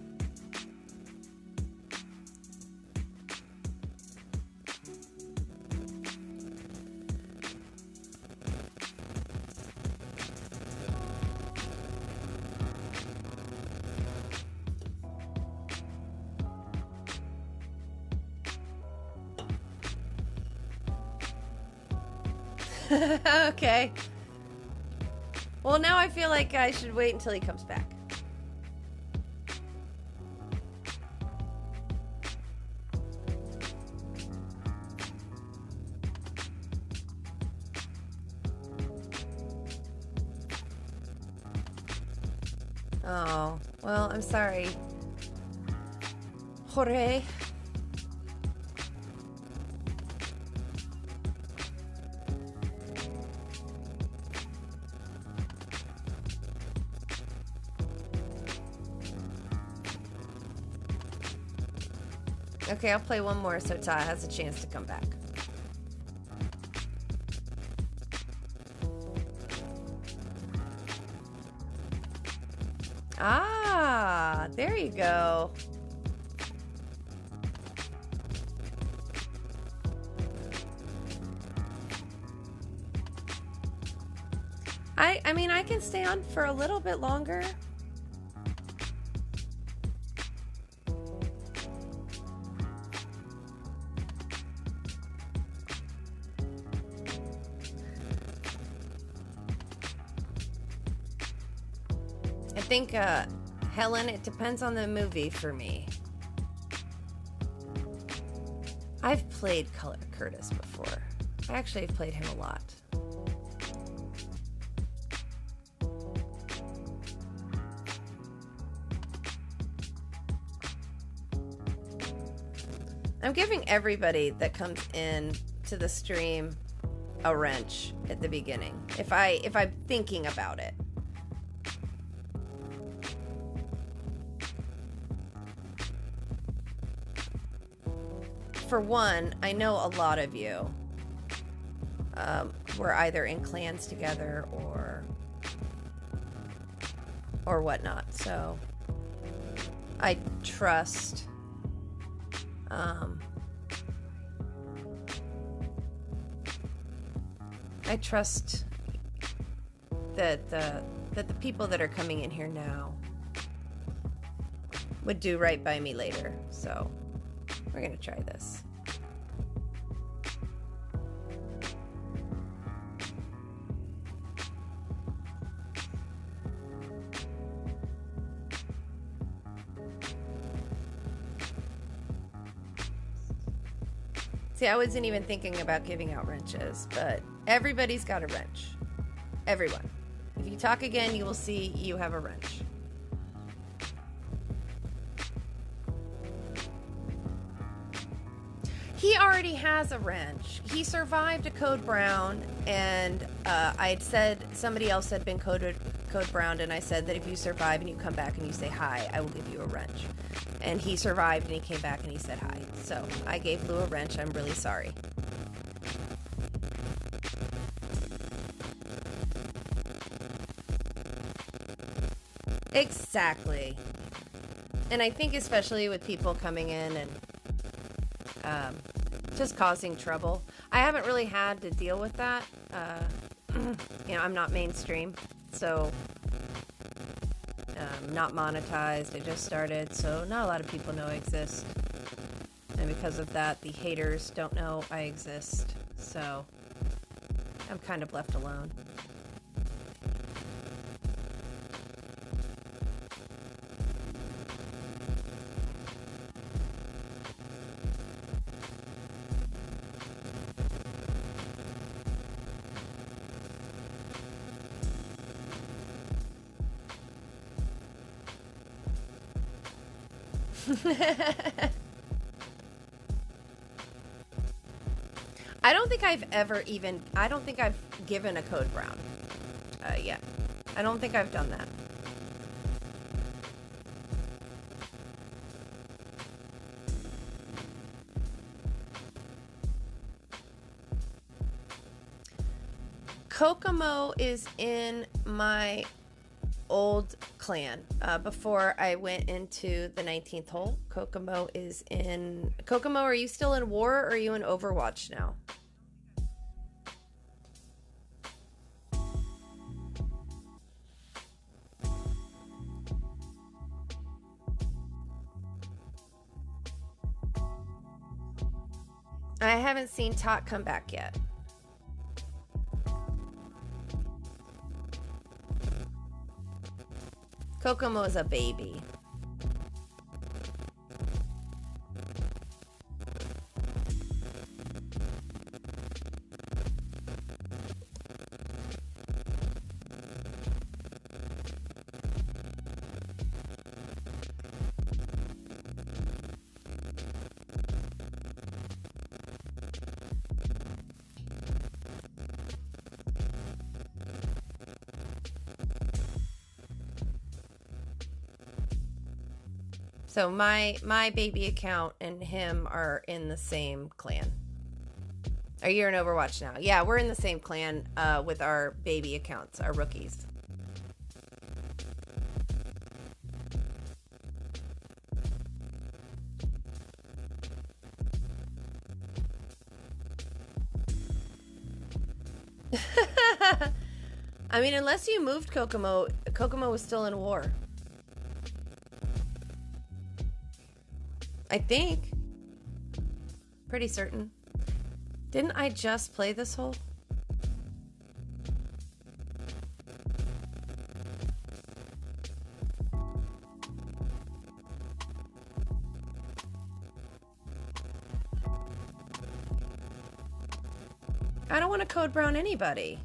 Okay. Well, now I feel like I should wait until he comes back. Oh, well, I'm sorry. Jorge. Okay, I'll play one more so Ta has a chance to come back. Ah, there you go. I mean, I can stay on for a little bit longer. I think, Helen, it depends on the movie for me. I've played Curtis before. I actually have played him a lot. I'm giving everybody that comes in to the stream a wrench at the beginning. If I'm thinking about it. for one, I know a lot of you were either in clans together or whatnot. So I trust that the people that are coming in here now would do right by me later. So we're gonna try this. See, I wasn't even thinking about giving out wrenches, but everybody's got a wrench. Everyone. If you talk again, you will see you have a wrench. He already has a wrench. He survived a code brown, and I had said somebody else had been code browned, and I said that if you survive and you come back and you say hi, I will give you a wrench. And he survived and he came back and he said hi. So I gave Lou a wrench. I'm really sorry. Exactly. And I think especially with people coming in and just causing trouble. I haven't really had to deal with that. You know, I'm not mainstream, so not monetized. I just started, so not a lot of people know I exist. And because of that, the haters don't know I exist. So I'm kind of left alone. I don't think I've given a code brown yet. I don't think I've done that. Kokomo is in my old clan before I went into the 19th hole. Kokomo is in... Kokomo, are you still in war or are you in Overwatch now? I haven't seen Tot come back yet. Kokomo is a baby. So my baby account and him are in the same clan. Are you in Overwatch now? Yeah, we're in the same clan with our baby accounts, our rookies. I mean, unless you moved Kokomo, Kokomo was still in war. I think. Pretty certain. Didn't I just play this hole? I don't want to code brown anybody.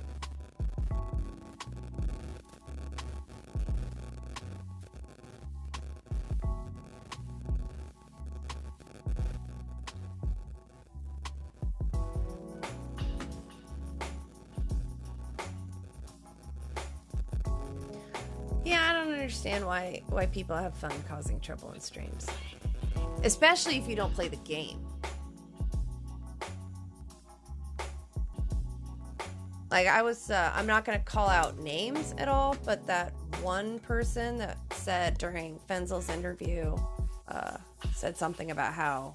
Yeah, I don't understand why people have fun causing trouble in streams. Especially if you don't play the game. Like, I was, I'm not going to call out names at all, but that one person that said during Fenzel's interview, said something about how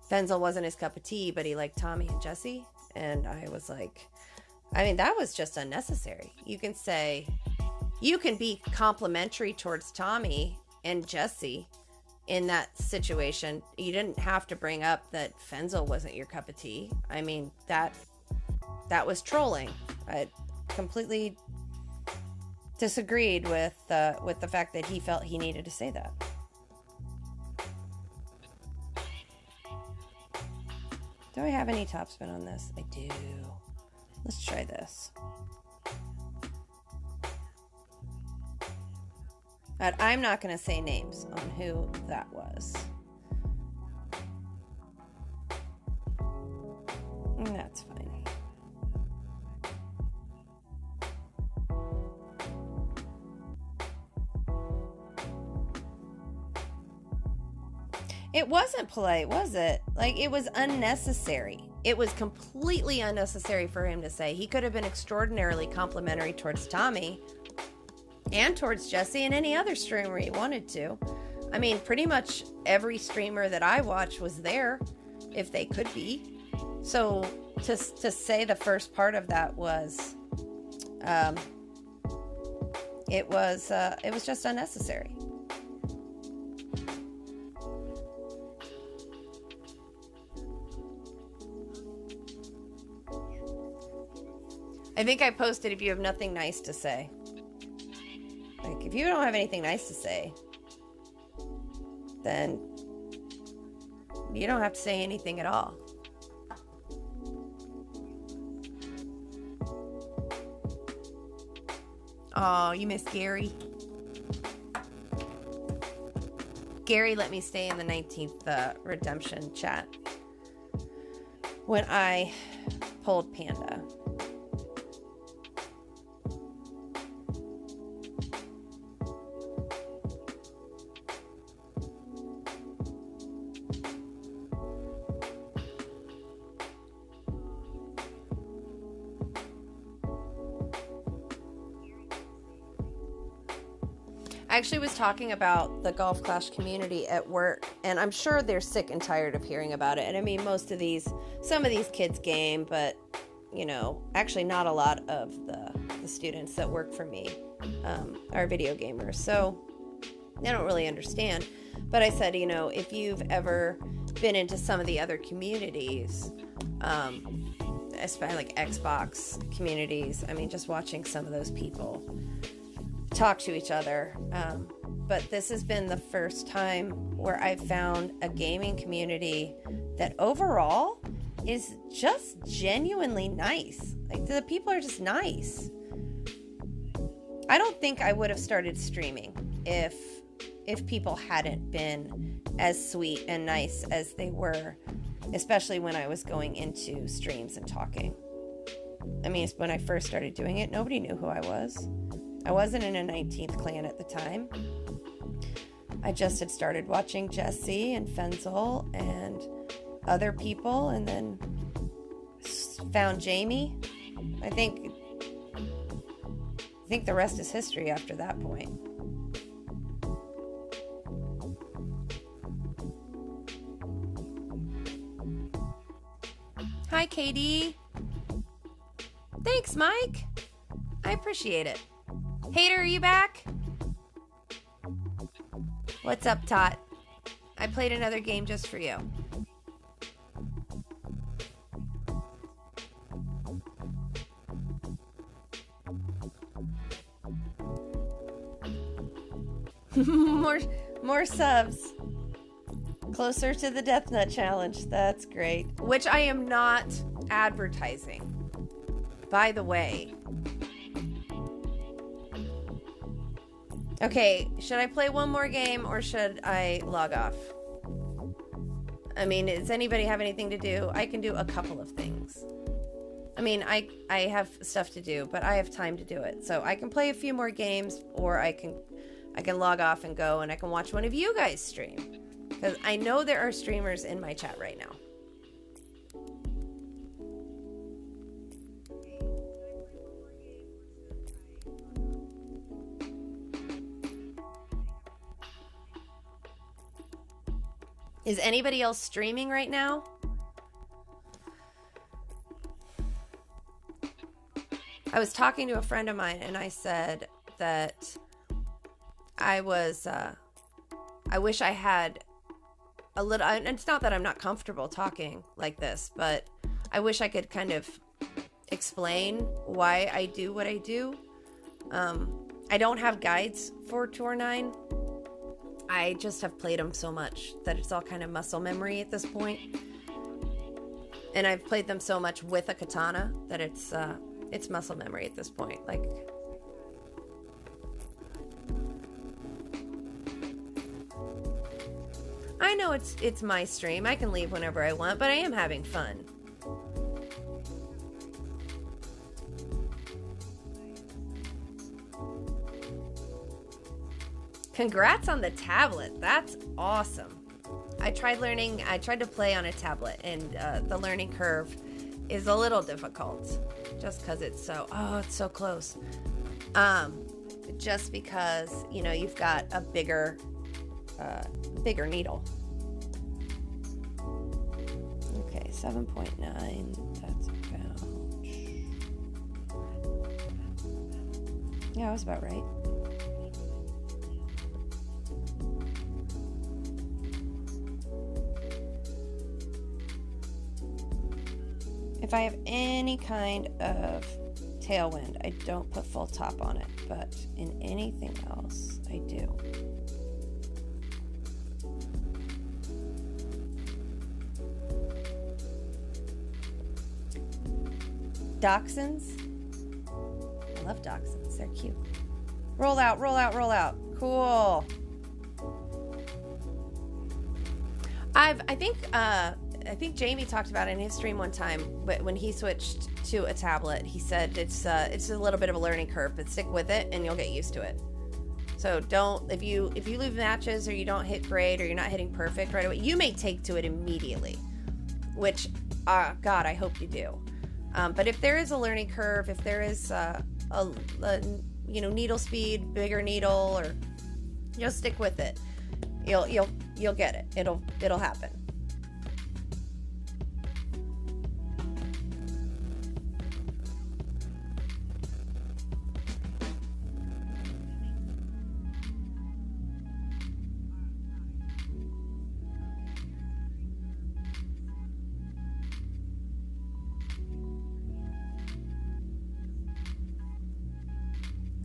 Fenzel wasn't his cup of tea, but he liked Tommy and Jesse. And I was like, I mean, that was just unnecessary. You can say, you can be complimentary towards Tommy and Jesse in that situation. You didn't have to bring up that Fenzel wasn't your cup of tea. I mean, that was trolling. I completely disagreed with the fact that he felt he needed to say that. Do I have any topspin on this? I do. Let's try this. But I'm not going to say names on who that was. And that's fine. It wasn't polite, was it? Like, it was unnecessary. It was completely unnecessary for him to say. He could have been extraordinarily complimentary towards Tommy and towards Jesse and any other streamer he wanted to. I mean, pretty much every streamer that I watched was there, if they could be. So to say the first part of that was, it was just unnecessary. I think I posted, if you have nothing nice to say. Like, if you don't have anything nice to say, then you don't have to say anything at all. Oh, you miss Gary. Gary let me stay in the 19th redemption chat when I pulled Panda. I actually was talking about the Golf Clash community at work, and I'm sure they're sick and tired of hearing about it. And I mean, some of these kids game, but, you know, actually not a lot of the students that work for me are video gamers. So they don't really understand. But I said, you know, if you've ever been into some of the other communities, especially like Xbox communities, I mean, just watching some of those people talk to each other. But this has been the first time where I've found a gaming community that overall is just genuinely nice. Like, the people are just nice. I don't think I would have started streaming if people hadn't been as sweet and nice as they were, especially when I was going into streams and talking. I mean, when I first started doing it, nobody knew who I was. I wasn't in a 19th clan at the time. I just had started watching Jesse and Fenzel and other people, and then found Jamie. I think the rest is history after that point. Hi, Katie. Thanks, Mike. I appreciate it. Hater, are you back? What's up, Tot? I played another game just for you. more subs. Closer to the Death Nut Challenge. That's great. Which I am not advertising, by the way. Okay, should I play one more game or should I log off? I mean, does anybody have anything to do? I can do a couple of things. I mean, I have stuff to do, but I have time to do it. So I can play a few more games, or I can log off and go, and I can watch one of you guys stream. Because I know there are streamers in my chat right now. Is anybody else streaming right now? I was talking to a friend of mine and I said that I wish I had a little, and it's not that I'm not comfortable talking like this, but I wish I could kind of explain why I do what I do. I don't have guides for Tour 9. I just have played them so much that it's all kind of muscle memory at this point. And I've played them so much with a katana that it's muscle memory at this point. Like, I know it's my stream. I can leave whenever I want, but I am having fun. Congrats on the tablet. That's awesome. I tried to play on a tablet, and the learning curve is a little difficult just because it's so close. Just because, you know, you've got a bigger needle. Okay, 7.9. That's about... Yeah, I was about right. If I have any kind of tailwind, I don't put full top on it, but in anything else, I do. Dachshunds. I love dachshunds. They're cute. Roll out, roll out, roll out. Cool. I think Jamie talked about it in his stream one time, but when he switched to a tablet, he said it's a little bit of a learning curve, but stick with it and you'll get used to it. So don't, if you lose matches or you don't hit great or you're not hitting perfect right away, you may take to it immediately, which, God, I hope you do. But if there is a learning curve, if there is a needle speed, bigger needle, or just stick with it, you'll get it. It'll happen.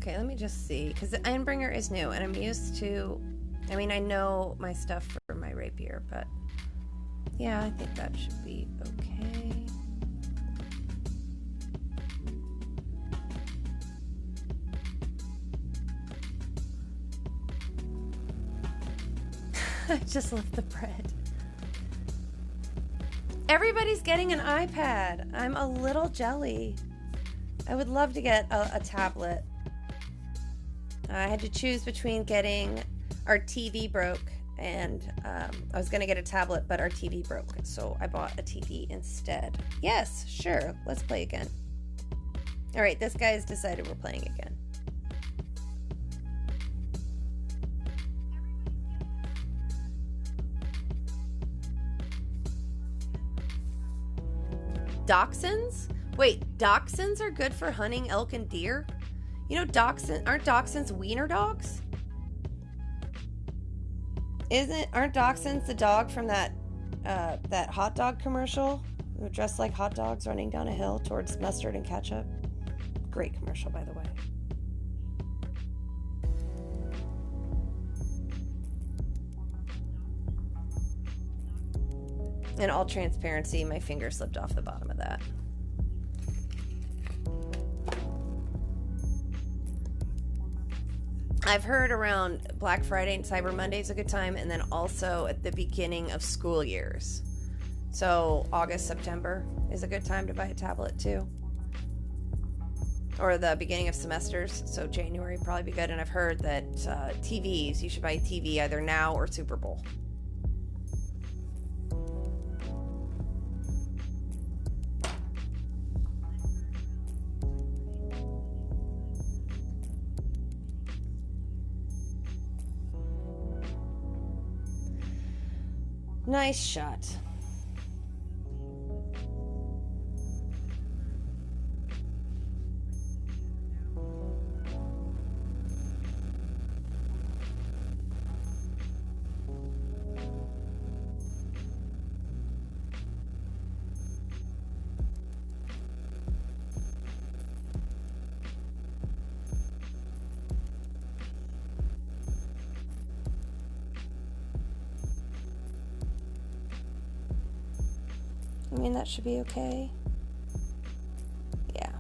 Okay, let me just see, because the Endbringer is new, and I'm used to, I mean, I know my stuff for my rapier, but yeah, I think that should be okay. I just love the bread. Everybody's getting an iPad. I'm a little jelly. I would love to get a tablet. I had to choose between getting, our TV broke, and I was going to get a tablet, but our TV broke, so I bought a TV instead. Yes, sure, let's play again. All right, this guy has decided we're playing again. Dachshunds? Wait, dachshunds are good for hunting elk and deer? You know, aren't dachshunds wiener dogs? Aren't dachshunds the dog from that hot dog commercial? Who dressed like hot dogs running down a hill towards mustard and ketchup? Great commercial, by the way. In all transparency, my finger slipped off the bottom of that. I've heard around Black Friday and Cyber Monday is a good time, and then also at the beginning of school years. So August, September is a good time to buy a tablet too. Or the beginning of semesters, so January would probably be good. And I've heard that TVs, you should buy a TV either now or Super Bowl. Nice shot. I mean, that should be okay. Yeah.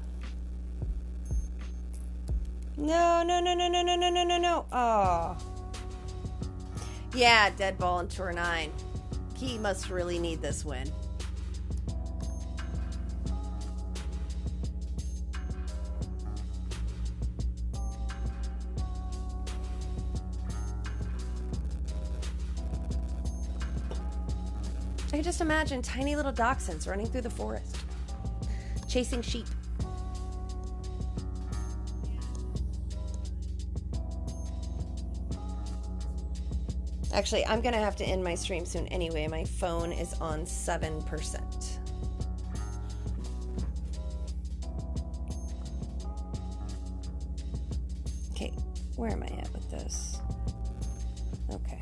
No. Oh. Yeah, dead ball in tour 9. He must really need this win. I just imagine tiny little dachshunds running through the forest, chasing sheep. Actually, I'm going to have to end my stream soon anyway. My phone is on 7%. Okay, where am I at with this? Okay.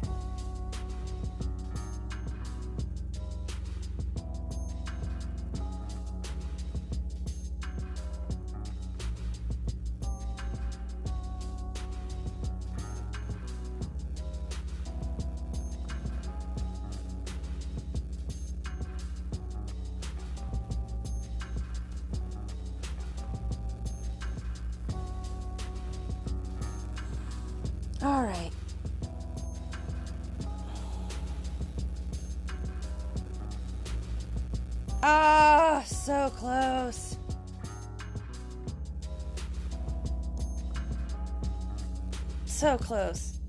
All right. Ah, so close. So close.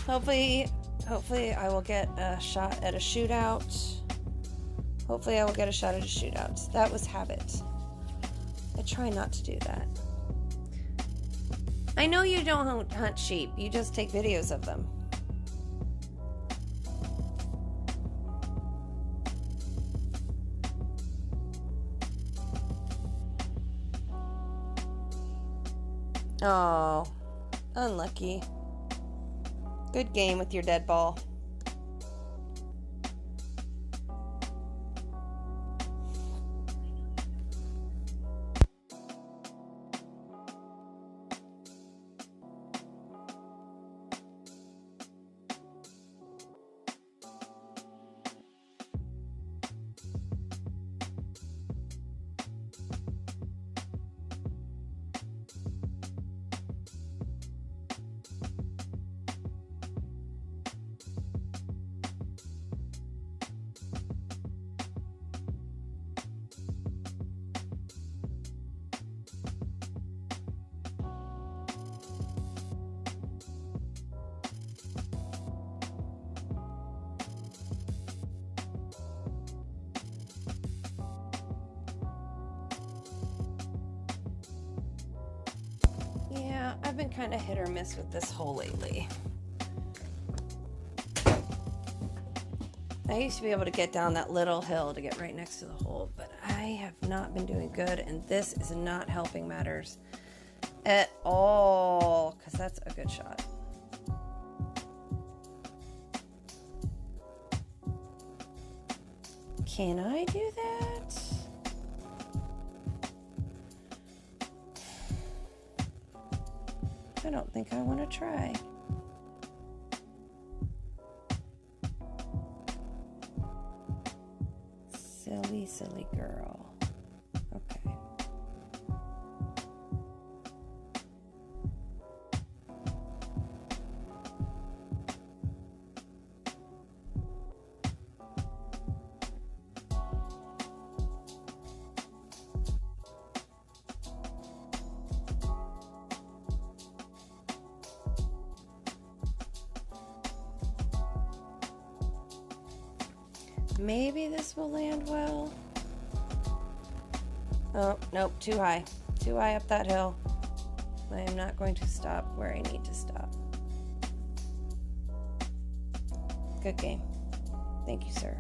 Hopefully I will get a shot at a shootout. That was habit. I try not to do that. I know you don't hunt sheep. You just take videos of them. Oh, unlucky. Good game with your dead ball. Yeah, I've been kind of hit or miss with this hole lately. I used to be able to get down that little hill to get right next to the hole, but I have not been doing good, and this is not helping matters at all, because that's a good shot. Can I do that? I don't think I want to try. Silly girl. Okay. Maybe this will land well. Oh, nope, too high. Too high up that hill. I am not going to stop where I need to stop. Good game. Thank you, sir.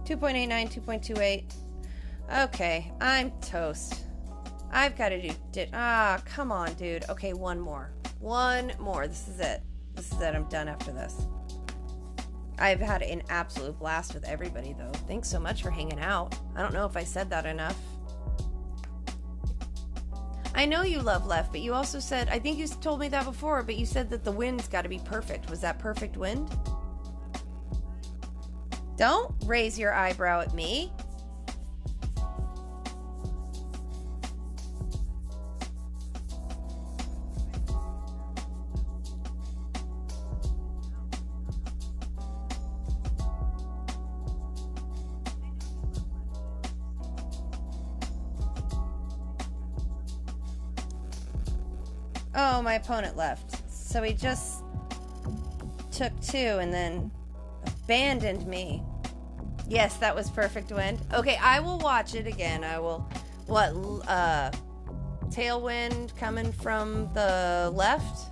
$2.89, $2.28. Okay, I'm toast. I've got to do... come on, dude. Okay, one more. One more. This is it. This is it. I'm done after this. I've had an absolute blast with everybody, though. Thanks so much for hanging out. I don't know if I said that enough. I know you love left, but you also said... I think you told me that before, but you said that the wind's got to be perfect. Was that perfect wind? Don't raise your eyebrow at me. Oh, my opponent left. So he just took 2 and then abandoned me. Yes, that was perfect wind. Okay, I will watch it again. I will... What, tailwind coming from the left?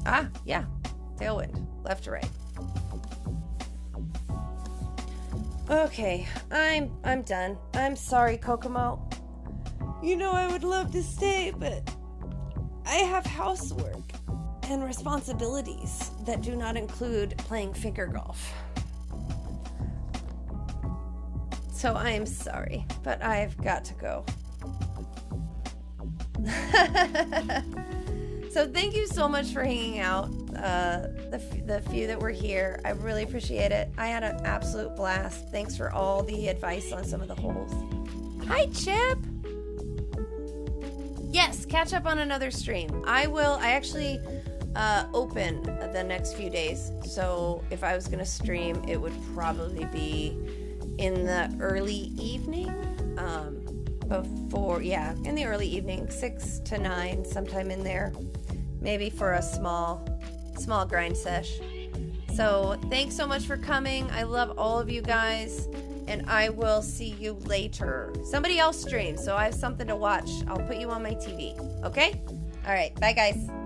Ah, yeah. Tailwind. Left to right. Okay, I'm done. I'm sorry, Kokomo. You know I would love to stay, but I have housework and responsibilities that do not include playing finger golf. So I am sorry, but I've got to go. So thank you so much for hanging out, the few that were here. I really appreciate it. I had an absolute blast. Thanks for all the advice on some of the holes. Hi, Chip! Yes, catch up on another stream. I actually open the next few days. So if I was going to stream, it would probably be in the early evening. In the early evening, 6 to 9, sometime in there. Maybe for a small grind sesh. So thanks so much for coming. I love all of you guys, and I will see you later. Somebody else streams, so I have something to watch. I'll put you on my TV. Okay? All right. Bye, guys.